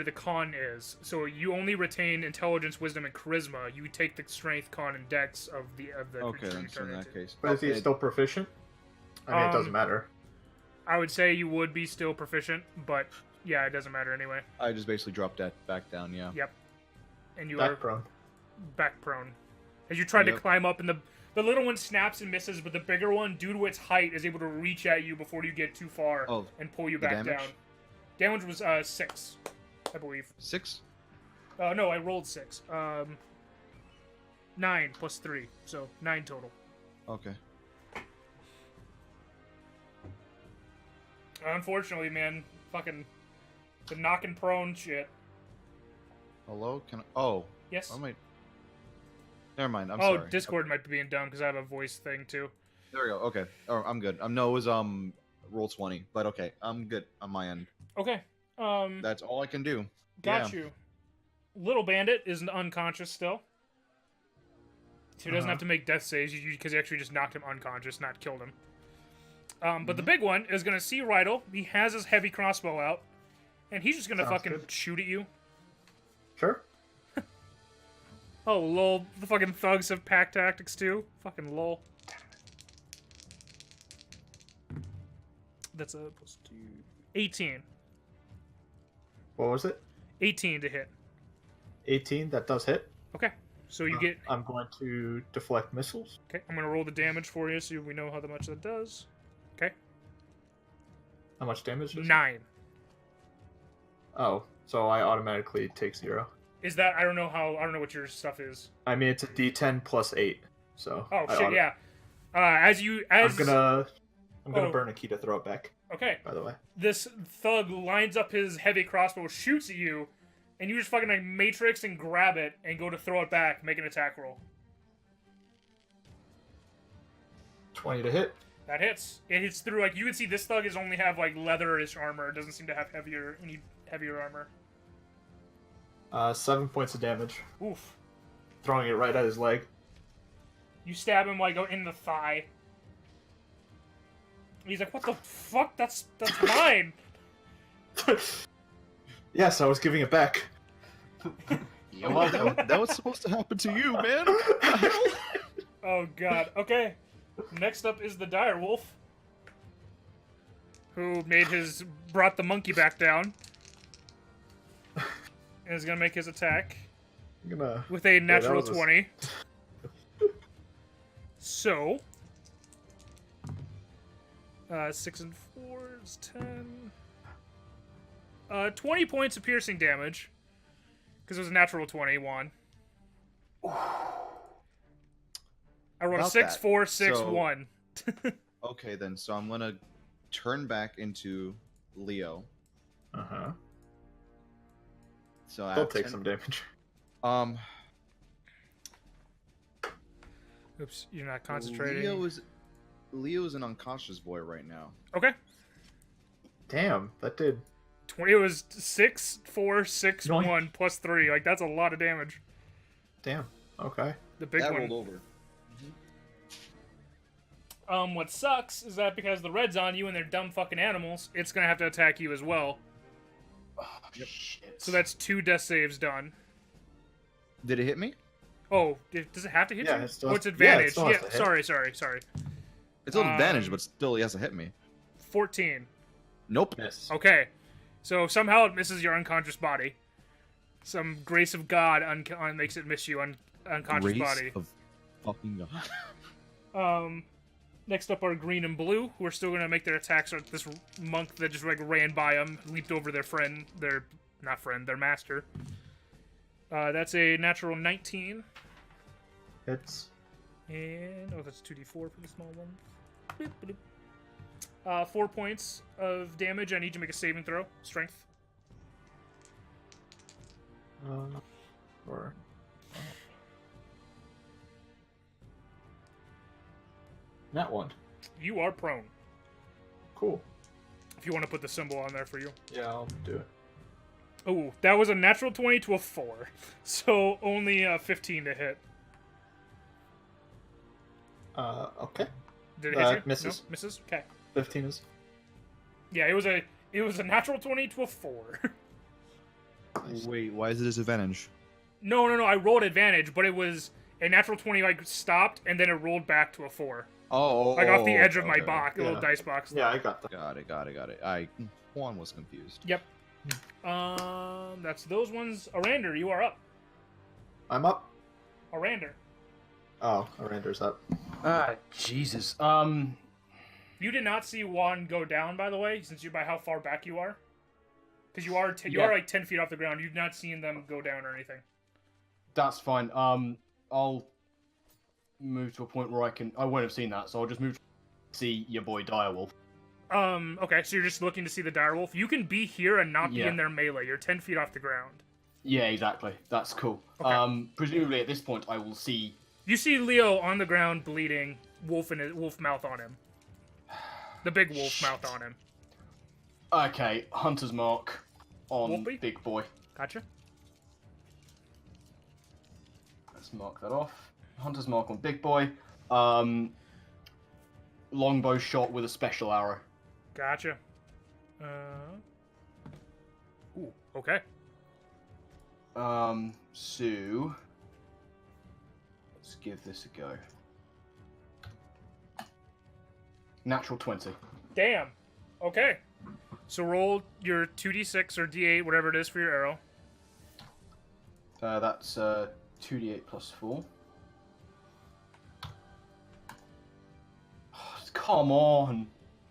the con is. So you only retain intelligence, wisdom, and charisma. You take the strength, con, and dex of the
Okay,
creature
then
you
so in
turn
that
into.
case.
But is he
Okay,
still proficient? I mean, it doesn't matter.
I would say you would be still proficient, but yeah, it doesn't matter anyway.
I just basically dropped that back down, yeah.
Yep. And you
Back
are
prone.
back prone. As you try to
Yep.
climb up, and the little one snaps and misses, but the bigger one, due to its height, is able to reach at you before you get too far
Oh,
and pull you
the
back
damage?
down. Damage was 6, I believe.
6?
No, I rolled 6. 9 plus 3, so 9 total.
Okay.
Unfortunately, man, fucking the knocking prone shit.
Hello? Can I... Oh.
Yes.
I might... Never mind, I'm
Oh,
sorry.
Discord might be being dumb because I have a voice thing too.
There we go, okay. Oh, I'm good. No, it was, roll 20, but okay. I'm good on my end.
Okay.
That's all I can do.
Got
Yeah.
you. Little Bandit is unconscious still. So he doesn't have to make death saves because you actually just knocked him unconscious, not killed him. But the big one is going to see Rydel. He has his heavy crossbow out. And he's just going to
Sounds
fucking
good.
shoot at you.
Sure.
Oh, lol. The fucking thugs have pack tactics too. Fucking lol. That's a plus 2. 18.
What was it?
18 to hit.
18. That does hit.
Okay. So you get...
I'm going to deflect missiles.
Okay, I'm going to roll the damage for you so we know how much that does. Okay.
How much damage? Is it?
9.
Oh, so I automatically take 0.
Is that... I don't know what your stuff is.
I mean, it's a D10 plus 8. So.
Oh,
I
shit, yeah. As...
I'm gonna
Oh.
burn a key to throw it back.
Okay.
By the way.
This thug lines up his heavy crossbow, shoots at you, and you just fucking like matrix and grab it and go to throw it back, make an attack roll.
20 to hit.
That hits. It hits through, like, you can see this thug is only have, like, leatherish armor. It doesn't seem to have any heavier armor.
7 points of damage.
Oof.
Throwing it right at his leg.
You stab him, like, in the thigh. He's like, what the fuck? That's mine!
Yes, I was giving it back.
You're welcome.
That was supposed to happen to you, man.
Oh, God. Okay. Next up is the dire wolf. Who brought the monkey back down. And is gonna make his attack.
I'm gonna...
With a natural
that was
20. So... 6 and 4 is 10. 20 points of piercing damage. Because it was a natural 20, Juan. I rolled a
About
6,
that.
4, 6,
So-
1.
Okay, then, so I'm gonna turn back into Leo.
Uh-huh.
So I
They'll
have
take
10
some damage.
Oops, you're not concentrating.
Leo is Leo's an unconscious boy right now.
Okay.
Damn, that did.
It was 6, 4, 6,
Yoink.
1 plus 3. Like that's a lot of damage.
Damn. Okay.
The big
That
one.
rolled over.
What sucks is that because the red's on you and they're dumb fucking animals, it's gonna have to attack you as well.
Oh, shit.
So that's 2 death saves done.
Did it hit me?
Oh, does it have to hit
Yeah,
you?
it still
Oh,
has-
it's advantage.
yeah, it still has to hit.
Sorry.
It's an advantage, but still he has to hit me.
14.
Nope.
Miss.
Okay. So somehow it misses your unconscious body. Some grace of God makes it miss you unconscious
Grace
body.
of fucking God.
Next up are green and blue, who are still going to make their attacks at this monk that just like ran by them, leaped over their their master. That's a natural 19.
Hits.
And, that's 2d4 for the small one. Bloop, bloop. 4 points of damage. I need you to make a saving throw. Strength.
Or. That one.
You are prone.
Cool.
If you want to put the symbol on there for you.
Yeah, I'll do it.
Oh, that was a natural 20 to a 4. So only 15 to hit.
Okay.
Did it hit you?
Misses.
No? Misses? Okay.
15 is.
Yeah, it was a natural 20 to a 4.
Wait, why is it disadvantage?
No, I rolled advantage, but it was a natural 20 like stopped and then it rolled back to a 4. Like off the edge of my box,
Yeah.
little dice box.
Yeah, I got that.
Got it. Juan was confused.
Yep. That's those ones. Arandur, you are up.
I'm up.
Arandur.
Oh, Arander's up.
Jesus.
You did not see Juan go down, by the way, since by how far back you are. Because you are
Yeah.
are like 10 feet off the ground. You've not seen them go down or anything.
That's fine. I'll move to a point where I won't have seen that, so I'll just move to see your boy Direwolf.
Okay, so you're just looking to see the direwolf. You can be here and not be
Yeah.
in their melee. You're 10 feet off the ground.
Yeah, exactly. That's cool.
Okay.
Presumably at this point I will see.
You see Leo on the ground bleeding, wolf mouth on him. The big wolf mouth on him.
Okay, Hunter's Mark on
Wolfie?
Big Boy.
Gotcha.
Let's mark that off. Hunter's Mark on Big Boy. Longbow shot with a special arrow.
Gotcha. Ooh, okay.
So let's give this a go. Natural 20.
Damn. Okay. So roll your 2d6 or d8, whatever it is for your arrow.
That's 2d8 plus 4. Come on.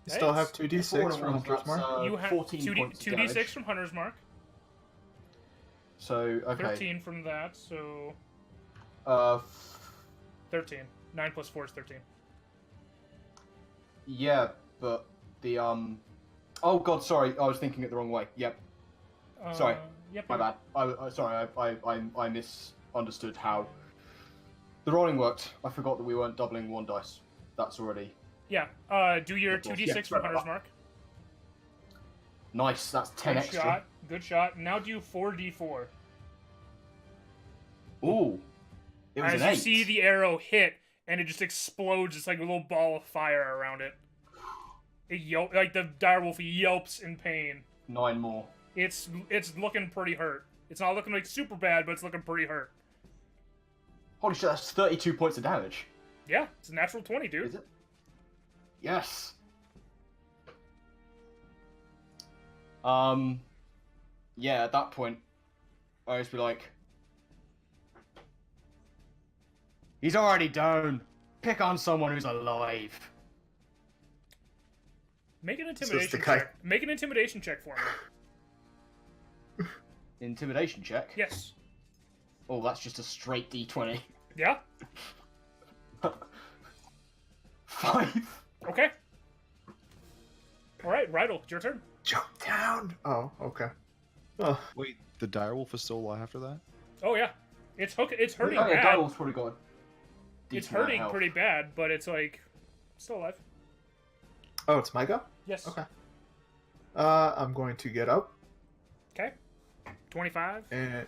You still have
Nice.
2d6 from Hunter's Mark?
You have
14 points of
2d6
damage.
from Hunter's Mark,
So, okay.
13 from that, so
Uh,
13. 9 plus 4 is 13.
yeah, but the, Oh god, sorry, I was thinking it the wrong way. Yep, Sorry.
Yep.
my bad. I misunderstood how the rolling worked. I forgot that we weren't doubling one dice. That's already...
Yeah. Do your
Of course.
2d6
Yeah,
from Hunter's Mark.
Nice, that's 10
Good
extra.
shot. Good shot. Now do 4d4.
Ooh. It was
As
an
you
8.
see the arrow hit, and it just explodes. It's like a little ball of fire around it. Like the direwolf yelps in pain.
9 more.
It's looking pretty hurt. It's not looking like super bad, but it's looking pretty hurt.
Holy shit, that's 32 points of damage.
Yeah, it's a natural 20, dude.
Is it? Yes. Yeah, at that point, I just be like, he's already down. Pick on someone who's alive.
Make an
the
intimidation
guy-
check. Make an intimidation check for me.
Intimidation check.
Yes.
Oh, that's just a straight D20.
Yeah?
5.
Okay. Alright, Rydel, it's your turn.
Jump down! Oh, okay. Oh,
Wait, the direwolf is still alive after that?
Oh, yeah. It's hurting
Oh, yeah,
bad.
Direwolf's probably got
It's
decent amount of
hurting
health.
pretty bad, but it's like, still alive.
Oh, it's my go?
Yes.
Okay. I'm going to get up.
Okay. 25.
And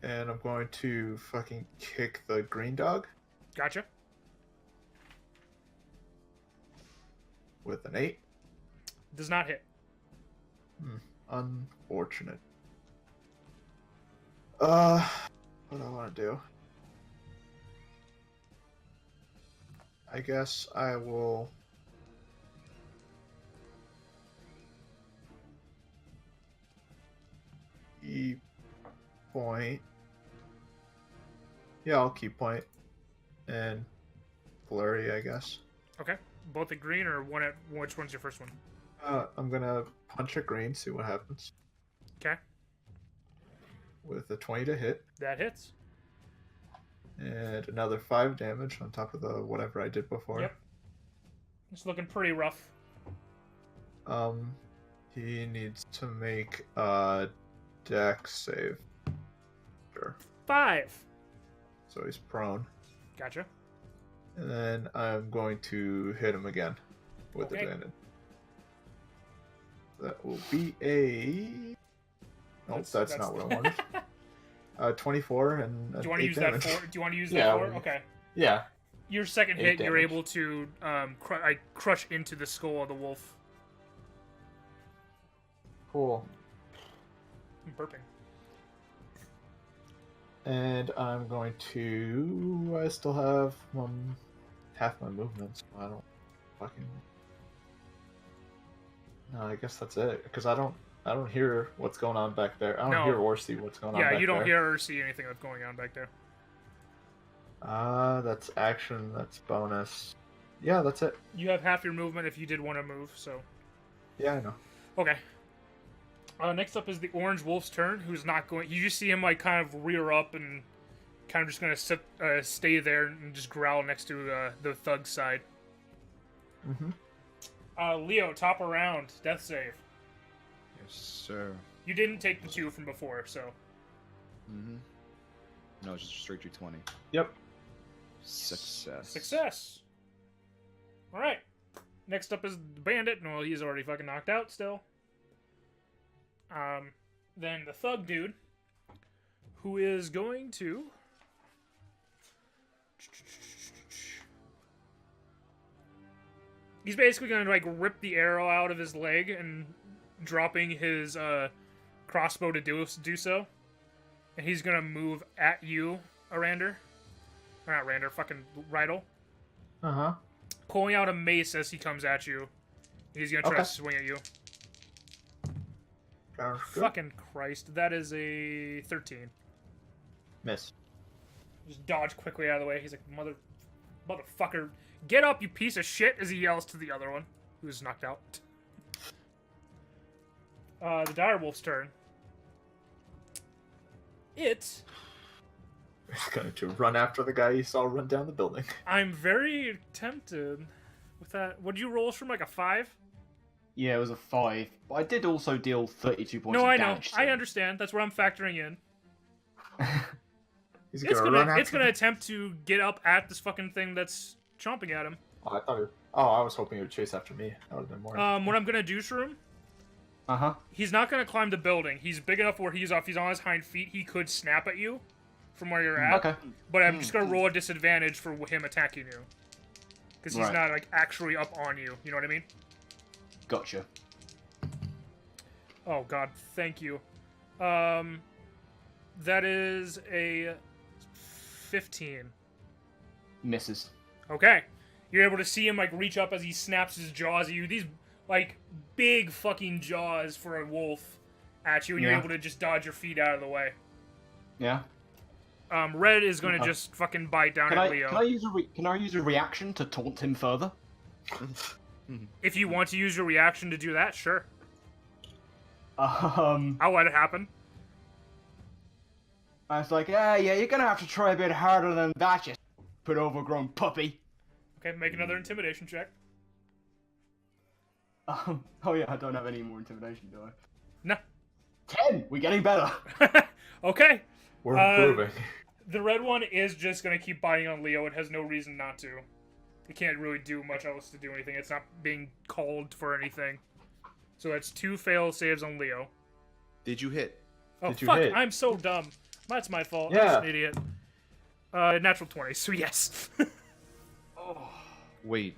I'm going to fucking kick the green dog
Gotcha.
with an 8.
Does not hit.
Unfortunate. What do I want to do? I guess I will... keep point. Yeah, I'll keep point. And flurry, I guess.
Okay. Both at green or one at which one's your first one?
I'm gonna punch a green, see what happens.
Okay.
With a 20 to hit.
That hits.
And another 5 damage on top of the whatever I did before.
Yep. It's looking pretty rough.
He needs to make a dex save. Sure.
5.
So he's prone.
Gotcha.
And then I'm going to hit him again with
Okay.
advantage. That will be a... No, that's not what I wanted. 24 and
Do you want to
8
use
damage.
that for? Do you want to use
Yeah,
that for?
we-
Okay.
Yeah.
Your second
8
hit, you're
damage.
able to crush into the skull of the wolf.
Cool.
I'm burping.
And I'm going to... I still have half my movements. So I don't fucking... No, I guess that's it. Because I don't hear what's going on back there. I don't
No.
hear or see what's going on back
Yeah,
there.
you don't hear or see anything that's going on back there.
That's action. That's bonus. Yeah, that's it.
You have half your movement if you did want to move, so...
Yeah, I know.
Okay. Next up is the orange wolf's turn, who's not going... You just see him, like, kind of rear up and kind of just going to stay there and just growl next to the thug's side.
Mm-hmm.
Leo, top of round, death save.
Yes, sir.
You didn't take the 2 from before, so...
Mm-hmm. No, it's just straight D20.
Yep.
Success.
Success! Alright. Next up is the bandit. Well, he's already fucking knocked out still. Then the thug dude, who is going to... He's basically going to, like, rip the arrow out of his leg and dropping his crossbow to do so. And he's going to move at you, Arandur. Or not Arandur, fucking Rydel.
Uh-huh.
Pulling out a mace as he comes at you. He's going to try
Okay.
to swing at you.
Sounds good.
Fucking Christ. That is a 13.
Miss.
Just dodge quickly out of the way. He's like, motherfucker, get up, you piece of shit, as he yells to the other one, who's knocked out. The direwolf's turn. It...
He's going to run after the guy you saw run down the building.
I'm very tempted with that. Would you roll from, like, a 5?
Yeah, it was a 5. But I did also deal 32 points
No,
of
I know.
damage.
I understand. That's what I'm factoring in.
He's
It's
gonna run
gonna,
after
it's gonna attempt to get up at this fucking thing that's chomping at him.
Oh, I thought it... Oh, I was hoping he would chase after me. That would have been more...
What I'm gonna do, Shroom,
Uh-huh.
he's not gonna climb the building. He's big enough where he's off. He's on his hind feet. He could snap at you from where you're at.
Okay.
But I'm just gonna roll a disadvantage for him attacking you, because he's
Right.
not like actually up on you. You know what I mean?
Gotcha.
Oh God, thank you. That is a 15.
Misses.
Okay. You're able to see him, like, reach up as he snaps his jaws at you. These, like, big fucking jaws for a wolf at you, and you're
Yeah.
able to just dodge your feet out of the way.
Yeah.
Red is gonna just fucking bite down
Can
at
I
Leo.
can I use a reaction to taunt him further?
If you want to use your reaction to do that, sure.
I
I'll let it happen.
was like, yeah, you're gonna have to try a bit harder than that, you put overgrown puppy.
Okay, make another intimidation check.
Oh yeah, I don't have any more intimidation, do I?
No.
10! We're getting better!
Okay.
We're improving.
The red one is just gonna keep biting on Leo. It has no reason not to. It can't really do much else to do anything. It's not being called for anything. So that's 2 fail saves on Leo.
Did you hit?
Oh,
Did you
fuck,
hit?
I'm so dumb. That's my fault. I'm
Yeah.
just an idiot. Natural 20, so yes.
Wait.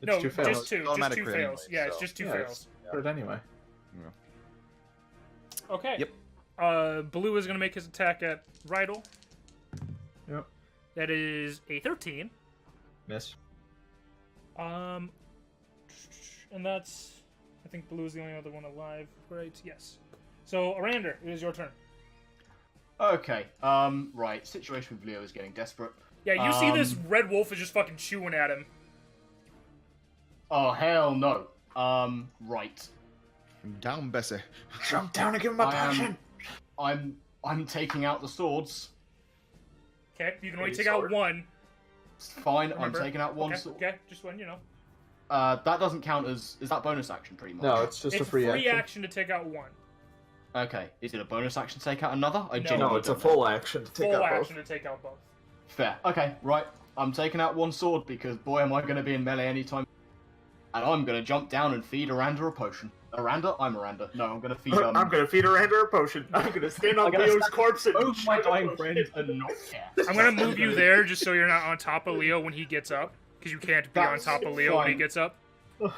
It's
No,
2 fails.
just 2. Just
automatic
2
crit
fails.
anyway,
Yeah, it's
so-
just 2
Yeah,
fails.
Put it anyway.
Okay.
Yep.
Blue is going to make his attack at Rydel.
Yep.
That is a 13.
Miss.
And that's... I think Blue is the only other one alive, right? Yes. So, Arandur, it is your turn.
Okay. Right. Situation with Leo is getting desperate.
Yeah, you see this red wolf is just fucking chewing at him.
Oh hell no. Right.
Down, Bessie.
Jump down and give him a potion.
I'm taking out the swords.
Okay, you can only
Maybe
take out
sword?
one.
It's fine.
Remember?
I'm taking out one
Okay,
sword.
okay, just one, you know.
That doesn't count as... Is that bonus action, pretty much?
No, it's just
It's
a free action.
to take out one.
Okay. Is it a bonus action to take out another? I
No.
genuinely
No, it's a
don't know.
full action to take
Full
out
action
both.
to take out both.
Fair. Okay, right. I'm taking out one sword because, boy, am I going to be in melee anytime. And I'm going to jump down and feed Arandur a potion. Aranda? I'm Aranda. No, I'm going to feed,
I'm gonna feed Arandur a potion. I'm gonna stand on
I'm gonna
Leo's
stand
corpse and
both my
chug a
dying
potion.
friends and not care.
I'm gonna move you there just so you're not on top of Leo when he gets up. Because you can't be on
That's
top of Leo when he
fine.
gets up.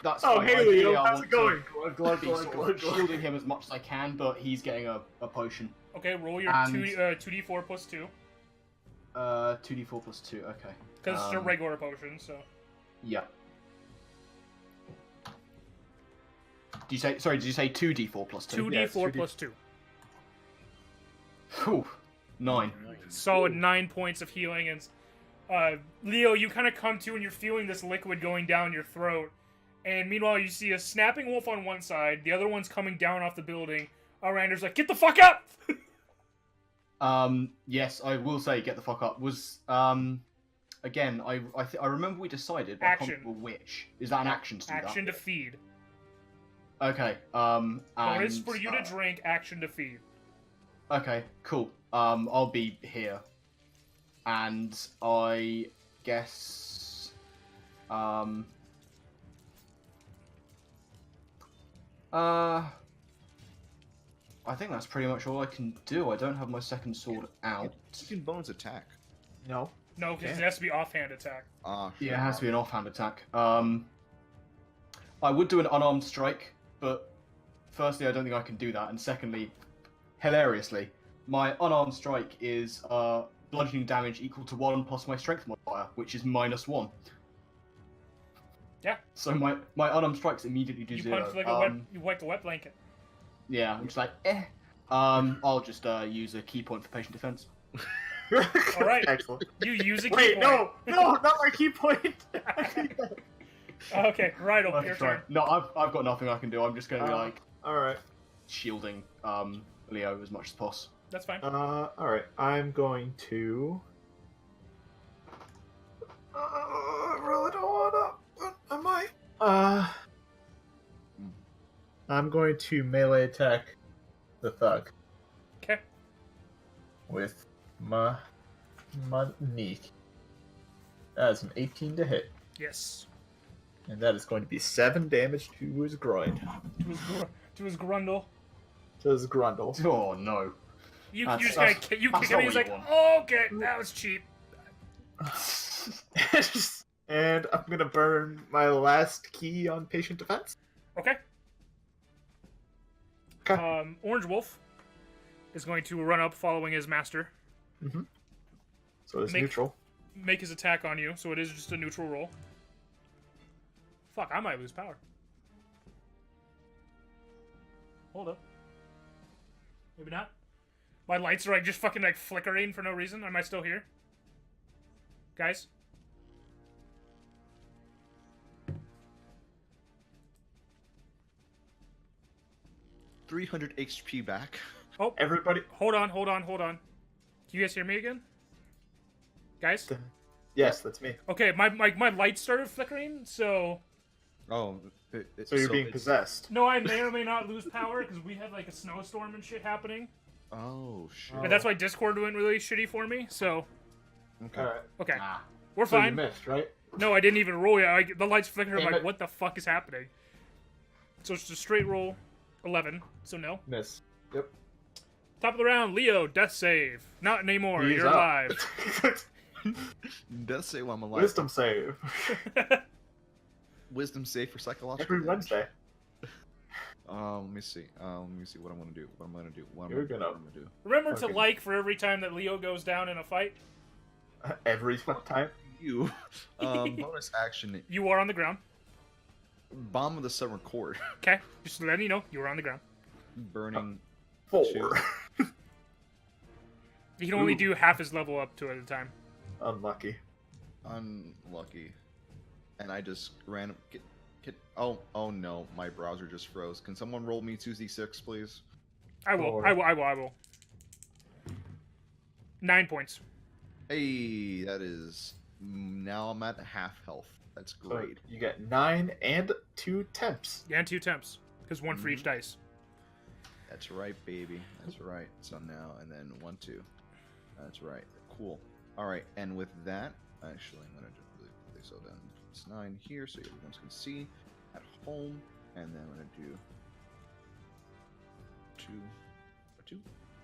That's
Oh,
fine.
hey,
Ideally,
Leo,
I
how's
want
it going?
to be sort of shielding him as much as I can, but he's getting a potion.
Okay, roll your
And-
2d4 plus 2.
2d4 plus 2, okay.
Because it's a regular potion, so.
Yeah. Did you say 2d4 plus 2?
2d4
Yeah, it's 2D.
plus 2.
Whew. 9.
Solid 9 points of healing. And Leo, you kind of come to and you're feeling this liquid going down your throat. And meanwhile, you see a snapping wolf on one side, the other one's coming down off the building. Arandur's like, get the fuck up!
Yes, I will say get the fuck up. Was, again, I remember we decided, but I
Action.
can't remember which. Is that an action to do
Action
that?
to feed.
Okay,
Bonus
and,
for you to drink, action to feed.
Okay, cool. I'll be here. And I guess... I think that's pretty much all I can do. I don't have my second sword out.
You can bonus attack.
No.
No, because
Okay.
it has to be offhand attack.
Ah,
Yeah, it has to be an offhand attack. I would do an unarmed strike, but firstly, I don't think I can do that, and secondly, hilariously, my unarmed strike is bludgeoning damage equal to 1 plus my strength modifier, which is -1.
Yeah.
So my unarmed strikes immediately do
You
0.
punch like a wet, you wet the wet blanket.
Yeah, I'm just like, eh. I'll just use a key point for patient defense.
All right.
Excellent.
You use a key
Wait,
point.
no, not my key point.
Okay, right,
I'll
your
try.
turn.
No, I've got nothing I can do. I'm just going to be like
All right.
shielding Leo as much as possible.
That's fine.
All right. I'm going to. I really don't wanna. But I might. I'm going to melee attack the thug
Okay.
with my knee. That is an 18 to hit,
Yes.
and that is going to be 7 damage to his groin,
To his grundle.
to his grundle.
Oh no.
You
That's-
just
that's-
kind of you
that's
kick him.
not
He's
what
like,
you want.
oh, okay, that was cheap.
And I'm gonna burn my last key on patient defense.
Okay.
Okay.
Orange Wolf is going to run up following his master,
So it's
Make-
neutral.
make his attack on you, so it is just a neutral roll. Fuck, I might lose power. Hold up. Maybe not. My lights are like just fucking like flickering for no reason. Am I still here? Guys?
$300 HP back.
Oh,
Everybody.
hold on. Can you guys hear me again? Guys?
Yes, that's me.
Okay, my lights started flickering, so...
Oh,
So you're being
it's-
possessed.
No, I may or may not lose power, because we had like a snowstorm and shit happening.
Oh shit.
And that's why Discord went really shitty for me, so...
Okay.
All right.
Okay,
Ah.
we're
So you
fine.
missed, right?
No, I didn't even roll yet. The lights flicker. I'm
Damn
like,
it.
what the fuck is happening? So it's a straight roll. 11. So no.
Miss. Yep.
Top of the round, Leo, death save. Not anymore.
He's
You're
up.
alive.
Does say while I'm alive.
Wisdom save.
Wisdom save for psychological
Every
damage.
Wednesday.
Let me see. Let me see what I'm gonna do. What
You're
I'm
gonna-
gonna do.
Remember
Okay.
to like for every time that Leo goes down in a fight.
Every time.
You. Bonus action.
You are on the ground.
Bomb of the summer cord.
Okay, just letting you know you were on the ground.
Burning.
4.
You can only
Ooh.
do half his level up to it at a time.
Unlucky.
Unlucky. And I just ran. Oh no, my browser just froze. Can someone roll me 2d6, please?
I will.
Four.
I will. 9 points.
Hey, that is. Now I'm at half health. That's
So
great.
you get 9 and 2 temps.
Yeah, and 2 temps. Because 1 for each dice.
That's right, baby. That's right. So now, and then 1, 2. That's right. Cool. All right, and with that, actually, I'm gonna just really quickly. So then it's 9 here, so everyone can see at home, and then I'm gonna do 2,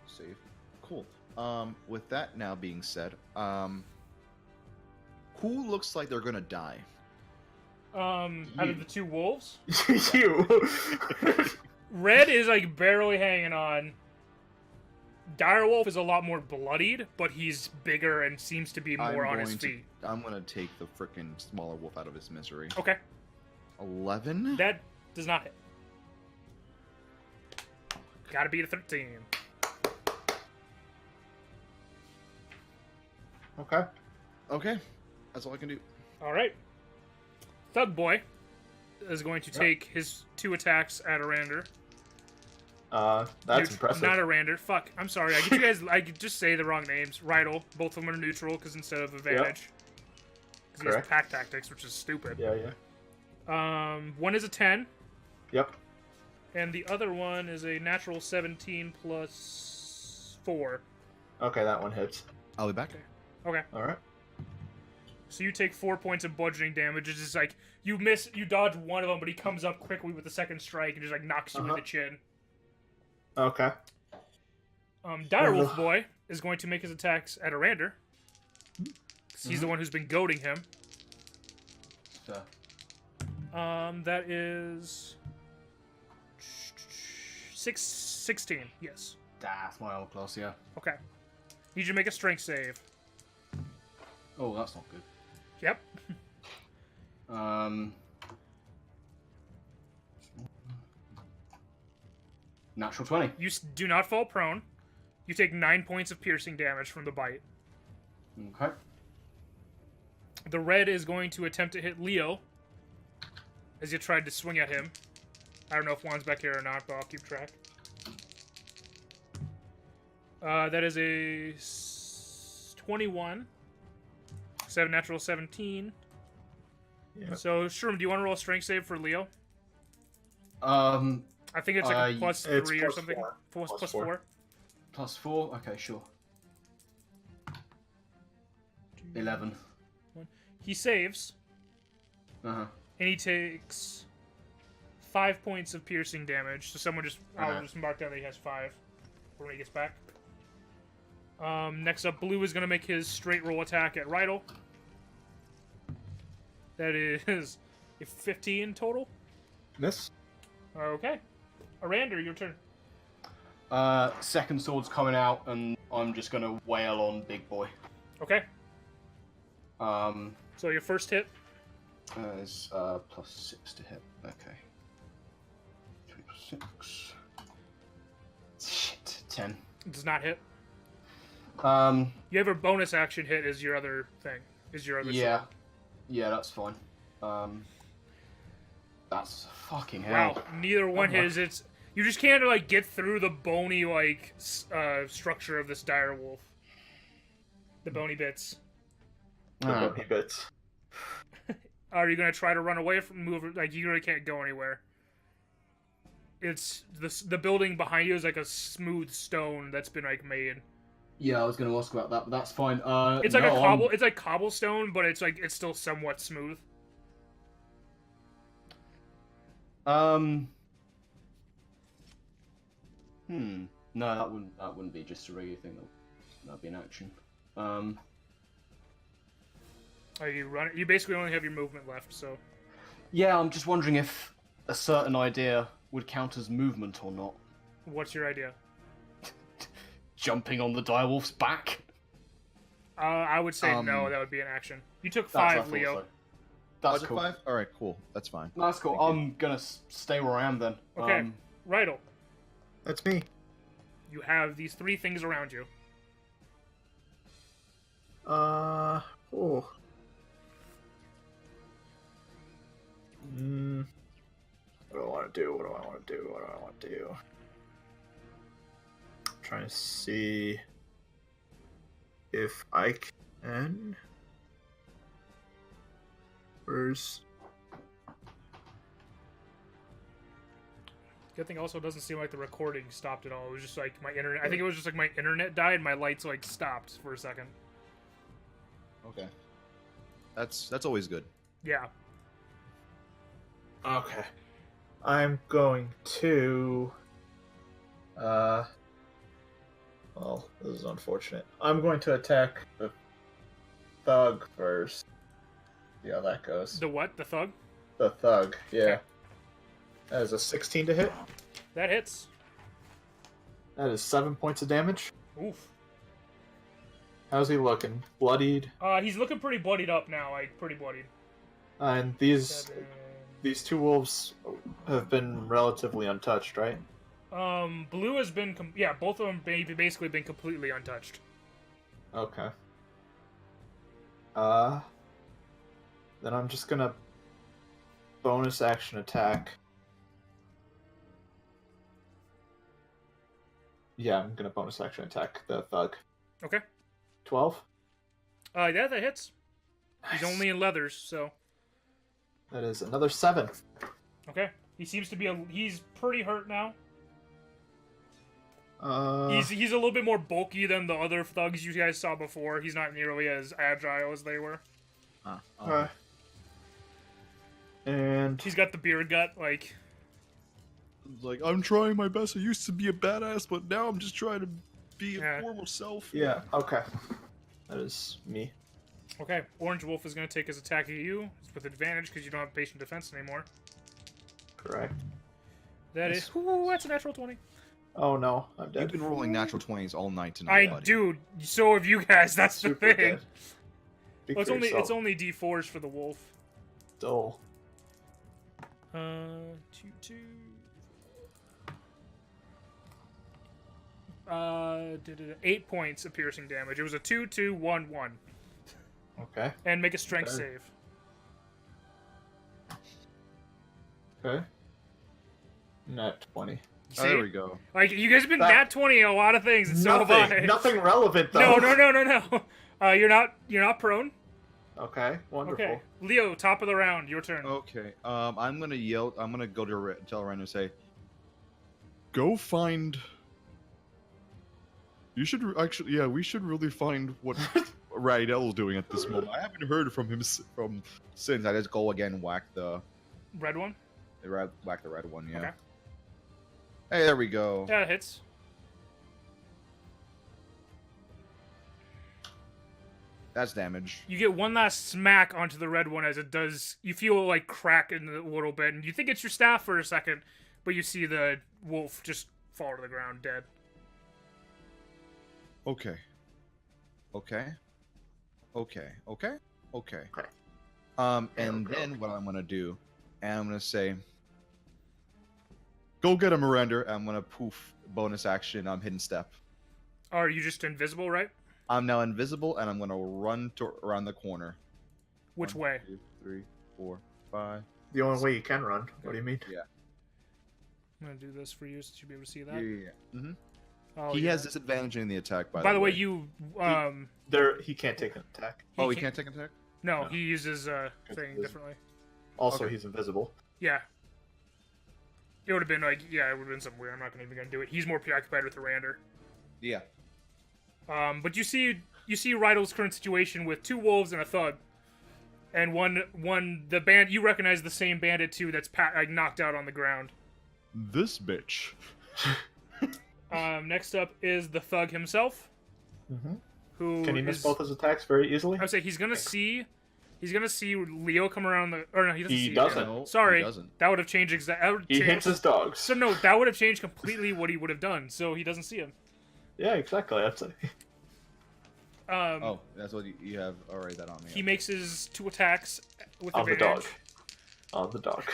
save. Cool. With that now being said, who looks like they're gonna die?
Out of the 2 wolves,
You.
Red is like barely hanging on. Direwolf is a lot more bloodied, but he's bigger and seems to be more on his feet.
I'm gonna take the frickin' smaller wolf out of his misery.
Okay,
11.
that does not hit. Gotta beat a 13.
Okay.
Okay, that's all I can do.
All right. Thug Boy is going to
Yep.
take his 2 attacks at Arandur.
That's impressive.
Not Arandur. Fuck. I'm sorry. I get you guys. I could just say the wrong names. Rydel. Both of them are neutral because instead of advantage. Because he has
Correct.
pack tactics, which is stupid.
Yeah.
One is a 10,
Yep.
and the other one is a natural 17 plus 4.
Okay, that one hits.
I'll be back.
Okay.
All right.
So you take 4 points of bludgeoning damage. It's just like you dodge one of them, but he comes up quickly with the second strike and just like knocks you in the chin.
Okay.
Direwolf Boy is going to make his attacks at Arandur. 'Cause he's the one who's been goading him.
So,
That is 16. Yes.
that's my old class, yeah.
Okay. Need you to make a strength save.
Oh, that's not good.
Yep.
Natural 20.
You do not fall prone. You take 9 points of piercing damage from the bite.
Okay.
The red is going to attempt to hit Leo as you tried to swing at him. I don't know if Juan's back here or not, but I'll keep track. That is a 21. natural 17.
Yeah.
So, Shroom, do you want to roll a strength save for Leo? I think it's like a plus
It's
3 or
plus
something.
4.
Plus
Plus
4.
+4. Okay, sure. 11.
He saves,
Uh-huh.
and he takes 5 points of piercing damage. So someone just, I'll
Okay.
just mark down that he has 5 for when he gets back. Next up, Blue is going to make his straight roll attack at Rydel. That is a 15 total.
Miss.
Okay. Arandur, your turn.
Second sword's coming out, and I'm just gonna wail on Big Boy.
Okay.
Um,
So your first hit.
is +6 to hit. Okay. 3 plus 6. Shit. 10.
Does not hit.
Um,
You have a bonus action hit is your other thing. Is your other
yeah.
sword.
Yeah, that's fine. That's fucking hell.
Wow. Neither one hits. It's you just can't like get through the bony like structure of this dire wolf. The bony bits.
The bony bits.
Are you gonna try to run away from move? Like you really can't go anywhere. It's the building behind you is like a smooth stone that's been like made.
Yeah, I was going to ask about that, but that's fine.
It's like
no,
it's like cobblestone, but it's still somewhat smooth.
No, that wouldn't be just a regular thing. That'd be an action.
Are you running? You basically only have your movement left, so.
Yeah, I'm just wondering if a certain idea would count as movement or not.
What's your idea?
Jumping on the direwolf's back.
I would say no. That would be an action. You took
That's- I
5,
thought
Leo.
so. That's
Was it
cool.
5? All right, cool. That's fine.
That's cool.
Thank you.
I'm gonna stay where I am then.
Okay, Rydel,
That's me.
you have these 3 things around you.
Oh. What do I want to do? What do I want to do? What do I want to do? I'm trying to see if I can. Where's...
Good thing also doesn't seem like the recording stopped at all. It was just like my internet. I think it was just like my internet died. And my lights like stopped for a second.
Okay. That's always good.
Yeah.
Okay. I'm going to... Well, this is unfortunate. I'm going to attack the thug first. See how that goes.
The what? The thug?
The thug, yeah.
Okay.
That is a 16 to hit.
That hits.
That is 7 points of damage.
Oof.
How's he looking? Bloodied.
He's looking pretty bloodied up now. Like pretty bloodied.
And these
7.
two wolves have been relatively untouched, right?
Blue has been yeah. Both of them basically been completely untouched.
Okay. Then I'm just gonna bonus action attack. Yeah, I'm gonna bonus action attack the thug.
Okay.
12.
Yeah, that hits. He's
Nice.
only in leathers, so.
That is another 7.
Okay. He seems to be he's pretty hurt now.
Uh,
He's a little bit more bulky than the other thugs you guys saw before. He's not nearly as agile as they were.
and
He's got the beard gut, like.
Like, I'm trying my best. I used to be a badass, but now I'm just trying to be
Yeah.
a formal self.
yeah, okay. That is me.
Okay, Orange Wolf is going to take his attack at you. It's with advantage because you don't have patient defense anymore.
Correct.
That is. Ooh, that's a natural 20.
Oh no, I'm dead.
You've been rolling natural 20s all night tonight, buddy.
Dude, so have you guys. That's
Super
the thing.
dead. Speak
Well,
for yourself.
it's only D4s for the wolf.
Dull.
2, 2. 8 points of piercing damage. It was a 2, 2, 1, 1.
Okay.
And make a strength
Okay.
save.
Okay. Nat 20.
You
Oh,
see?
there we go.
Like, you guys have been
That-
nat 20 a lot of things, and so have I.
Nothing relevant though.
No. You're not prone.
Okay. Wonderful.
Okay. Leo, top of the round, your turn.
Okay. I'm gonna yell. I'm gonna go to tell Rhino say, "Go find." You should actually. Yeah, we should really find what Rydel's doing at this moment. I haven't heard from him since. I just go again, whack the
Red one?
red one. Yeah.
Okay.
Hey, there we go.
Yeah, it hits.
That's damage.
You get one last smack onto the red one as it does. You feel it, like crack in a little bit, and you think it's your staff for a second, but you see the wolf just fall to the ground dead.
Okay. Okay. And then what I'm gonna do, and I'm gonna say, "Go get him, Miranda." I'm gonna poof bonus action. I'm hidden step.
Are you just invisible, right?
I'm now invisible, and I'm gonna run around the corner.
Which
1,
way?
2, 3, 4, 5.
The only way you can run. What do you mean?
Yeah.
I'm gonna do this for you so you'll be able to see
Yeah.
that.
Mm-hmm.
Oh,
He
yeah.
has disadvantage in the attack.
By the way, you
He can't take an attack.
He can't take an attack.
No,
No.
he uses thing
Invisible.
differently.
Also,
Okay.
he's invisible.
Yeah. It would have been like, yeah, it would have been something weird. I'm not even gonna do it. He's more preoccupied with Arandur.
Yeah.
But you see Rydel's current situation with 2 wolves and a thug, and the band you recognize the same bandit too that's knocked out on the ground.
This bitch.
Next up is the thug himself.
Mm-hmm.
Who
can he miss both his attacks very easily?
I would say he's gonna see Leo come around the. Or no, he doesn't.
He
see
doesn't.
Leo.
No,
Sorry,
he doesn't.
that would have changed
He hits his dogs.
So no, that would have changed completely what he would have done. So he doesn't see him.
Yeah, exactly. That's it.
Oh, that's what you have. I'll write that on me.
He makes his 2 attacks with
On the
advantage.
dog. On the dog.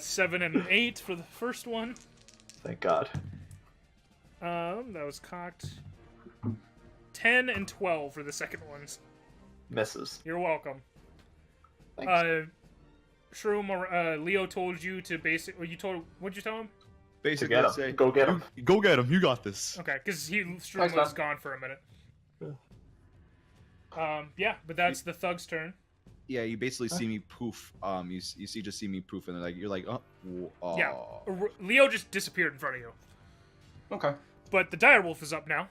7 and 8 for the first one.
Thank God.
That was cocked. 10 and 12 for the second ones.
Misses.
You're welcome.
Thanks.
Shroom, Leo told you to basically. What'd you tell him?
Basically,
get him.
say,
Go get him.
Go get him. You got this.
Okay, because Shroom
Thanks,
was
man.
gone for a minute. Yeah, but that's the thug's turn.
Yeah, you basically see me poof. You see me poof, and then you're like, oh.
Yeah, Leo just disappeared in front of you.
Okay.
But the direwolf is up now,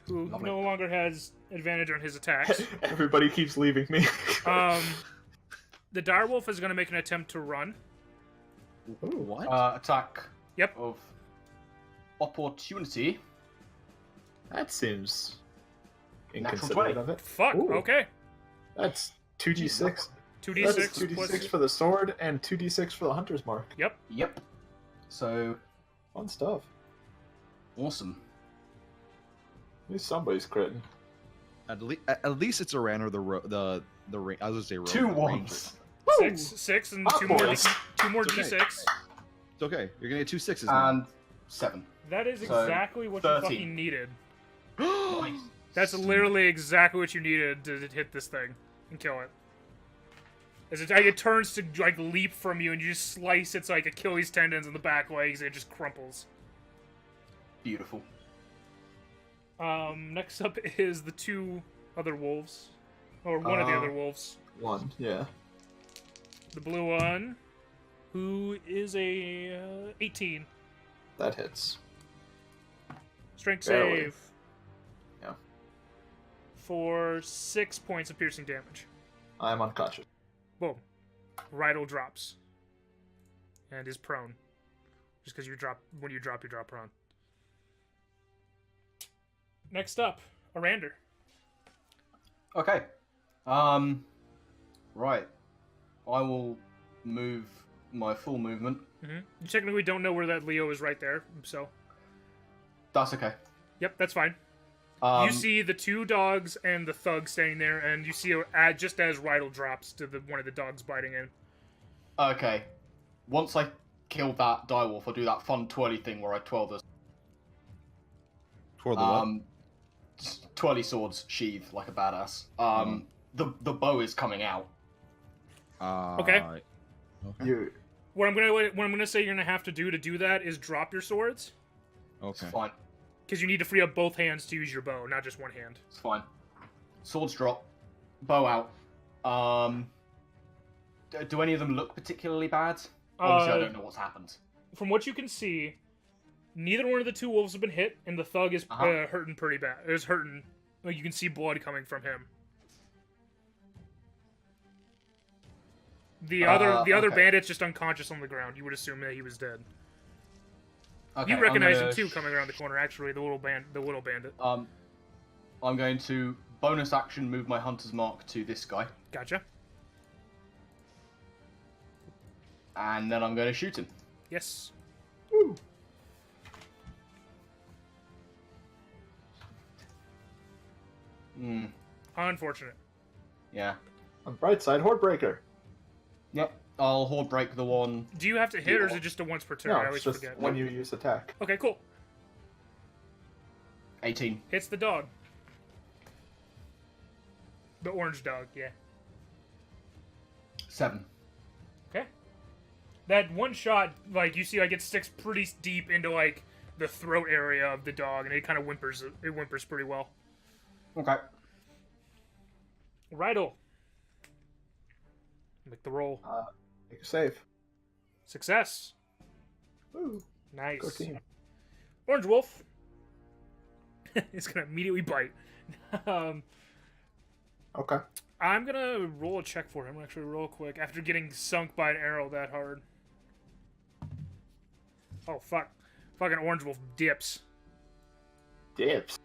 who
Lovely.
no longer has advantage on his attacks.
Everybody keeps leaving me.
The direwolf is going to make an attempt to run.
Ooh, what?
Attack.
Yep.
Of opportunity.
That seems
Natural
inconsiderate
20.
of it.
Fuck.
Ooh.
Okay.
That's 2d6.
2d6
That's 2d6 for the sword and 2d6 for the hunter's mark.
Yep.
Yep. So
Fun stuff.
awesome.
At least somebody's critting.
At least it's Arandur the I was gonna say
2
rogue, the ranger.
ones.
6 and
Hot
2
boys.
more
It's okay.
d6.
It's okay. You're gonna get 2 6s now.
And 7.
That is
So,
exactly what you
13.
fucking needed.
Nice.
That's literally exactly what you needed to hit this thing and kill it. As it turns to like leap from you, and you just slice its like Achilles tendons and the back legs, and it just crumples.
Beautiful.
Next up is the 2 other wolves, or one of the other wolves.
One, yeah.
The blue one, who is a 18
That hits.
strength
Barely.
save.
Yeah.
For 6 points of piercing damage.
I am unconscious.
Boom. Rydel drops. And is prone. Just because when you drop prone. Next up, Arandur.
Okay. Right. I will move my full movement.
Mm-hmm. You technically don't know where that Leo is right there, so.
That's okay.
Yep, that's fine. You see the 2 dogs and the thug standing there, and you see just as Rydel drops to one of the dogs biting in.
Okay. Once I kill that direwolf, I'll do that fun twirly thing where I twirl the
Toward the what?
twirly swords sheath like a badass. The bow is coming out.
Okay.
You.
What I'm gonna say you're gonna have to do that is drop your swords,
It's
Okay.
fine.
because you need to free up both hands to use your bow, not just one hand.
It's fine. Swords drop. Bow out. Do any of them look particularly bad? Obviously, I don't know what's happened.
From what you can see, neither one of the 2 wolves have been hit, and the thug is hurting pretty bad. Is hurting. Like you can see blood coming from him. The other
okay.
bandit's just unconscious on the ground. You would assume that he was dead.
Okay,
You recognize
I'm
him
gonna
too, coming around the corner. Actually, the little bandit.
I'm going to bonus action move my hunter's mark to this guy,
Gotcha.
and then I'm going to shoot him.
Yes.
Woo.
Unfortunate.
Yeah.
On the bright side, Hordebreaker.
Yep. I'll horde break the one.
Do you have to hit, or is it just a once per turn?
No,
I
it's
always
just
forget.
when you use attack.
Okay, cool.
18.
Hits the dog. The orange dog, yeah.
7.
Okay. That one shot, like, you see, like, it sticks pretty deep into, like, the throat area of the dog, and it kind of whimpers. It whimpers pretty well.
Okay.
Rydel. Make the roll.
Make a save.
Success.
Woo.
Nice.
Go team.
Orange Wolf. It's gonna immediately bite. um,
Okay.
I'm gonna roll a check for him actually real quick after getting sunk by an arrow that hard. Oh fuck! Fucking orange wolf dips.
Dips.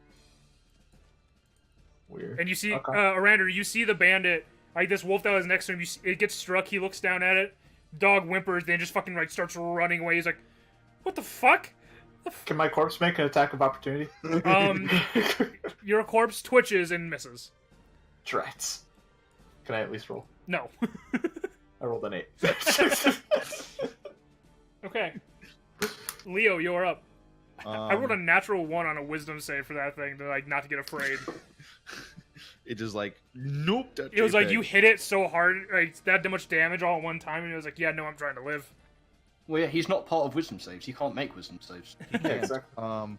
Weird.
And you see,
Okay.
Arandur, you see the bandit, like this wolf that was next to him. It gets struck. He looks down at it. Dog whimpers, then just fucking like starts running away. He's like, "What the fuck?"
Can my corpse make an attack of opportunity?
Your corpse twitches and misses.
Drats. Can I at least roll?
No.
I rolled an 8.
Okay. Leo, you're up. I rolled a
Um,
natural 1 on a wisdom save for that thing to like not to get afraid.
It just like nope.
It was like you hit it so hard, like that much damage all at one time, and it was like, yeah, no, I'm trying to live.
Well, yeah, he's not part of wisdom saves. He can't make wisdom saves.
Yeah, exactly.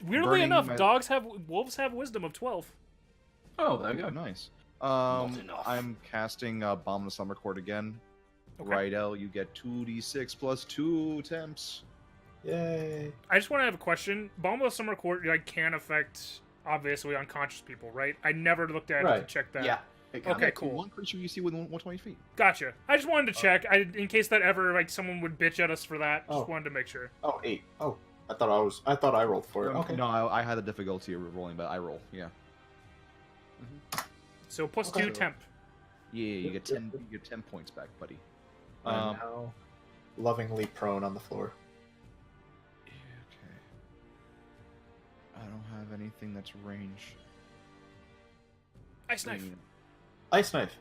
Weirdly
Burning
enough,
my-
wolves have wisdom of 12.
Oh, there you
Oh,
go.
nice.
Not enough.
I'm casting Bomb of Summer Court again.
Okay.
Rydel, you get 2d6 plus 2 attempts.
Yay.
I just want to have a question. Bomb of Summer Court like can affect obviously unconscious people, right? I never looked at it to
Right.
check that.
Yeah. It can.
Okay, cool.
One creature you see within 120 feet.
Gotcha. I just wanted to check. In case that ever like someone would bitch at us for that. Just
Oh.
wanted to make sure.
Oh, 8. Oh, I thought I rolled for it. Okay.
No, I had the difficulty of rolling, but I roll. Yeah.
So plus
Okay.
2 temp.
Yeah, you get 10. You get 10 points back, buddy.
I'm now lovingly prone on the floor.
Okay. I don't have anything that's range.
Ice knife.
Ice knife.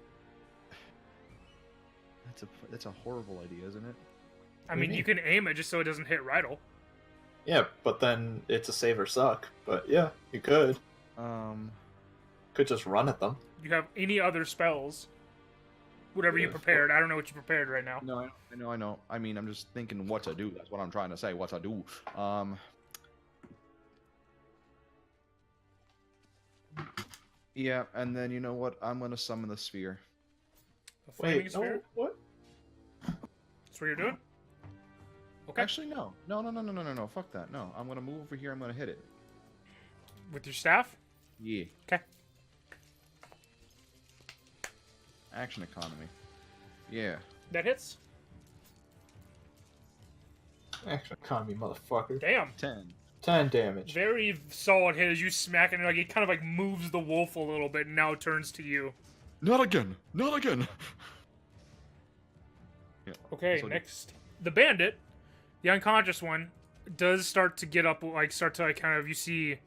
That's a horrible idea, isn't it?
I
do you
mean,
mean?
you can aim it just so it doesn't hit Rydel.
Yeah, but then it's a save or suck. But yeah, you could. Could just run at them.
You have any other spells? Whatever you
Yeah.
prepared. I don't know what you prepared right now.
No, I know. I mean, I'm just thinking what to do. That's what I'm trying to say. What to do. Yeah, and then you know what? I'm gonna summon the sphere.
A flaming
Wait,
sphere?
no, what?
That's what you're doing? Okay.
Actually, no. No. Fuck that. No, I'm gonna move over here. I'm gonna hit it.
With your staff?
Yeah.
Okay.
Action economy. Yeah.
That hits?
Action economy, motherfucker.
Damn.
10.
10 damage.
Very solid hit as you smack it, and like it kind of like moves the wolf a little bit and now turns to you.
Not again. Not again. Yeah.
Okay,
So-
next. The bandit, the unconscious one, does start to get up, like start to like kind of, you see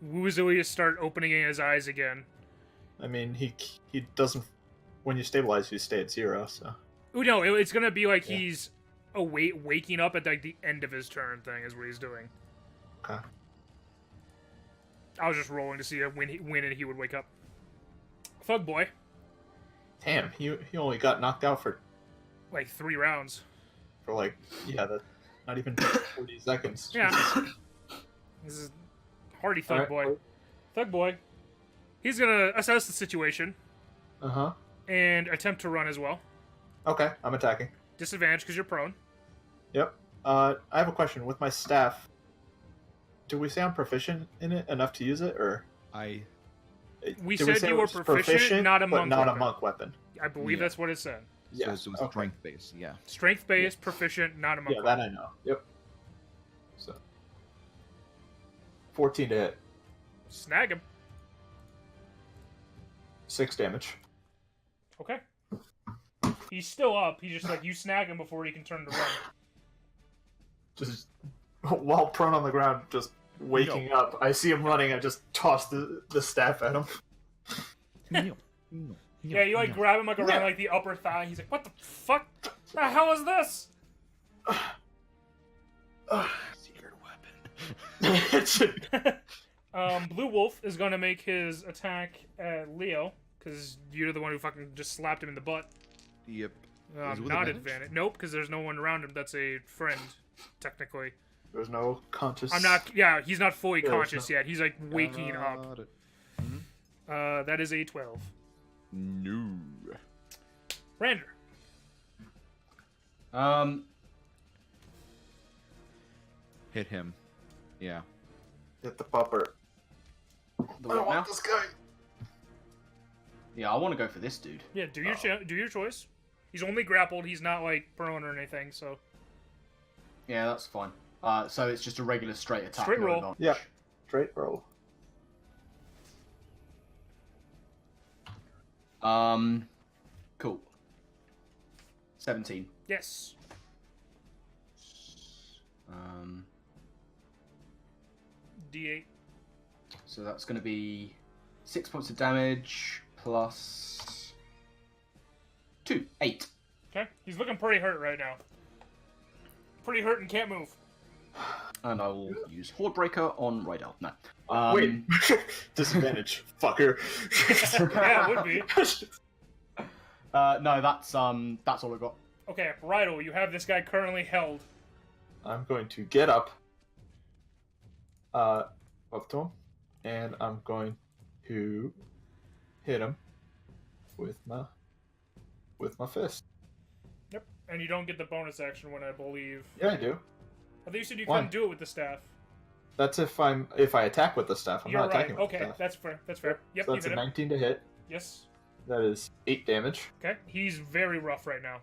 woozily start opening his eyes again.
I mean, he doesn't. When you stabilize, you stay at 0. So
Oh no, it's gonna be like
Yeah.
he's waking up at like the end of his turn thing is what he's doing.
okay.
I was just rolling to see when he would wake up. Thug boy,
Damn, he only got knocked out for
like 3 rounds.
like not even 40 seconds.
Yeah.
Jesus.
This is hardy thug
Alright.
boy. Thug boy. He's gonna assess the situation
Uh-huh.
and attempt to run as well.
Okay, I'm attacking.
Disadvantage because you're prone.
Yep. I have a question. With my staff, do we say I'm proficient in it enough to use it, or
We
do
said
say
you
it
were
was
proficient, not a
but
monk
not
weapon.
a monk weapon?
I believe
Yeah.
that's what it said.
Yeah.
So it's
okay.
strength base. Yeah.
Strength based, proficient, not a monk
Yeah,
weapon.
that I know. Yep. So 14 to hit,
Snag him.
6 damage.
Okay. He's still up. He's just like, you snag him before he can turn to run.
Just while prone on the ground, just waking up. I see him running. I just toss the staff at him.
Yeah, you like grab him like around like the upper thigh. He's like, what the fuck? The hell is this?
Secret weapon.
Blue Wolf is gonna make his attack at Leo, because you're the one who fucking just slapped him in the butt.
Yep. Is it with
Not
advantage?
advantage. Nope, because there's no one around him that's a friend, technically.
There's no conscious.
I'm not. Yeah, he's not fully
Yeah, there's
conscious yet. He's like waking up.
Got it.
That is a 12.
No.
Rander.
Hit him. Yeah.
Hit the pupper.
The
I
what now?
want this guy.
Yeah, I want to go for this dude.
Yeah, do your choice. He's only grappled. He's not like prone or anything. So
Yeah, that's fine. So it's just a regular straight attack.
Straight
no
roll.
advantage.
Yeah. Straight roll.
Cool. 17.
yes. D8.
So that's going to be 6 points of damage plus 2, 8.
Okay. He's looking pretty hurt right now. Pretty hurt and can't move.
And I will use Hordebreaker on Rydel. No.
Wait. Disadvantage, fucker.
Yeah, it would be.
No, that's all I got.
Okay, Rydel, you have this guy currently held.
I'm going to get up to him, and I'm going to hit him with my fist.
Yep. And you don't get the bonus action when I believe.
Yeah, I do.
I thought you said you
Why?
couldn't do it with the staff.
That's if I attack with the staff. I'm
You're
not
right.
attacking with
Okay,
the staff.
that's fair. That's fair. Yep,
So
you
that's
hit
a
him.
19 to hit.
Yes.
That is 8 damage,
Okay. He's very rough right now.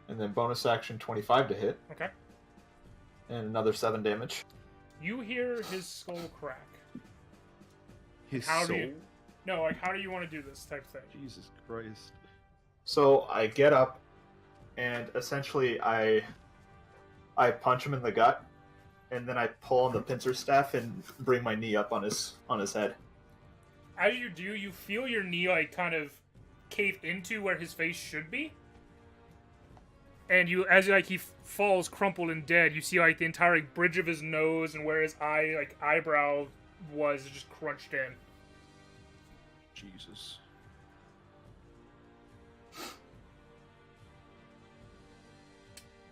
and then bonus action 25 to hit,
Okay.
and another 7 damage.
You hear his skull crack.
His
How do
soul.
you? No, like how do you want to do this type thing?
Jesus Christ.
So I get up, and essentially I punch him in the gut, and then I pull on the pincer staff and bring my knee up on his head.
As you do, you feel your knee like kind of cave into where his face should be. And you, as like he falls crumpled and dead, you see like the entire like, bridge of his nose and where his eyebrow was just crunched in.
Jesus.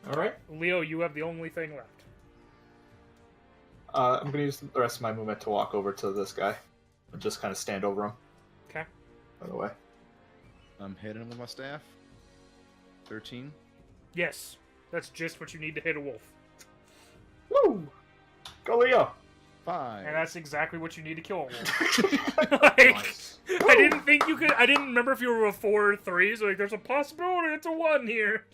All right.
Leo, you have the only thing left.
I'm gonna use the rest of my movement to walk over to this guy and just kind of stand over him.
Okay.
By the way.
I'm hitting him with my staff. 13.
Yes, that's just what you need to hit a wolf,
Woo! Go Leo!
5.
and that's exactly what you need to kill a wolf. Like,
Nice.
I didn't think you could. I didn't remember if you were a 4 or 3. So like, there's a possibility it's a 1 here.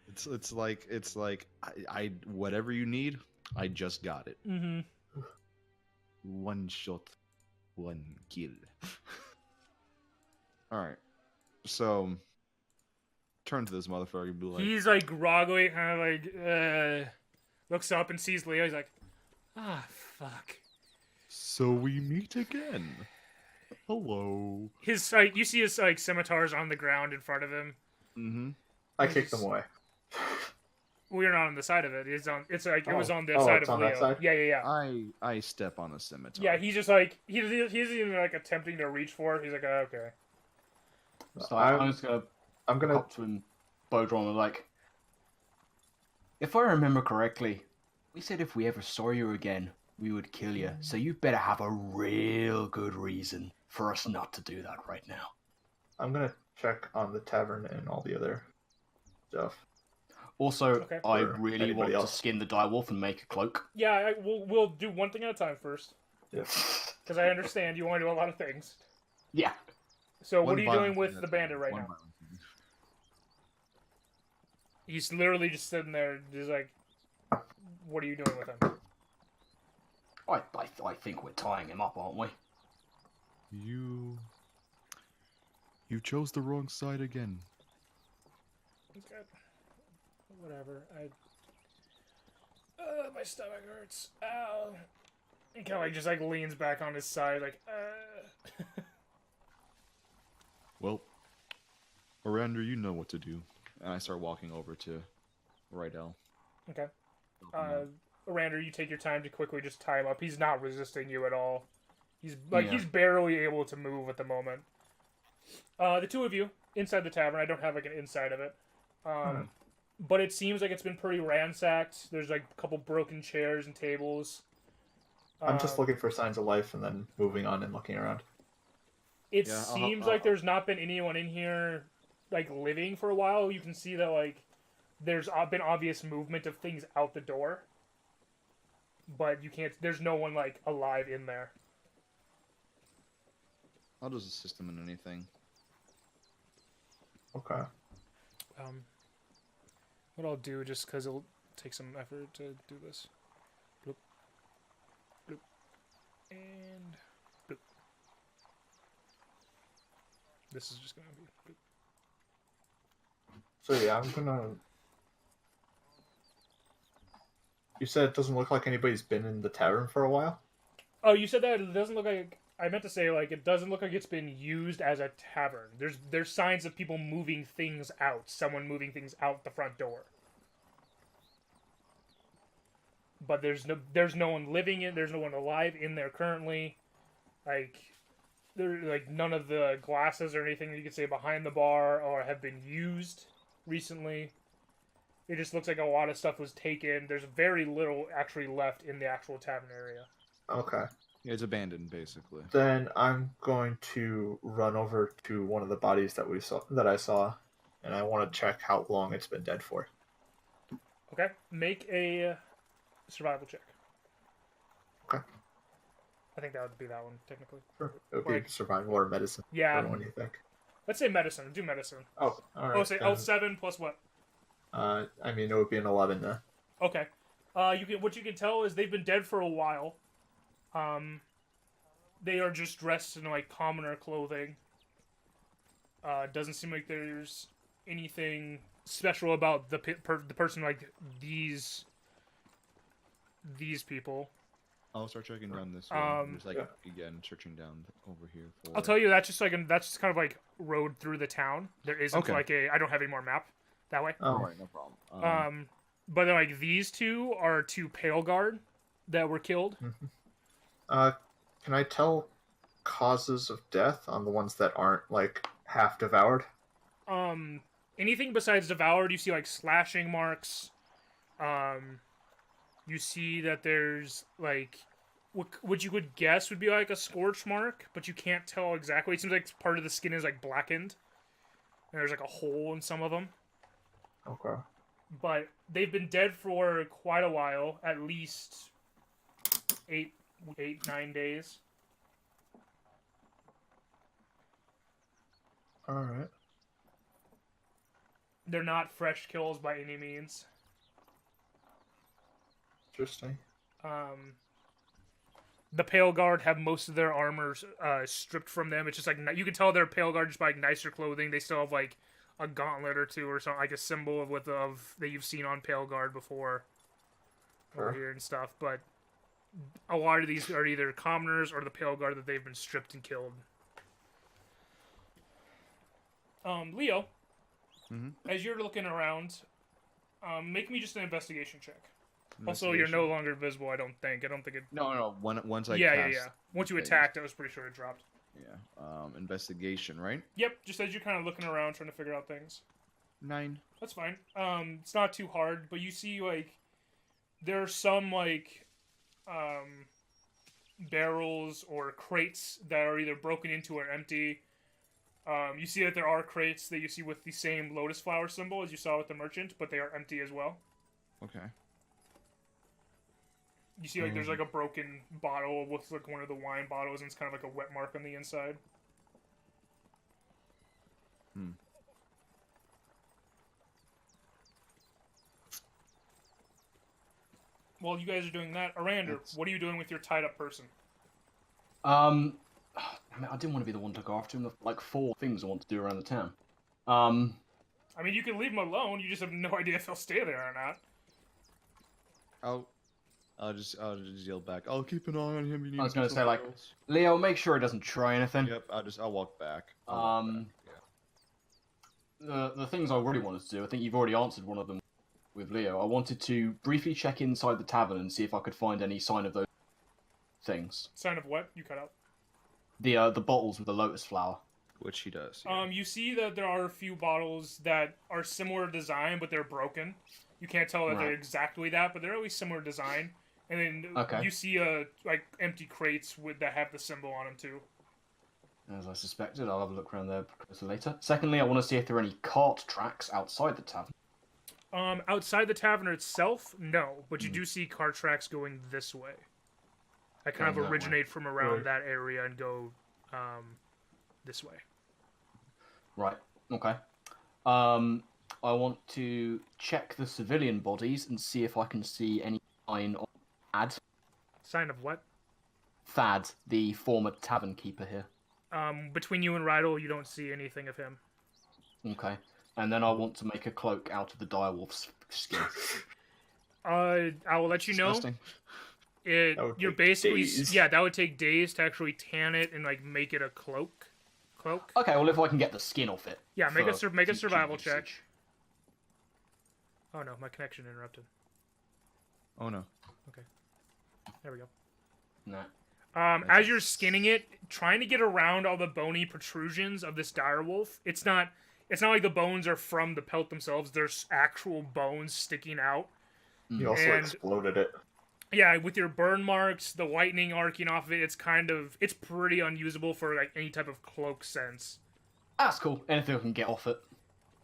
It's like I whatever you need, I just got it.
Mm-hmm.
One shot, one kill. Alright. So turn to this motherfucker and be like,
He's like groggly, kind of like looks up and sees Leo. He's like, ah, fuck.
so we meet again. Hello.
His like, you see his like scimitars on the ground in front of him.
Mm-hmm.
I kicked them away.
We're not on the side of it. It's on. It's like it was on the
Oh,
side
it's
of
on
Leo.
that side?
Yeah.
I step on a scimitar.
Yeah, he's just like he's even like attempting to reach for it. He's like, oh, okay.
So I'm just gonna
I'm gonna.
up to him, bow drawn, and like, if I remember correctly, we said if we ever saw you again, we would kill you. So you better have a real good reason for us not to do that right now.
I'm gonna check on the tavern and all the other stuff.
Also,
Okay.
I
Or
really
anybody
want
else.
to skin the direwolf and make a cloak.
Yeah, we'll do one thing at a time first,
Yeah.
because I understand you want to do a lot of things.
Yeah.
So
One
what are you
violent
doing with
thing
the
at a
bandit
time.
right
One
now?
violent thing.
He's literally just sitting there, just like, what are you doing with him?
I think we're tying him up, aren't we?
You chose the wrong side again.
Okay. Whatever. My stomach hurts. Ow. He kind of like just like leans back on his side, like,
Well, Arandur, you know what to do. And I start walking over to Rydel.
Okay. Arandur, you take your time to quickly just tie him up. He's not resisting you at all. He's like
Yeah.
he's barely able to move at the moment. The two of you inside the tavern. I don't have like an inside of it. But it seems like it's been pretty ransacked. There's like a couple broken chairs and tables.
I'm just looking for signs of life and then moving on and looking around.
It
Yeah,
seems like there's not been anyone in here like living for a while. You can see that like there's been obvious movement of things out the door, but you can't. There's no one like alive in there.
I'll just assist him in anything.
Okay.
What I'll do, just because it'll take some effort to do this. Bloop. Bloop. And bloop. This is just gonna be bloop.
So yeah, I'm gonna. You said it doesn't look like anybody's been in the tavern for a while?
Oh, you said that it doesn't look like... I meant to say, like, it doesn't look like it's been used as a tavern. There's signs of people moving things out. Someone moving things out the front door. But there's no one living in... There's no one alive in there currently. Like, none of the glasses or anything you could say behind the bar or have been used recently. It just looks like a lot of stuff was taken. There's very little actually left in the actual tavern area.
Okay.
Yeah, it's abandoned, basically.
Then I'm going to run over to one of the bodies that I saw, and I want to check how long it's been dead for.
Okay, make a survival check.
Okay.
I think that would be that one, technically.
Sure. It would be survival or medicine.
Yeah.
What do you think?
Let's say medicine. Do medicine.
Oh, all right.
Oh, 7 plus what?
I mean, it would be an 11 then.
Okay. What you can tell is they've been dead for a while. They are just dressed in like commoner clothing. Doesn't seem like there's anything special about the person like these people.
I'll start checking down this way. Just like again, searching down over here for.
I'll tell you that's just kind of like road through the town. There isn't like I don't have any more map that way.
Oh,
Alright, no problem.
But then like these two are two Pale Guard that were killed.
Can I tell causes of death on the ones that aren't like half devoured?
Anything besides devoured, you see like slashing marks. You see that there's like what you would guess would be like a scorch mark, but you can't tell exactly. It seems like part of the skin is like blackened. And there's like a hole in some of them.
Okay.
But they've been dead for quite a while, at least 9 days.
Alright.
They're not fresh kills by any means.
Interesting.
The Pale Guard have most of their armor stripped from them. It's just like, you can tell they're Pale Guard just by like nicer clothing. They still have like a gauntlet or two or something, like a symbol of that you've seen on Pale Guard before. Over here and stuff, but a lot of these are either commoners or the Pale Guard that they've been stripped and killed. Leo, as you're looking around, make me just an investigation check. Also, you're no longer visible, I don't think. it...
No. Once I
yeah.
cast
Once you attacked, I was pretty sure it dropped.
Yeah. Investigation, right?
Yep, just as you're kind of looking around trying to figure out things.
9.
That's fine. It's not too hard, but you see, like, there are some, like, barrels or crates that are either broken into or empty. You see that there are crates that you see with the same lotus flower symbol as you saw with the merchant, but they are empty as well.
Okay.
You see, like, there's, like, a broken bottle with, like, one of the wine bottles, and it's kind of like a wet mark on the inside. While you guys are doing that, Arandur, what are you doing with your tied-up person?
I mean, I didn't want to be the one to go after him. Like 4 things I want to do around the town.
I mean, you can leave him alone. You just have no idea if he'll stay there or not.
I'll just yell back. I'll keep an eye on him. You need
I was going to say, like,
else.
Leo, make sure he doesn't try anything.
Yep. I'll walk back.
The things I really wanted to do, I think you've already answered one of them with Leo. I wanted to briefly check inside the tavern and see if I could find any sign of those things.
Sign of what? You cut out.
The bottles with the lotus flower.
Which he does. Yeah.
You see that there are a few bottles that are similar design, but they're broken. You can't tell that they're exactly that, but they're at least similar design. And then you see like empty crates that have the symbol on them too.
As I suspected, I'll have a look around there later. Secondly, I want to see if there are any cart tracks outside the tavern.
Outside the tavern itself, no, but you do see cart tracks going this way. That kind of originate from around that area and go this way.
Right. Okay. I want to check the civilian bodies and see if I can see any sign of Thad.
Sign of what?
Thad, the former tavern keeper here.
Between you and Rydel, you don't see anything of him.
Okay. And then I want to make a cloak out of the direwolf's skin.
I will let you know.
Disgusting.
would
You're
take
basically
days.
yeah. That would take days to actually tan it and like make it a cloak.
Okay, well if I can get the skin off it.
Yeah, make a
for
future survival
usage.
check. Oh no, my connection interrupted.
Oh no.
There we go.
No.
As you're skinning it, trying to get around all the bony protrusions of this direwolf, it's not like the bones are from the pelt themselves. There's actual bones sticking out.
You also
And-
exploded it.
Yeah, with your burn marks, the lightning arcing off of it, it's pretty unusable for like any type of cloak sense.
That's cool. Anything I can get off it.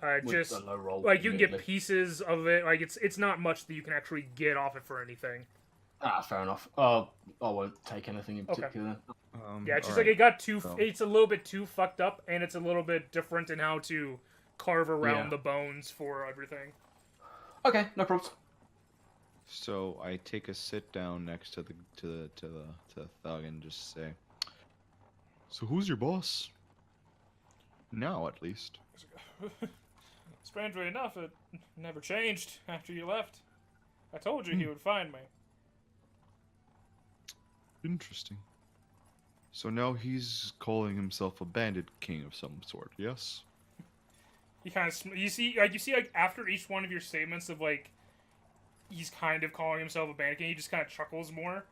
With
Just
a low roll.
like you can get
admittedly.
pieces of it. Like it's not much that you can actually get off it for anything.
Fair enough. I won't take anything in particular.
Yeah, it's just
alright.
like it got too.
So-
It's a little bit too fucked up, and it's a little bit different in how to carve around
Yeah.
the bones for everything.
Okay, no problems.
So I take a sit down next to the thug and just say, "So who's your boss?" Now, at least.
Strangely enough, it never changed after you left. I told you he would find me.
Interesting. So now he's calling himself a bandit king of some sort. Yes.
He kind of you see after each one of your statements of like he's kind of calling himself a bandit king, he just kind of chuckles more.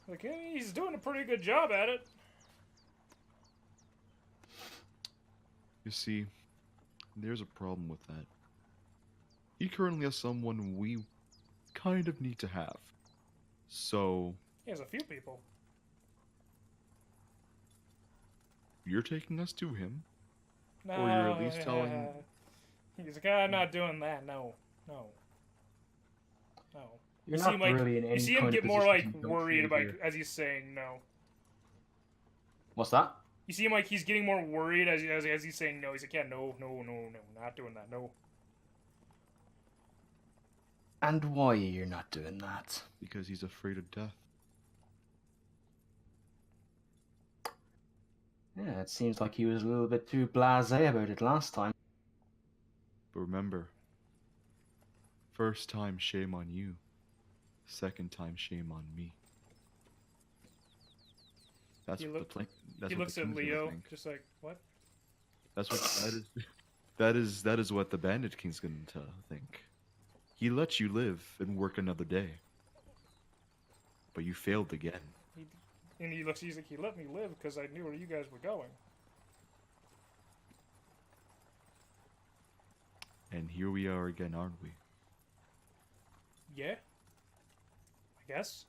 Like, hey, he's doing a pretty good job at it.
You see, there's a problem with that. He currently has someone we kind of need to have. So
He has a few people.
you're taking us to him?
No,
Or you're at least telling-
He's like, I'm not doing that. No.
You're
You
not
seem like-
really in any
You see him
kind
get
of
more
position
like
to negotiate
worried about
here.
as he's saying no.
What's that?
You see him like he's getting more worried as he's saying no. He's like, yeah, no, not doing that. No.
And why you're not doing that?
Because he's afraid of death.
Yeah, it seems like he was a little bit too blasé about it last time.
But remember, first time shame on you. Second time shame on me. That's
He
what
look-
the that's
He
what
looks
the
at
king's gonna
Leo,
think.
just like, what?
That's what that is what the bandit king's going to think. He let you live and work another day. But you failed again.
And he's like, he let me live because I knew where you guys were going.
And here we are again, aren't we?
Yeah. I guess.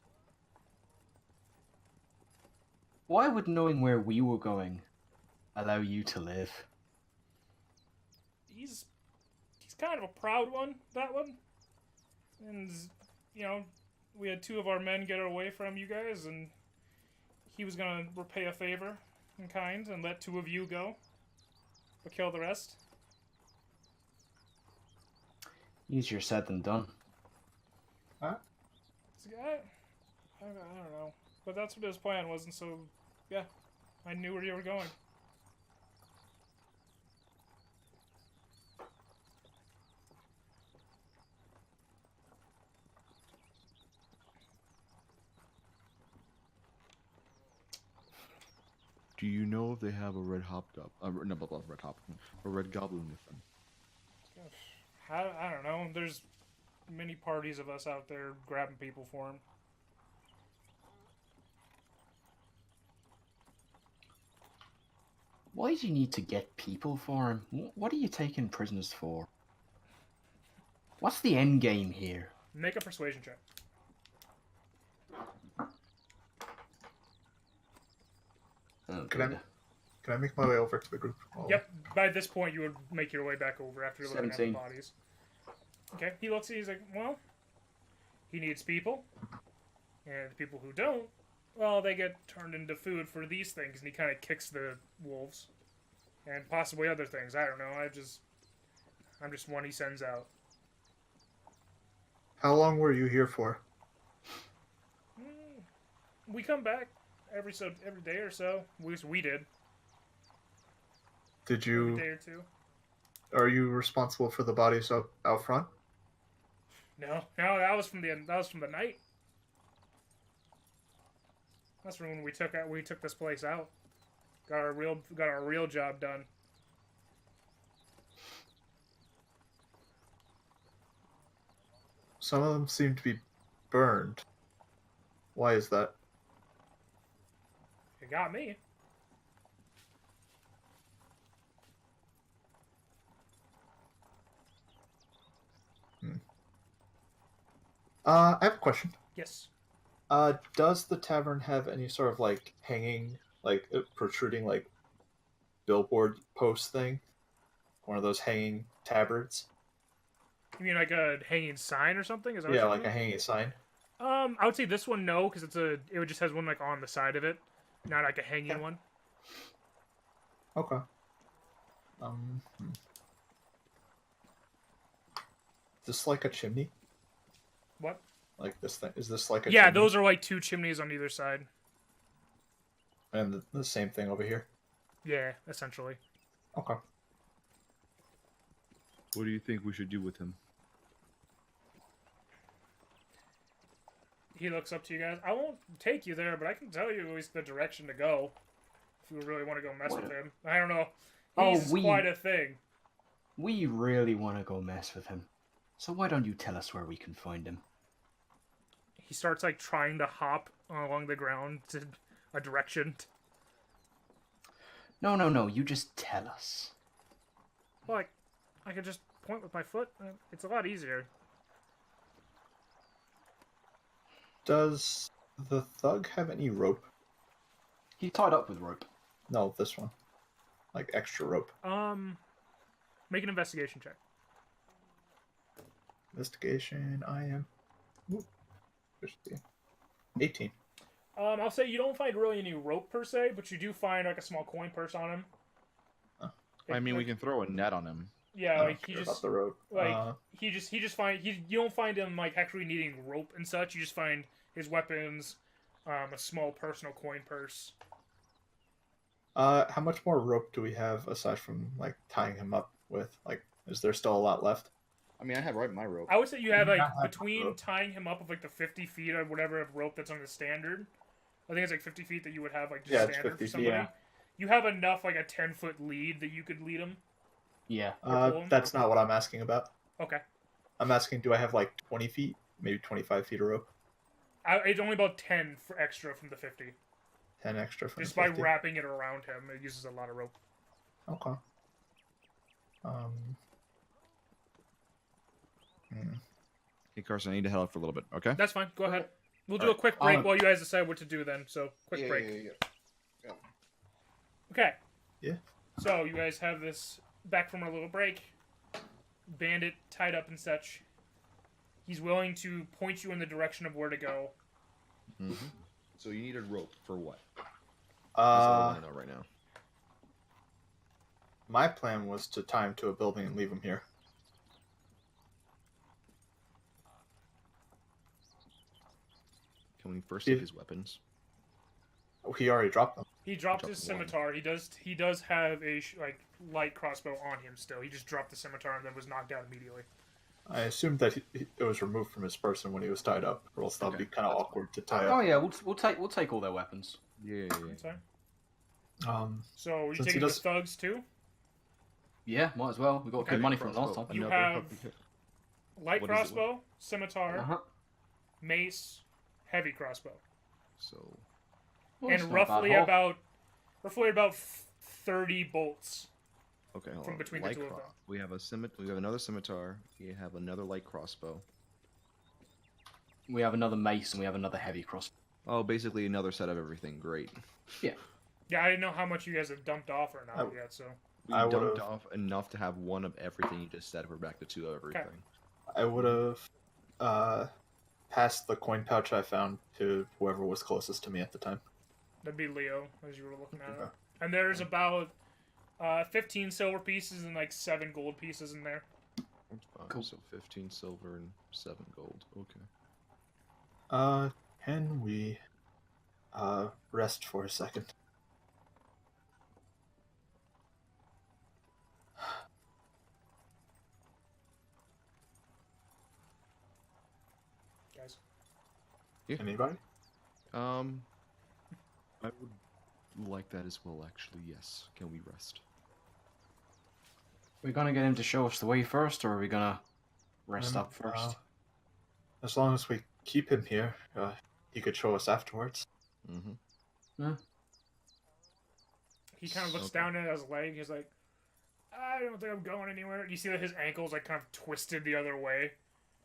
Why would knowing where we were going allow you to live?
He's kind of a proud one, that one. And, you know, we had two of our men get away from you guys, and he was going to repay a favor in kind and let two of you go. But kill the rest.
Easier said than done.
It's like, I don't know. But that's what his plan was, and so, yeah. I knew where you were going.
Do you know if they have a red goblin with them?
I don't know. There's many parties of us out there grabbing people for him.
Why do you need to get people for him? What are you taking prisoners for? What's the end game here?
Make a persuasion check.
Oh,
Can I-
good.
Can I make my way over to the group?
Yep. By this point, you would make your way back over after looking at the
17.
bodies. Okay. He looks. He's like, well, he needs people, and the people who don't, well, they get turned into food for these things. And he kind of kicks the wolves. and possibly other things. I don't know. I'm just one he sends out.
How long were you here for?
We come back every day or so. We did.
Did
Every
you?
day or two.
Are you responsible for the bodies out front?
No, that was from the night. That's from when we took this place out. Got our real job done.
Some of them seem to be burned. Why is that?
It got me.
I have a question.
Yes.
Does the tavern have any sort of like hanging, like protruding, like billboard post thing? One of those hanging tabards?
You mean like a hanging sign or something? Is that
Yeah,
what
like a hanging sign.
I would say this one no, because it just has one like on the side of it, not like a hanging one.
Okay. Is this like a chimney?
What?
Like this thing? Is this like a
Yeah,
chimney?
those are like two chimneys on either side.
And the same thing over here?
Yeah, essentially.
Okay.
What do you think we should do with him?
He looks up to you guys. I won't take you there, but I can tell you at least the direction to go. If you really want to go mess with him. I don't know. He's quite a thing.
We really want to go mess with him. So why don't you tell us where we can find him?
He starts like trying to hop along the ground to a direction.
No. You just tell us.
Well, I could just point with my foot. It's a lot easier.
Does the thug have any rope?
He tied up with rope.
No, this one. Like extra rope.
Make an investigation check.
Investigation, I am. 18.
I'll say you don't find really any rope per se, but you do find like a small coin purse on him.
I mean, we can throw a net on him.
Yeah,
I
like
don't
he
care
just
about the rope.
you don't find him like actually needing rope and such. You just find his weapons, a small personal coin purse.
How much more rope do we have aside from like tying him up with? Like, is there still a lot left?
I mean, I have my rope.
I would say you have like
not have
between
rope.
tying him up with like the 50 feet or whatever of rope that's on the standard. I think it's like 50 feet that you would have like just
Yeah, it's
standard
50
for
feet,
somebody.
yeah.
You have enough like a 10-foot lead that you could lead him.
Yeah.
That's not what I'm asking about.
Okay.
I'm asking, do I have like 20 feet, maybe 25 feet of rope?
It's only about 10 for extra from the 50.
10 extra from
Just
the
by
50?
wrapping it around him, it uses a lot of rope.
Okay.
Hey, Carson, I need to head out for a little bit, okay?
That's fine. Go ahead. We'll do a
Alright,
quick break while you guys decide what to do then. So, quick break.
Yeah.
Okay.
Yeah.
So, you guys have this back from our little break. Bandit tied up and such. He's willing to point you in the direction of where to go.
Mm-hmm. So you needed rope for what? That's all I want to know right now.
My plan was to tie him to a building and leave him here.
Can we first take his weapons?
Oh, he already dropped them.
He dropped
Dropped
his
one.
scimitar. He does have a light crossbow on him still. He just dropped the scimitar and then was knocked out immediately.
I assumed that it was removed from his person when he was tied up, or else that'd be kind of awkward to tie
Oh
up.
yeah, we'll take all their weapons.
Yeah.
That's fine.
Um,
So, you
Since he
taking
does-
the thugs too?
Yeah, might as well. We got good money from last
Crossbow.
time.
You
Another
have
fucking hit.
light
What is it?
crossbow, scimitar,
Uh-huh.
mace, heavy crossbow.
So,
Well, it's
And
not a bad haul.
roughly about 30 bolts.
okay, hold
From
on.
between the
Light
two of them.
We have we have another scimitar. We have another light crossbow.
We have another mace and we have another heavy cross.
Oh, basically another set of everything. Great.
Yeah, I didn't know how much you guys have dumped off or not yet, so.
We
I
dumped
would've-
off enough to have one of everything you just said. We're back to two of everything.
I would have passed the coin pouch I found to whoever was closest to me at the time.
That'd be Leo, as you were looking at it.
Okay.
And there's about 15 silver pieces and like 7 gold pieces in there.
That's fine.
Cool.
So 15 silver and 7 gold. Okay.
Can we rest for a second?
Guys.
Yeah.
Anybody?
I would like that as well, actually. Yes. Can we rest?
We're gonna get him to show us the way first, or are we gonna rest up first?
As long as we keep him here, he could show us afterwards.
Mm-hmm.
Yeah.
He kind of looks
Okay.
down at his leg. He's like, I don't think I'm going anywhere. You see that his ankle's like kind of twisted the other way.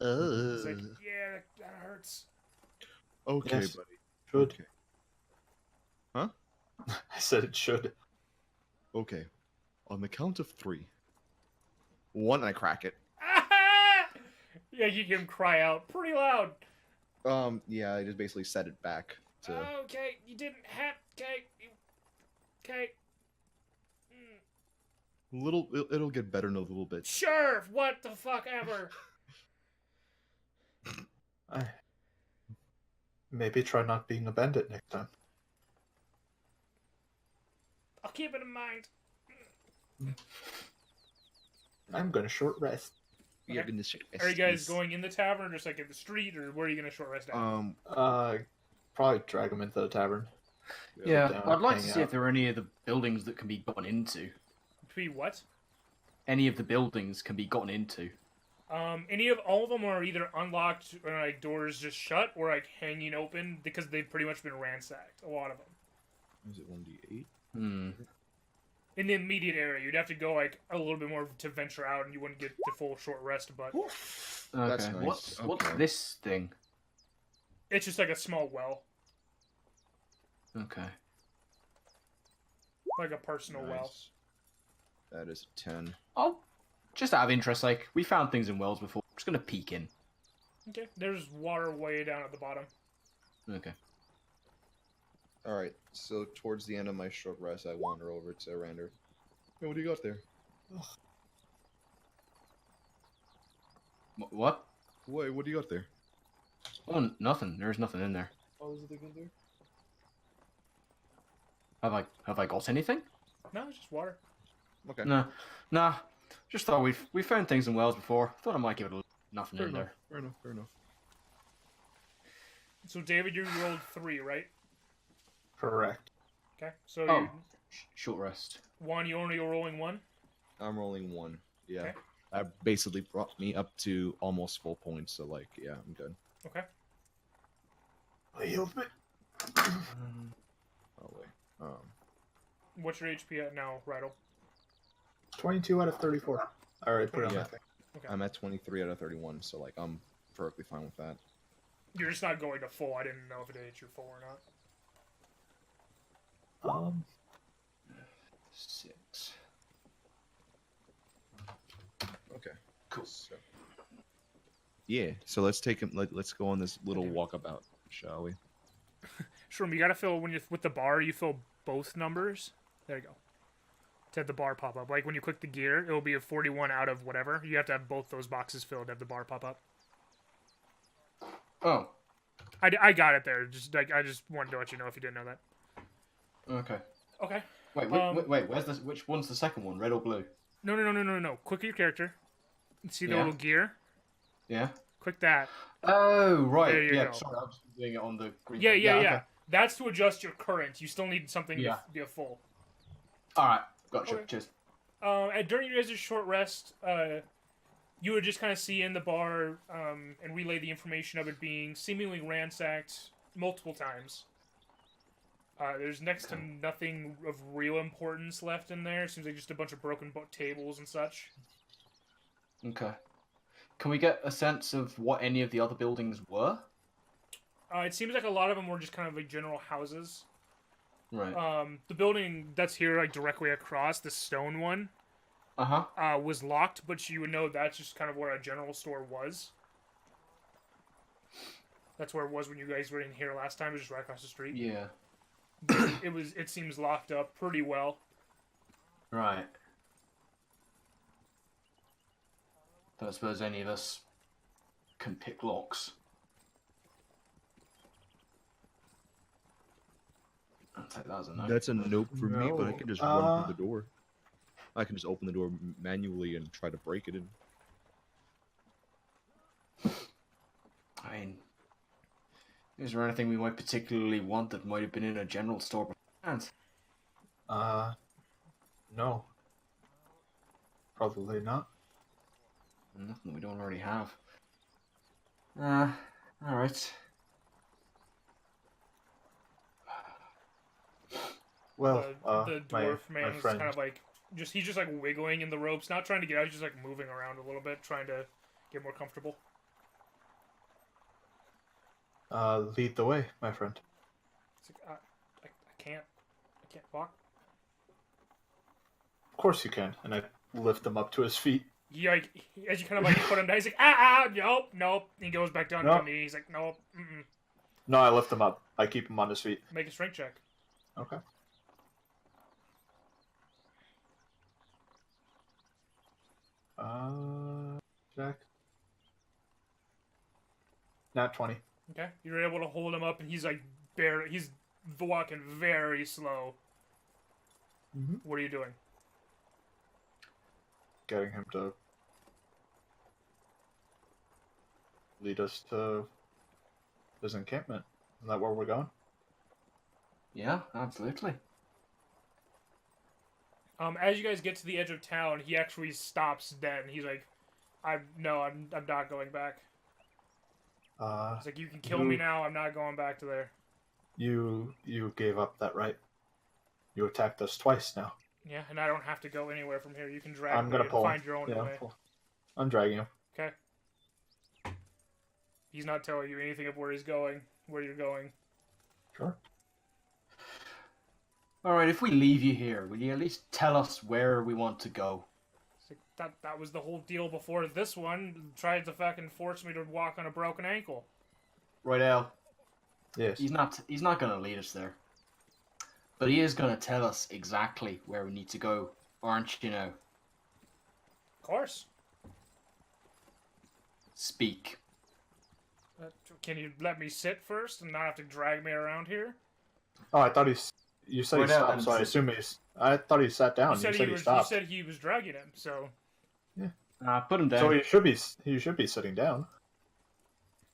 He's like, yeah, that hurts.
Okay,
Yes.
buddy.
Should.
Okay. Huh?
I said it should.
Okay. On the count of 3. 1, I crack it.
Yeah, you hear him cry out pretty loud.
Yeah, I just basically set it back to.
Okay, you didn't have. Okay.
It'll get better in a little bit.
Sure, what the fuck ever.
Maybe try not being a bandit next time.
I'll keep it in mind.
I'm gonna short rest.
You're
Okay.
gonna shake
Are you guys
STs.
going in the tavern, or just like in the street, or where are you gonna short rest at?
Probably drag him into the tavern.
Yeah,
down,
I'd like to
hang
see
out.
if there are any of the buildings that can be gotten into.
To be what?
Any of the buildings can be gotten into.
All of them are either unlocked or like doors just shut or like hanging open because they've pretty much been ransacked. A lot of them.
Is it 1d8?
Hmm.
In the immediate area, you'd have to go like a little bit more to venture out, and you wouldn't get the full short rest. But
Okay.
That's nice.
What's
Okay.
this thing?
it's just like a small well,
Okay.
like a personal well.
Nice. That is a 10.
Oh, just out of interest, like we found things in wells before. I'm just gonna peek in.
Okay, there's water way down at the bottom.
Okay.
Alright, so towards the end of my short rest, I wander over to Arandur. Hey, what do you got there?
What?
Wait, what do you got there?
Oh, nothing. There's nothing in there.
Oh, is it in there?
Have I got anything?
No, it's just water.
Okay.
No, nah. Just thought we found things in wells before. Thought I might give it nothing
Fair
in
enough.
there.
Fair enough.
So David, you rolled 3, right?
Correct.
Okay. So
Oh, short rest.
Juan, you only rolling 1.
I'm rolling 1. Yeah.
Okay.
That basically brought me up to almost full points, so like, yeah, I'm good.
Okay.
Heal me.
Oh wait.
What's your HP at now, Rydel?
22 out of 34. Alright, put it on
Yeah.
my thing.
Okay.
I'm at 23 out of 31, so like I'm perfectly fine with that.
You're just not going to full. I didn't know if it hit your full or not.
6.
Okay.
Cool.
So, yeah. So let's take him. Let's go on this little walkabout, shall we?
Shroom, you gotta fill when you with the bar. You fill both numbers. There you go. To have the bar pop up. Like when you click the gear, it will be a 41 out of whatever. You have to have both those boxes filled to have the bar pop up.
Oh,
I got it there. Just like I just wanted to let you know if you didn't know that.
okay.
Okay.
Wait. Where's this? Which one's the second one? Red or blue?
No. Click your character. See the
Yeah.
little gear.
Yeah.
Click that.
Oh, right.
There you
yeah.
go.
Sorry, I was doing it on the green.
Yeah.
thing. Okay.
That's to adjust your current. You still need something
Yeah.
to be a full.
All right. Gotcha.
Okay.
Cheers.
During your guys' short rest, you would just kind of see in the bar and relay the information of it being seemingly ransacked multiple times. There's next to nothing of real importance left in there. Seems like just a bunch of broken tables and such.
Okay. Can we get a sense of what any of the other buildings were?
It seems like a lot of them were just kind of like general houses.
Right.
The building that's here, like directly across, the stone one,
Uh-huh.
was locked, but you would know that's just kind of where a general store was. That's where it was when you guys were in here last time. It was just right across the street.
Yeah.
It seems locked up pretty well.
Right. Don't suppose any of us can pick locks. I'll take that as a no.
That's a nope for me, but I
No.
can just run through the door. I can just open the door manually and try to break it in.
I mean, is there anything we might particularly want that might have been in a general store beforehand?
No. Probably not.
Nothing we don't already have. Alright.
Well,
the dwarf
my
man was
friend,
kind of like he's just like wiggling in the ropes, not trying to get out. He's just like moving around a little bit, trying to get more comfortable.
lead the way, my friend.
It's like, I can't walk.
Of course you can. And I lift him up to his feet.
He like as you kind of like put him down, he's like nope. He goes back down to
Nope.
me. He's like nope. Mm-mm.
No, I lift him up. I keep him on his feet.
Make a strength check.
Okay. Jack. Nat 20.
Okay, you're able to hold him up, and he's like he's walking very slow.
Mm-hmm.
What are you doing?
Getting him to lead us to his encampment. Isn't that where we're going?
Yeah, absolutely.
As you guys get to the edge of town, he actually stops dead, and he's like, I'm not going back. He's like, you can kill me now, I'm not going back to there.
You gave up that right. You attacked us twice now.
Yeah, and I don't have to go anywhere from here. You can drag
I'm
me
gonna
and
pull him.
find your own
Yeah,
way.
I'm dragging him.
Okay. He's not telling you anything of where he's going, where you're going.
Sure.
Alright, if we leave you here, will you at least tell us where we want to go?
It's like, that was the whole deal before this one. Tried to fucking force me to walk on a broken ankle.
Rydel,
Yes.
he's not gonna lead us there. But he is gonna tell us exactly where we need to go, aren't you know?
Of course.
Speak.
Can you let me sit first and not have to drag me around here?
Oh, I thought you said he
Right now,
stopped,
and
so I
sit.
assume I thought he sat down.
You said,
he stopped.
you said he was dragging him, so...
Put him down.
So he should be sitting down.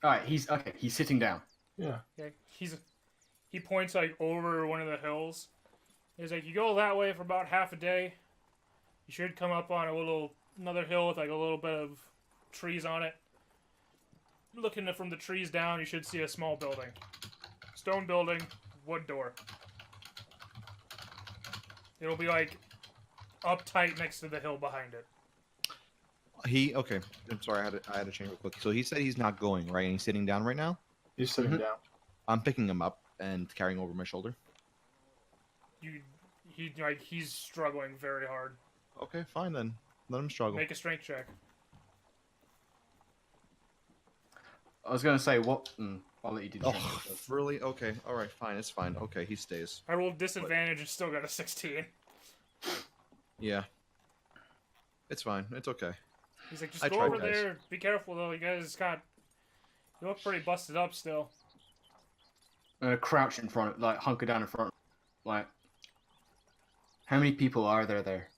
Alright, he's sitting down.
Yeah.
Okay, he points like over one of the hills. He's like, you go that way for about half a day. You should come up on another hill with like a little bit of trees on it. Looking from the trees down, you should see a small building. Stone building, wood door. It'll be like up tight next to the hill behind it.
Okay. I'm sorry, I had to change real quick. So he said he's not going, right? And he's sitting down right now?
He's sitting down.
I'm picking him up and carrying over my shoulder.
He's struggling very hard.
Okay, fine then. Let him struggle.
Make a strength check.
I was gonna say what I'll let you do the
Oh,
strength check.
really? Okay, alright, fine, it's fine. Okay, he stays.
I rolled disadvantage and still got a 16.
Yeah. It's fine, it's okay.
He's like, just
I
go
tried,
over
guys.
there. Be careful though. You look pretty busted up still.
I'm gonna crouch in front of, like, hunker down in front. Like, how many people are there?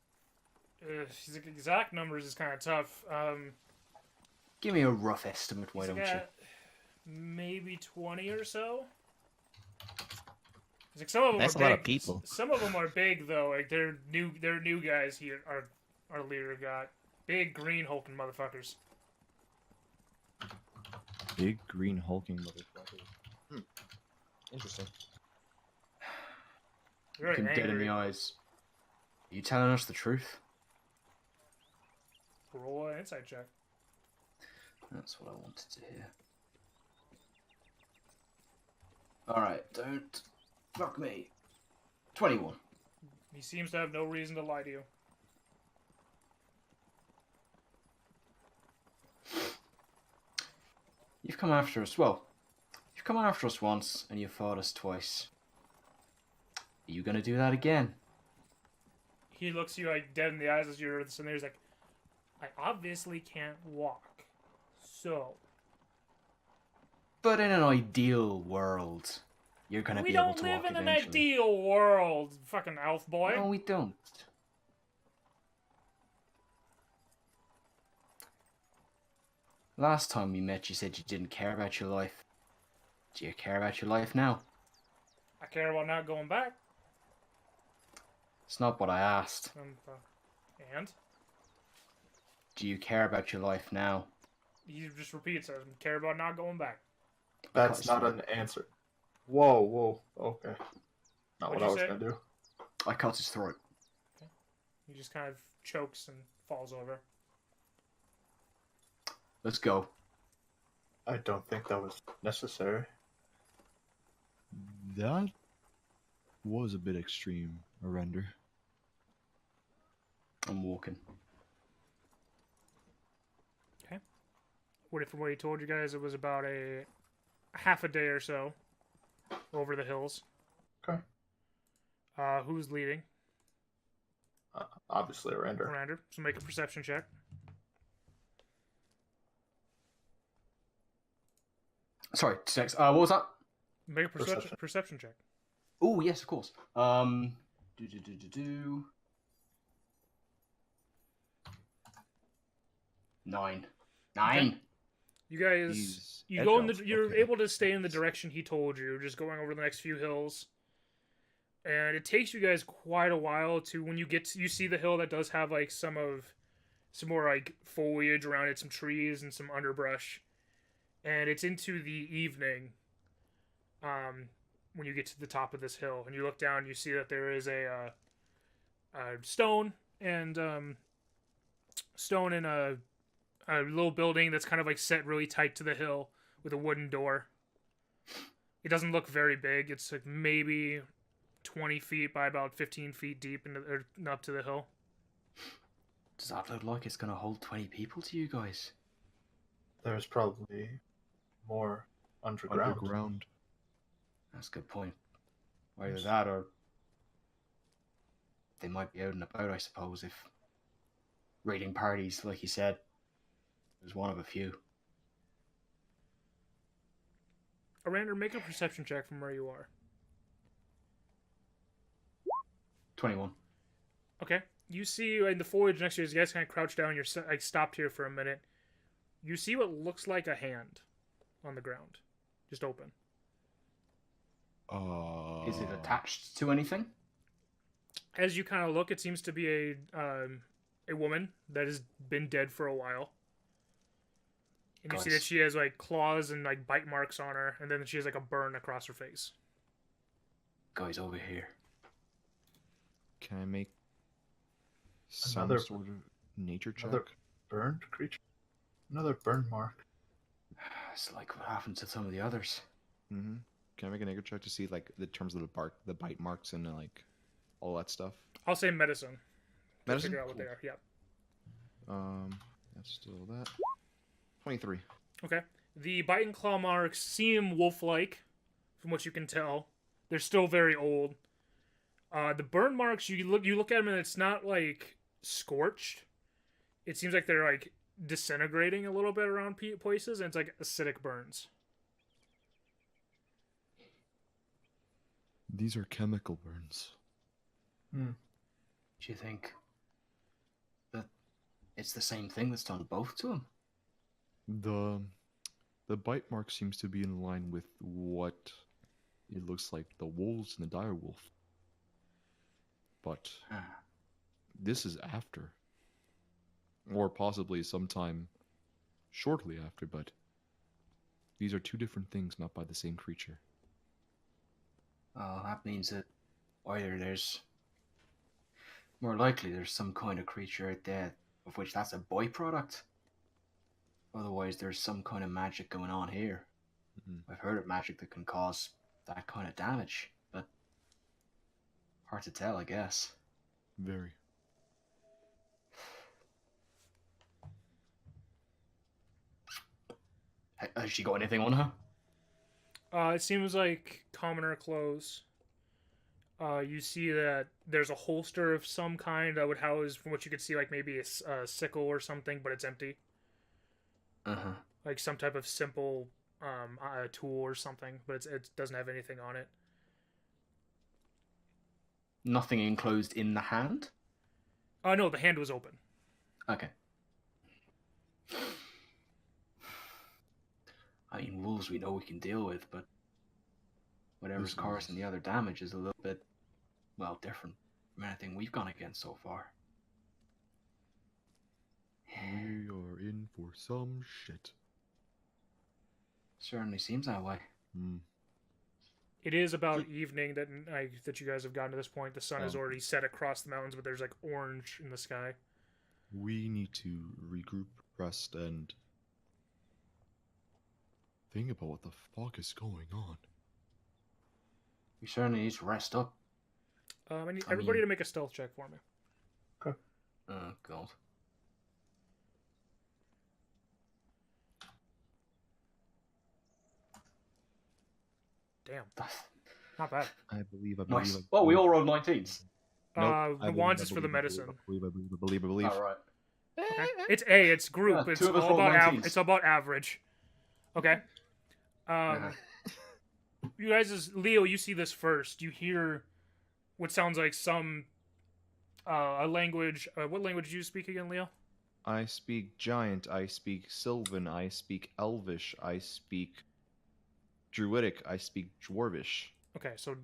He's like, exact numbers is kind of tough.
Give me a rough estimate, why
He's
don't you?
got maybe 20 or so. It's like some of them
That's
are
a lot
big.
of people.
Some of them are big though. Like they're new guys here. Our leader got big green hulking motherfuckers.
Big green hulking motherfucker. Interesting.
Very
Looking dead in
angry.
the eyes. Are you telling us the truth?
Roll an insight check.
That's what I wanted to hear. Alright, don't fuck me. 21.
He seems to have no reason to lie to you.
You've come after us. Well, you've come after us once and you fought us twice. Are you gonna do that again?
He looks you like dead in the eyes as you're sitting there. He's like, I obviously can't walk. So.
But in an ideal world, you're gonna
We
be able
don't
to
live
walk
in an
eventually.
ideal world, fucking elf boy.
No, we don't. Last time we met, you said you didn't care about your life. Do you care about your life now?
I care about not going back.
It's not what I asked.
And?
Do you care about your life now?
He just repeats, I care about not going back.
That's not an answer. Whoa. Okay. Not
What'd
what I
you
was
say?
gonna do.
I cut his throat.
He just kind of chokes and falls over.
Let's go.
I don't think that was necessary.
That was a bit extreme, Arandur.
I'm walking.
From what he told you guys, it was about a half a day or so over the hills.
Okay.
Who's leading?
Obviously, Arandur.
Arandur. So make a perception check.
Sorry, sex. What was that?
Make a
Perception.
perception check.
Oh yes, of course. Nine.
Okay. You guys,
He's
you
edge
go in the.
elf,
You're
okay.
able to stay in the direction he told you, just going over the next few hills. And it takes you guys quite a while to when you get to, you see the hill that does have like some more like foliage around it, some trees and some underbrush, and it's into the evening. When you get to the top of this hill and you look down, you see that there is a stone and a little building that's kind of like set really tight to the hill with a wooden door. It doesn't look very big. It's like maybe 20 feet by about 15 feet deep or up to the hill.
Does that look like it's gonna hold 20 people to you guys?
There's probably more underground.
That's a good point. Either that or they might be out and about, I suppose, if raiding parties, like you said, was one of a few.
Arandur, make a perception check from where you are.
21.
Okay. You see in the foliage next to you, as you guys kind of crouch down, you're like stopped here for a minute. You see what looks like a hand on the ground, just open.
Is it attached to anything?
As you kind of look, it seems to be a woman that has been dead for a while. And you see that she has like claws and like bite marks on her, and then she has like a burn across her face.
Guys, over here.
Can I make some
Another-
sort of nature check?
Another burned creature? Another burn mark.
It's like what happened to some of the others.
Mm-hmm. Can I make a nature check to see like the terms of the bite marks and like all that stuff?
I'll say medicine.
Medicine?
Figure out what
Cool.
they are. Yep.
That's still that. 23.
Okay. The bite and claw marks seem wolf-like, from what you can tell. They're still very old. The burn marks, you look at them and it's not like scorched. It seems like they're like disintegrating a little bit around places, and it's like acidic burns.
These are chemical burns.
Do you think that it's the same thing that's done both to him?
The bite mark seems to be in line with what it looks like the wolves and the dire wolf. But this is after. Or possibly sometime shortly after, but these are two different things, not by the same creature.
That means that either more likely there's some kind of creature out there of which that's a byproduct. Otherwise there's some kind of magic going on here. I've heard of magic that can cause that kind of damage, but hard to tell, I guess.
Very.
Has she got anything on her?
It seems like commoner clothes. You see that there's a holster of some kind that would house, from what you could see, like maybe a sickle or something, but it's empty.
Uh-huh.
Like some type of simple tool or something, but it doesn't have anything on it.
Nothing enclosed in the hand?
No, the hand was open.
Okay. I mean, wolves we know we can deal with, but whatever's
This
causing
is-
the other damage is a little bit, well, different from anything we've gone against so far.
We are in for some shit.
Certainly seems that way.
Hmm.
It is about evening that you guys have gotten to this point. The sun is
Um,
already set across the mountains, but there's like orange in the sky.
We need to regroup, rest, and think about what the fuck is going on.
We certainly need to rest up.
I need
I
everybody
mean-
to make a stealth check for me.
Oh, God.
Damn,
That's
not bad.
I believe.
nice. Well, we all rolled 19s.
The wands is for the medicine.
I believe.
Alright.
Okay. It's it's group.
Yeah,
It's
two of us
all
rolled
about
19s.
it's about average. Okay.
Uh-huh.
You guys, Leo, you see this first. You hear what sounds like some a language. What language do you speak again, Leo?
I speak Giant. I speak Sylvan. I speak Elvish. I speak Druidic. I speak Dwarvish.
Okay, so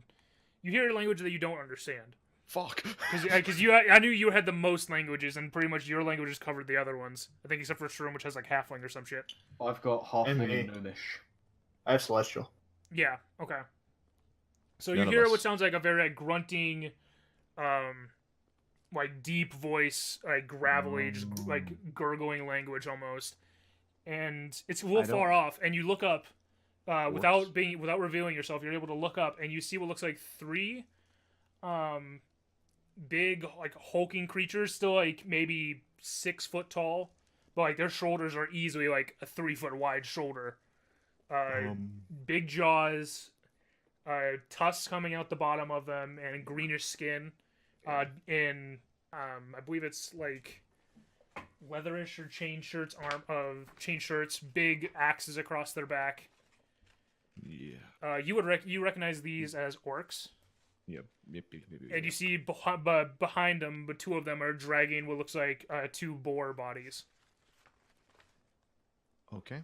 you hear a language that you don't understand.
Fuck.
Because I knew you had the most languages, and pretty much your languages covered the other ones. I think except for Shroom, which has like halfling or some shit.
I've got halfling
me.
and gnomish.
I have Celestial.
Yeah. Okay. So
None
you
of
hear
us.
what sounds like a very like, grunting, like deep voice, like gravelly, just like gurgling language almost, and it's a little
I don't-
far off. And you look up, without
Whoops.
without revealing yourself, you're able to look up, and you see what looks like three, big like hulking creatures, still like maybe 6 foot tall, but like their shoulders are easily like a 3 foot wide shoulder. Big jaws, tusks coming out the bottom of them, and greenish skin. In I believe it's like leatherish or chain shirts, big axes across their back.
Yeah.
You would you recognize these as orcs,
Yep.
and you see behind them, but two of them are dragging what looks like 2 boar bodies.
Okay.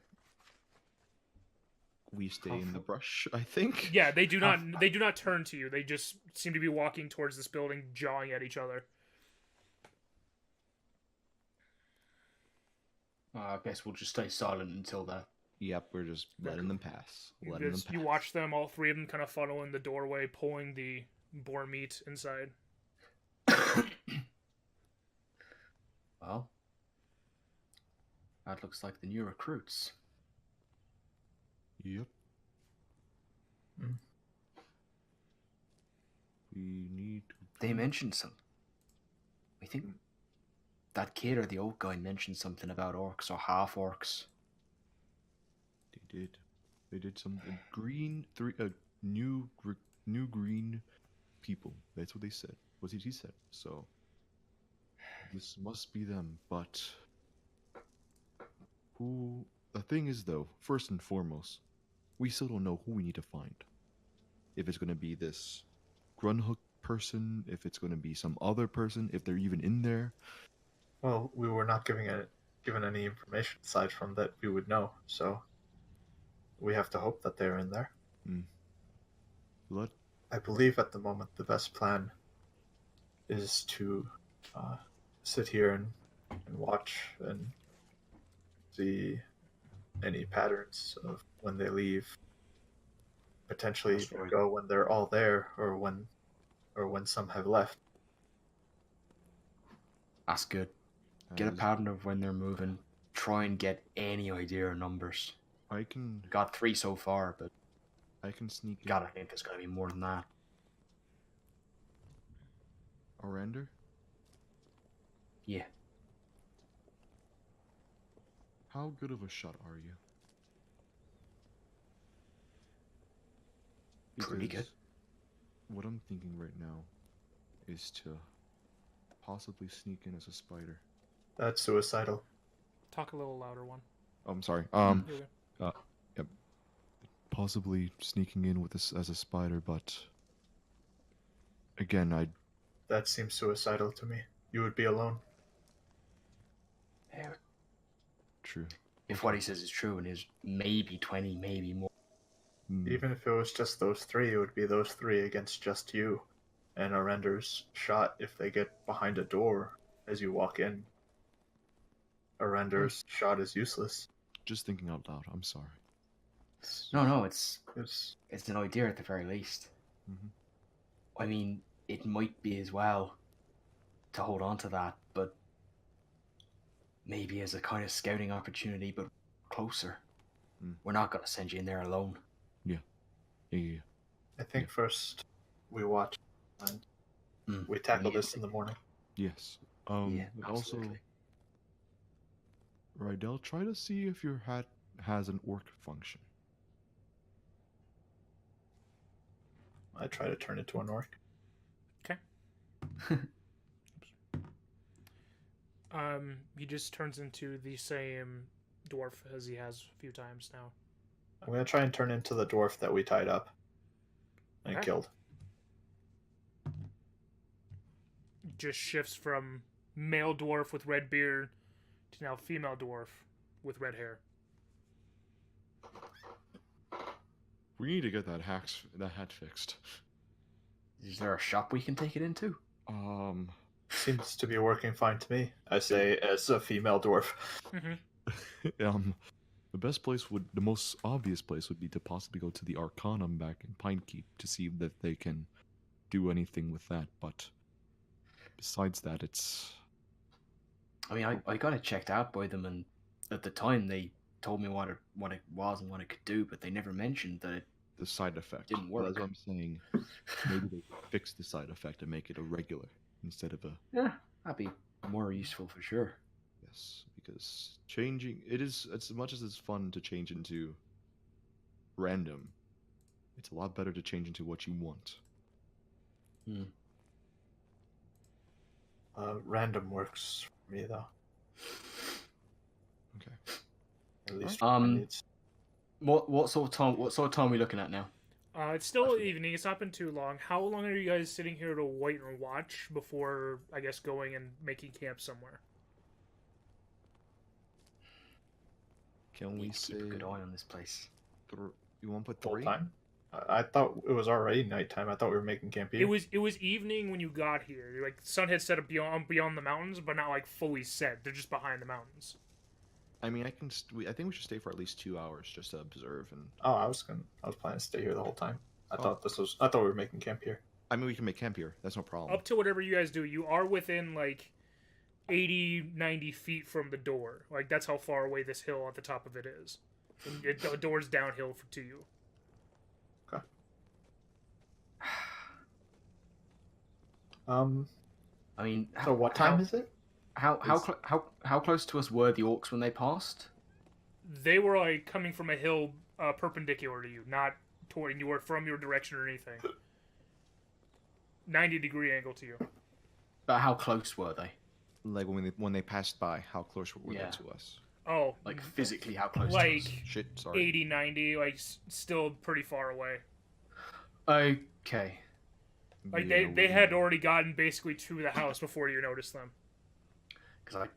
We stay in the brush, I think.
Yeah, they do not turn to you. They just seem to be walking towards this building, jawing at each other.
I guess we'll just stay silent until that.
Yep, we're just letting them pass.
You watch them, all three of them, kind of funnel in the doorway, pulling the boar meat inside.
Well, that looks like the new recruits.
Yep.
Mm.
We need to.
They mentioned some. I think that kid or the old guy mentioned something about orcs or half orcs.
They did. They did some green new green people. That's what they said. What he said. So this must be them. But who? The thing is, though, first and foremost, we still don't know who we need to find. If it's going to be this Grunhook person, if it's going to be some other person, if they're even in there.
Well, we were not given any information aside from that we would know, so we have to hope that they're in there.
Let
I believe at the moment the best plan is to sit here and watch and see any patterns of when they leave. Potentially
That's right.
go when they're all there, or when some have left.
That's good. Get a pattern of when they're moving. Try and get any idea of numbers.
I can
Got 3 so far, but
sneak in.
gotta think there's gotta be more than that.
Arandur?
Yeah.
How good of a shot are you?
Pretty good.
what I'm thinking right now is to possibly sneak in as a spider.
That's suicidal.
Talk a little louder, one.
Oh, I'm sorry.
Here we go.
Yep. Possibly sneaking in with this as a spider, but again,
That seems suicidal to me. You would be alone.
Yeah,
true.
if what he says is true and is maybe 20, maybe more.
Even if it was just those three, it would be those three against just you. And Arandur's shot, if they get behind a door as you walk in, Arandur's shot is useless.
Just thinking out loud. I'm sorry.
No, it's
It's
an idea at the very least.
Mhm.
I mean, it might be as well to hold on to that, but maybe as a kind of scouting opportunity, but closer. We're not going to send you in there alone.
Yeah.
I think first we watch and we tackle this in the morning.
Yes.
Yeah,
but also,
absolutely.
Rydel, try to see if your hat has an orc function.
I try to turn into an orc.
He just turns into the same dwarf as he has a few times now.
I'm going to try and turn into the dwarf that we tied up and
Okay.
killed.
Just shifts from male dwarf with red beard to now female dwarf with red hair.
We need to get that hat fixed.
Is there a shop we can take it into?
Seems to be working fine to me. I say as a female dwarf.
Mm-hmm.
The most obvious place would be to possibly go to the Arcanum back in Pinekeep to see that they can do anything with that. But besides that, it's.
I mean, I got it checked out by them, and at the time they told me what it was and what it could do, but they never mentioned that it
The side effect
didn't
Well,
work.
that's what I'm saying. Maybe they fix the side effect and make it a regular instead of a.
Yeah, that'd be more useful for sure.
Yes, because changing it's as much as it's fun to change into random, it's a lot better to change into what you want.
Random works for me though.
Okay.
At least
Alright.
for my needs.
What sort of time are we looking at now?
It's still evening. It's not been too long. How long are you guys sitting here to wait and watch before, I guess, going and making camp somewhere?
Can we
Need to
say
keep a good eye on this place.
you want to put
Full
3?
time. I thought it was already nighttime. I thought we were making camp here.
It was evening when you got here. Like the sun had set up beyond the mountains, but not like fully set. They're just behind the mountains.
I mean, I think we should stay for at least 2 hours just to observe and.
Oh, I was planning to stay here the whole time. I thought we were making camp here.
I mean, we can make camp here. That's no problem.
Up to whatever you guys do, you are within like 80, 90 feet from the door. Like that's how far away this hill at the top of it is. And the door's downhill to you.
Okay.
I mean,
So what time is it?
How close to us were the orcs when they passed?
They were like coming from a hill perpendicular to you, not toward you, or from your direction or anything. 90-degree angle to you.
But how close were they?
Like when they passed by, how close were
Yeah.
they to us?
Oh,
Like physically, how close?
like
to us?
Shit, sorry.
80, 90, like still pretty far away.
Okay.
Like
Yeah,
they had already gotten basically to the house before you noticed them.
Because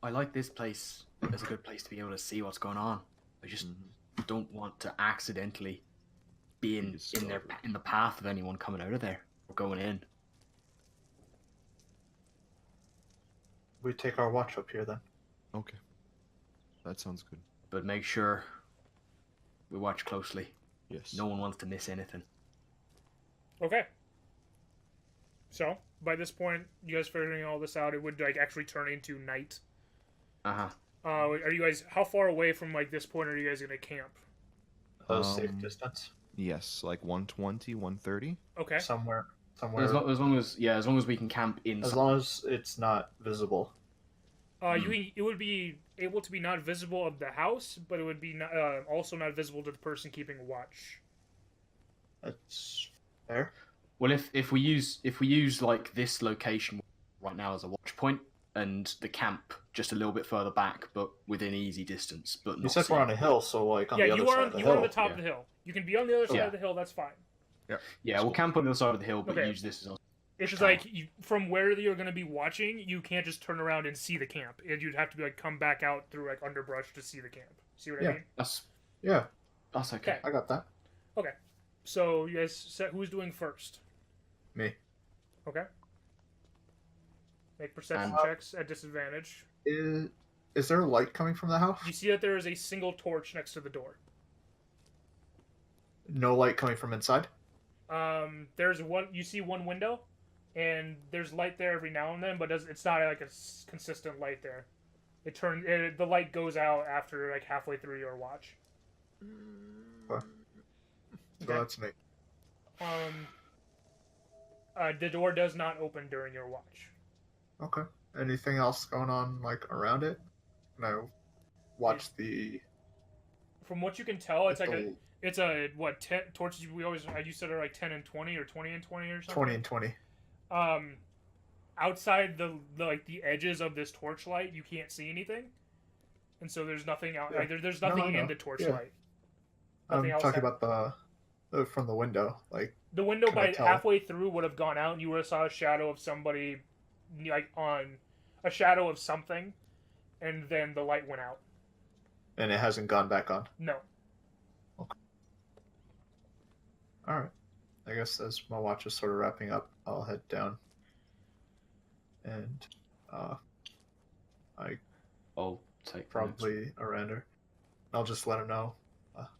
I like this place as a good place to be able to see what's going on. I just don't want to accidentally be in the path of anyone coming out of there or going in.
We take our watch up here then.
Okay. That sounds good.
But make sure we watch closely.
Yes.
No one wants to miss anything.
Okay. So by this point, you guys figuring all this out, it would like actually turn into night. Are you guys how far away from like this point are you guys gonna camp?
Safe distance.
Yes, like 120, 130.
Okay.
Somewhere.
As long as we can camp in.
As long as it's not visible.
It would be able to be not visible of the house, but it would be not, also not visible to the person keeping watch.
That's fair.
Well, if we use like this location right now as a watch point, and the camp just a little bit further back, but within easy distance. But
You
not
said we're on a
seen.
hill, so like on
Yeah,
the other
you are
side
on,
of the
you are on
hill.
the top
Yeah.
of the hill. You can be on the other side
Yeah.
of the hill. That's fine.
Yeah, we'll camp on the other side of the hill, but
Okay.
use this as our.
It's just like from where you're going to be watching, you can't just turn around and see the camp. You'd have to be like come back out through like underbrush to see the camp. See what I
Yeah.
mean?
Yeah,
That's okay.
Okay.
I got that.
So you guys set who's doing first?
Me.
Okay. Make perception
And-
checks at disadvantage.
Is there light coming from the house?
You see that there is a single torch next to the door.
No light coming from inside?
There's one. You see one window, and there's light there every now and then, but it's not like a consistent light there. The light goes out after like halfway through your watch.
Okay. So
Okay.
that's me.
The door does not open during your watch.
Okay. Anything else going on like around it? Can I watch the
From what you can tell, it's like
the
it's a what 10 torches we always you said are like 10 and 20 or 20 and 20 or something.
20 and 20?
Outside the like the edges of this torchlight, you can't see anything, and so there's nothing out.
Yeah.
Like, there's
No,
nothing
I
in
know.
the torchlight.
I'm
Nothing else
talking
hap-
about the from the window. Like
The window
Can I
by
tell?
halfway through would have gone out, and you would have saw a shadow of somebody, like on a shadow of something, and then the light went out.
and it hasn't gone back on.
No.
All right. I guess as my watch is sort of wrapping up, I'll head down. And
I'll take
probably Arandur. I'll just let him know.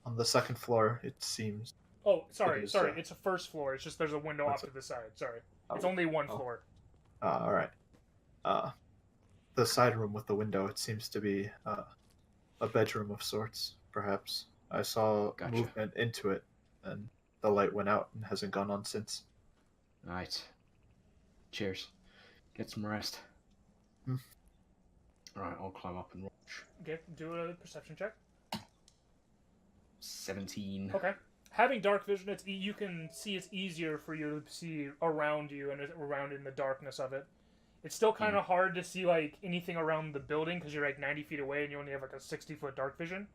On the second floor, it seems.
Oh, sorry,
It is,
sorry. It's a first floor. It's just there's a window
What's
off to the side. Sorry, it's
Oh,
only one
oh.
floor.
All right. The side room with the window. It seems to be a bedroom of sorts. Perhaps I saw
Gotcha.
movement into it, and the light went out and hasn't gone on since.
Alright. Cheers. Get some rest.
Hmm.
Alright, I'll climb up and watch.
Okay, do a perception check.
17.
Okay. Having dark vision, you can see it's easier for you to see around you and around in the darkness of it. It's still kind of hard to see like anything around the building because you're like 90 feet away and you only have like a 60-foot dark vision.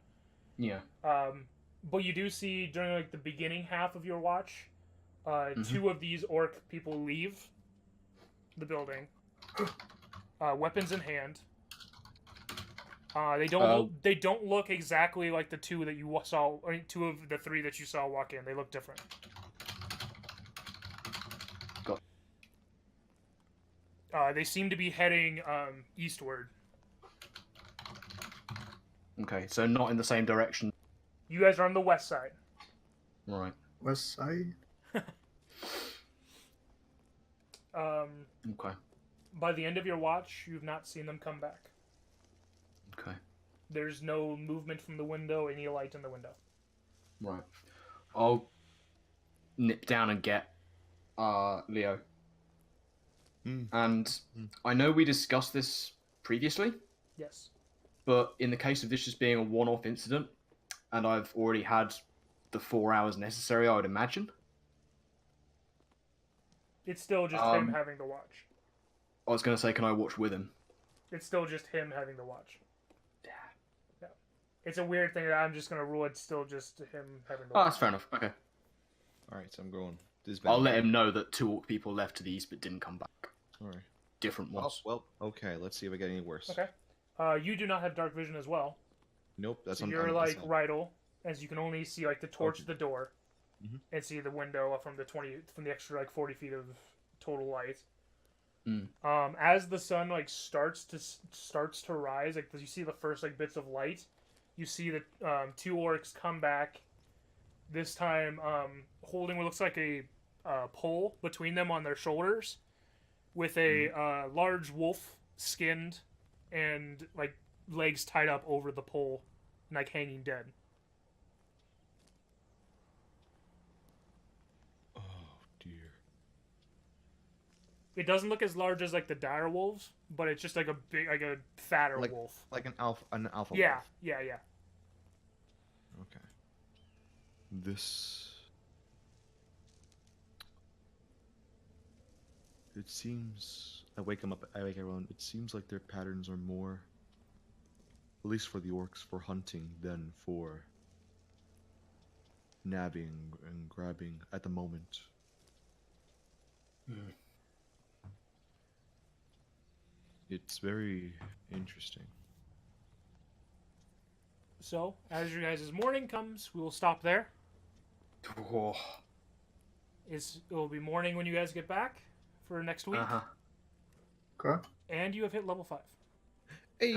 Yeah.
But you do see during like the beginning half of your watch, two of these orc people leave the building, weapons in hand. They don't look exactly like the two that you saw, or two of the three that you saw walk in. They look different.
Got.
They seem to be heading eastward.
Okay, so not in the same direction.
You guys are on the west side.
Right.
West side.
Okay.
By the end of your watch, you've not seen them come back.
Okay.
There's no movement from the window, any light in the window.
Right. I'll nip down and get Leo. And I know we discussed this previously,
Yes.
but in the case of this just being a one-off incident, and I've already had the 4 hours necessary, I would imagine.
It's still just him having the watch.
I was going to say, can I watch with him?
It's still just him having the watch.
Yeah.
Yeah. It's a weird thing that I'm just going to rule it's still just him having the
Oh,
watch.
that's fair enough. Okay.
Alright, so I'm going.
I'll let him know that 2 orc people left to the east but didn't come back.
Alright.
Different
Oh,
ones.
well, okay, let's see if I get any worse.
Okay. You do not have dark vision as well.
Nope, that's
So
on
you're
on-
like
that's on-
Rydel, as you can only see like the torch
Okay.
of the door,
Mhm.
and see the window from the extra like 40 feet of total light.
Mm.
As the sun like starts to rise, like you see the first like bits of light, you see the 2 orcs come back. This time, holding what looks like a pole between them on their shoulders, with a large wolf skinned and like legs tied up over the pole, and like hanging dead.
Oh dear.
It doesn't look as large as like the dire wolves, but it's just like a big, like a fatter
Like-
wolf.
Like an alpha
Yeah,
wolf.
yeah.
Okay. This It seems I wake them up. I wake everyone. It seems like their patterns are more, at least for the orcs, for hunting than for nabbing and grabbing at the moment. It's very interesting.
So, as your guys' morning comes, we will stop there.
Oh.
It will be morning when you guys get back for next week.
Uh-huh.
Okay.
And you have hit level 5.
Hey!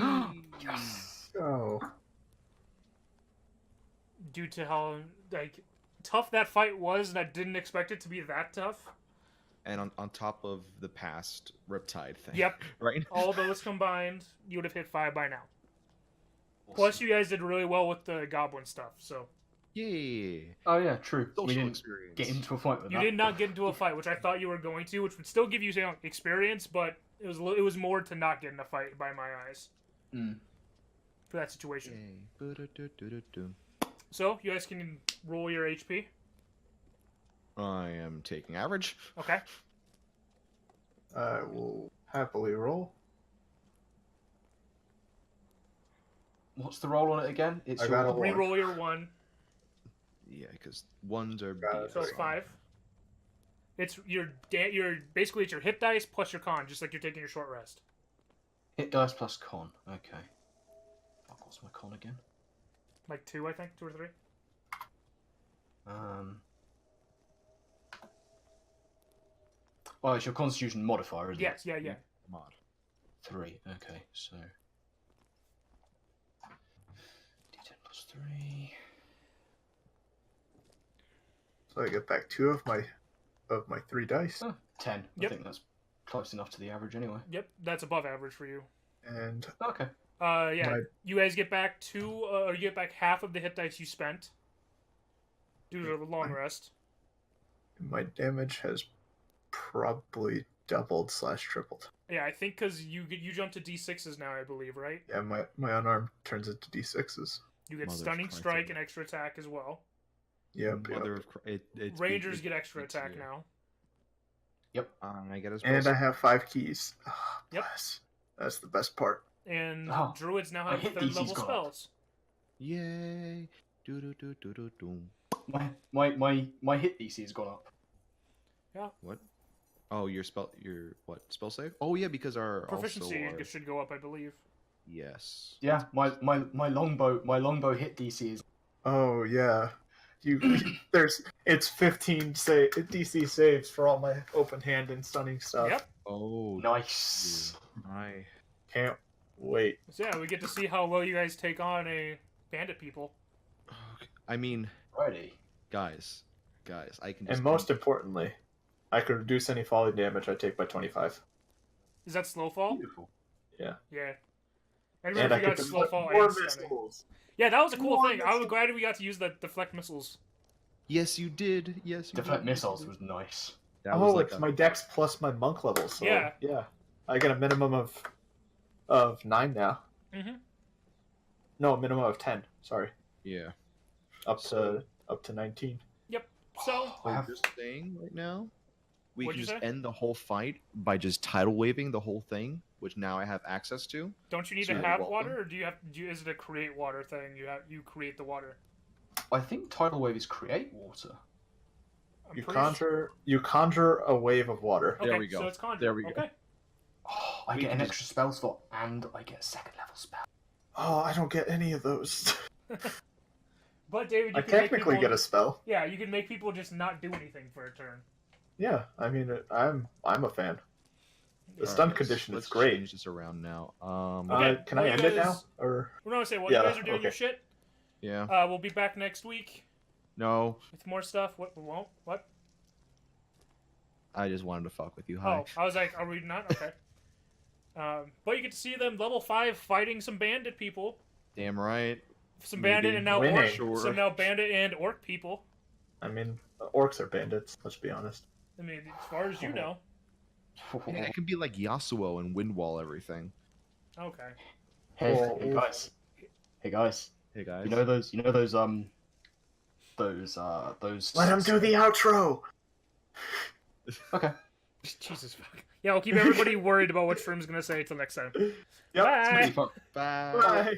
Yes.
Oh.
Due to how tough that fight was, and I didn't expect it to be that tough.
And on top of the past Riptide thing.
Yep.
Right?
All those combined, you would have hit 5 by now.
Awesome.
Plus, you guys did really well with the goblin stuff, so...
Yeah.
Oh yeah, true.
Social
We didn't
experience.
get into a fight with
You
that.
did not get into a fight, which I thought you were going to, which would still give you experience, but it was more to not get in a fight by my eyes for that situation.
Yay.
So, you guys can roll your HP.
I am taking average.
Okay.
I will happily roll.
What's the roll on it again? It's
I got
your...
a one.
Reroll your 1,
Yeah, because ones are
Got it.
so it's 5. It's your basically it's your hit dice plus your con, just like you're taking your short rest.
Hit dice plus con. Okay. Fuck, what's my con again?
Like 2, I think, 2 or 3.
Oh, it's your Constitution modifier, isn't
Yes,
it?
yeah.
mod.
3. Okay, so D10 plus 3.
So I get back 2 of my 3 dice.
Oh, 10.
Yep.
I think that's close enough to the average anyway.
Yep, that's above average for you.
And
Okay.
Yeah,
My-
you guys get back 2, or you get back half of the hit dice you spent due to the long rest.
my damage has probably doubled / tripled.
Yeah, I think because you jump to D6s now, I believe, right?
Yeah, my unarmed turns into D6s.
You get
Mother of
stunning
Christ,
strike
yeah.
and extra attack as well.
Yep.
Mother of it's
Rangers get extra
it's
attack
here.
now.
I get as
And I have 5 keys. Oh,
Yep.
bless. That's the best part.
And
Oh,
druids now
my
have
hit
3rd
DC's
level
gone up.
spells.
Yay! Do.
My hit DC has gone up.
What? Oh, your what spell save? Oh yeah, because our
Proficiency
also our,
should go up, I believe.
yes.
Yeah, my longbow hit DC is
Oh yeah. It's 15 DC saves for all my open hand and stunning stuff.
Yep.
Oh,
nice.
I
Can't wait.
So yeah, we get to see how well you guys take on a bandit people.
I mean,
Ready.
guys, I can. Just
And most importantly, I could reduce any falling damage I take by 25.
Is that slow fall?
Beautiful.
Yeah. I
And
remember
I
you got
could
slow
deflect
fall
more
and stunning.
missiles.
Yeah, that was a cool
More
thing. I was
missiles.
glad we got to use the deflect missiles.
Yes, you did. Yes, you
Deflect
did.
missiles was nice.
That was like
it's my dex plus my monk level. So
Yeah.
I get a minimum of 9 now.
Mm-hmm.
No, a minimum of 10. Sorry,
yeah.
up to 19.
So,
I have-
We're just saying right now, we
What'd
can
you
just
say?
end the whole fight by just tidal waving the whole thing, which now I have access to.
don't you need
So
to
you're
have
welcome.
water, or is it a create water thing? You create the water.
I think tidal wave is create water.
I'm
You
pretty
conjure a wave of water.
Okay,
There we go.
So it's conjure.
There we go.
Okay.
Oh, I
We
get
can
an
just-
extra spell slot and I get a 2nd level spell.
Oh, I don't get any of those.
But David, you
I
can make
technically
people,
get a spell.
Yeah, you can make people just not do anything for a turn.
Yeah, I mean, I'm a fan. The
Alright,
stun
let's-
condition
let's
is great.
Change this around now.
Okay,
Can I
well,
end
you
it now?
guys-
Or
We're not gonna say while
Yeah,
you guys are doing your
okay.
shit.
Yeah.
We'll be back next week
No,
with more stuff. What? We won't. What?
I just wanted to fuck with you. Hi.
Oh, I was like, are we not? Okay. But you get to see them level 5 fighting some bandit people.
Damn right.
Some bandit
Maybe.
and now
Winning.
orc.
Sure.
Some now bandit and orc people.
I mean, orcs are bandits. Let's be honest.
I mean, as far as you know.
Yeah, it can be like Yasuo and Windwall everything.
Okay.
Hey,
Well,
hey guys. Hey guys.
Hey guys.
You know those those
Let him do the outro.
Okay.
Jesus fuck. Yeah, I'll keep everybody worried about what Shroom's gonna say till next time.
Yep.
Bye.
Pretty fun.
Bye.
Bye.